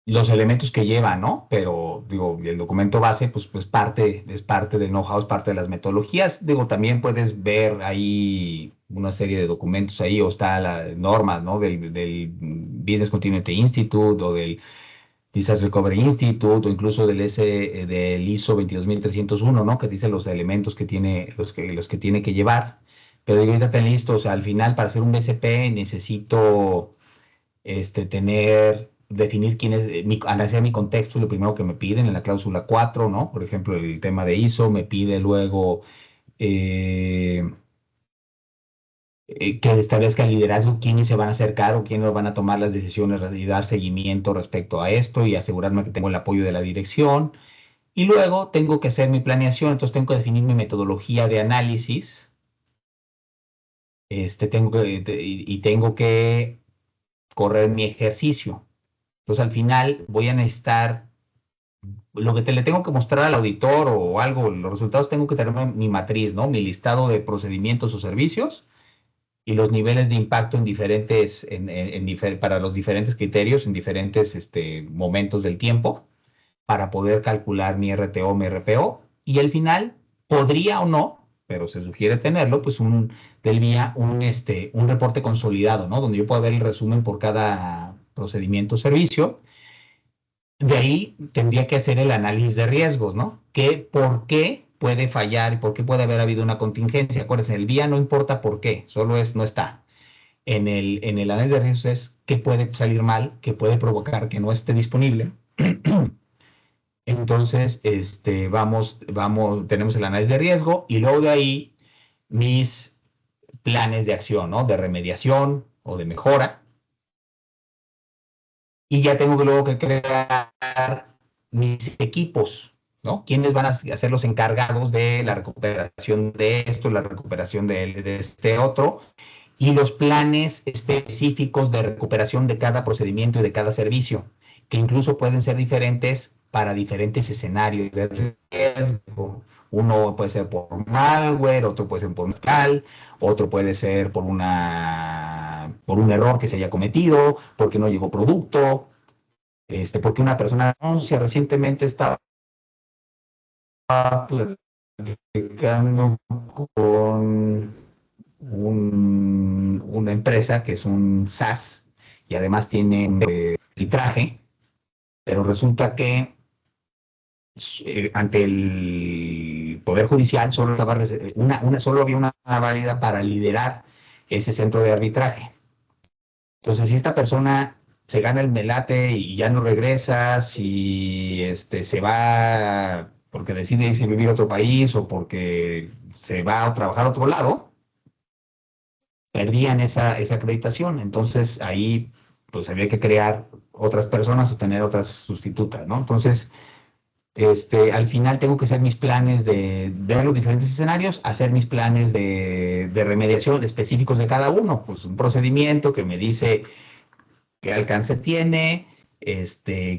los elementos que lleva, ¿no? Pero digo, el documento base, pues es parte del know-how, es parte de las metodologías. Digo, también puedes ver ahí una serie de documentos ahí, o está la normas, ¿no? Del Business Continuity Institute o del Disaster Recovery Institute o incluso del ISO 22301, ¿no? Que dice los elementos que tiene, los que tiene que llevar. Pero digo, ahorita ten listo, o sea, al final para hacer un BCP necesito definir quién es, analizar mi contexto, lo primero que me piden en la cláusula 4, ¿no? Por ejemplo, el tema de ISO me pide luego eh, que establezca el liderazgo, quiénes se van a acercar o quiénes van a tomar las decisiones y dar seguimiento respecto a esto y asegurarme que tengo el apoyo de la dirección. Y luego tengo que hacer mi planeación, entonces tengo que definir mi metodología de análisis, y tengo que correr mi ejercicio. Entonces al final voy a necesitar lo que le tengo que mostrar al auditor o algo, los resultados tengo que tener mi matriz, ¿no? Mi listado de procedimientos o servicios y los niveles de impacto en diferentes, para los diferentes criterios en diferentes momentos del tiempo para poder calcular mi RTO, mi RPO y al final podría o no, pero se sugiere tenerlo, pues del día un reporte consolidado, ¿no? Donde yo pueda ver el resumen por cada procedimiento o servicio. De ahí tendría que hacer el análisis de riesgos, ¿no? ¿Por qué puede fallar y por qué puede haber habido una contingencia? Acuérdense, el día no importa por qué, solo no está. En el análisis de riesgos es qué puede salir mal, qué puede provocar que no esté disponible. Entonces, tenemos el análisis de riesgo y luego de ahí mis planes de acción, ¿no? De remediación o de mejora. Y ya tengo que luego que crear mis equipos, ¿no? ¿Quiénes van a ser los encargados de la recuperación de esto, la recuperación de este otro? Y los planes específicos de recuperación de cada procedimiento y de cada servicio, que incluso pueden ser diferentes para diferentes escenarios de riesgo. Uno puede ser por malware, otro puede ser por tal, otro puede ser por un error que se haya cometido, porque no llegó producto, porque una persona anuncia recientemente estaba platicando con una empresa que es un SaaS y además tiene un arbitraje, pero resulta que ante el Poder Judicial solo había una válida para liderar ese centro de arbitraje. Entonces, si esta persona se gana el melate y ya no regresa, si se va porque decide irse a vivir a otro país o porque se va a trabajar a otro lado, perdían esa acreditación. Entonces, ahí pues había que crear otras personas o tener otras sustitutas, ¿no? Entonces, al final tengo que hacer mis planes de ver los diferentes escenarios, hacer mis planes de remediación específicos de cada uno, pues un procedimiento que me dice qué alcance tiene,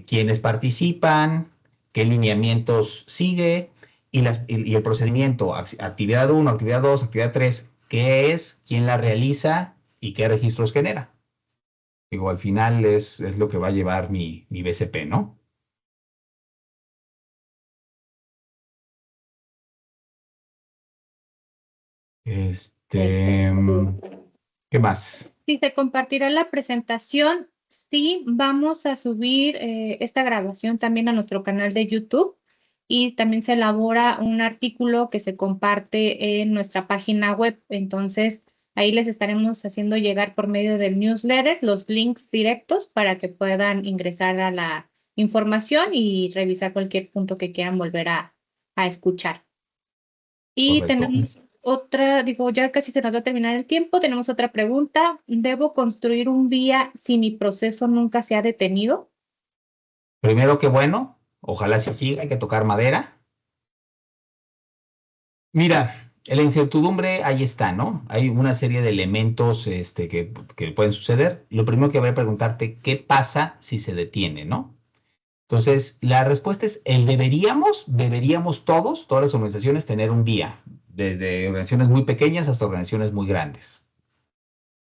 quiénes participan, qué lineamientos sigue y el procedimiento, actividad 1, actividad 2, actividad 3, qué es, quién la realiza y qué registros genera. Digo, al final es lo que va a llevar mi BCP, ¿no? Este, Perfecto. ¿Qué más? Si se compartirá la presentación, sí vamos a subir esta grabación también a nuestro canal de YouTube y también se elabora un artículo que se comparte en nuestra página web. Entonces, ahí les estaremos haciendo llegar por medio del newsletter los links directos para que puedan ingresar a la información y revisar cualquier punto que quieran volver a escuchar. Y Correcto. tenemos otra, digo, ya casi se nos va a terminar el tiempo. Tenemos otra pregunta. ¿Debo construir un vía si mi proceso nunca se ha detenido? Primero, qué bueno. Ojalá se siga, hay que tocar madera. Mira, la incertidumbre ahí está, ¿no? Hay una serie de elementos que pueden suceder. Lo primero que voy a preguntarte, ¿qué pasa si se detiene, no? Entonces, la respuesta es, deberíamos todas las organizaciones tener un día, desde organizaciones muy pequeñas hasta organizaciones muy grandes,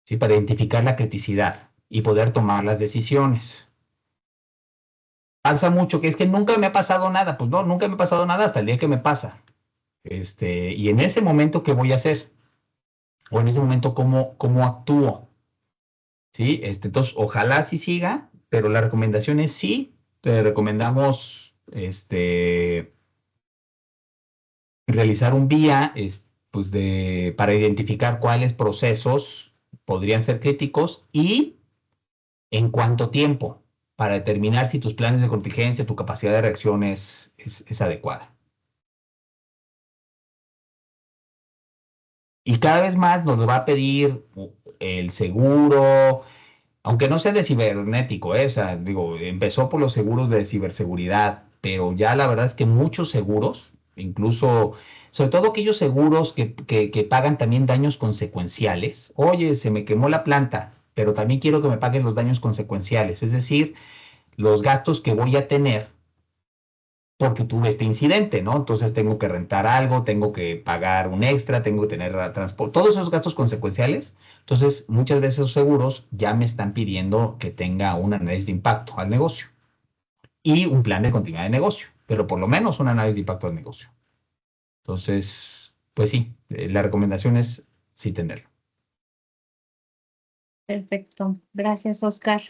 ¿sí? Para identificar la criticidad y poder tomar las decisiones. Pasa mucho que es que nunca me ha pasado nada, pues no, nunca me ha pasado nada hasta el día que me pasa. Y en ese momento, ¿qué voy a hacer? O en ese momento, ¿cómo actúo? ¿Sí? Entonces, ojalá sí siga, pero la recomendación es sí. te recomendamos realizar un vía pues para identificar cuáles procesos podrían ser críticos y en cuánto tiempo, para determinar si tus planes de contingencia, tu capacidad de reacción es adecuada. Y cada vez más nos lo va a pedir el seguro, aunque no sea de cibernético, o sea, digo, empezó por los seguros de ciberseguridad, pero ya la verdad es que muchos seguros, incluso, sobre todo aquellos seguros que pagan también daños consecuenciales. Oye, se me quemó la planta, pero también quiero que me paguen los daños consecuenciales, es decir, los gastos que voy a tener porque tuve este incidente, ¿no? Entonces tengo que rentar algo, tengo que pagar un extra, tengo que tener transporte, todos esos gastos consecuenciales. Entonces, muchas veces los seguros ya me están pidiendo que tenga un análisis de impacto al negocio y un plan de continuidad de negocio, pero por lo menos un análisis de impacto al negocio. Entonces, pues sí, la recomendación es sí tenerlo. Perfecto. Gracias, Oscar.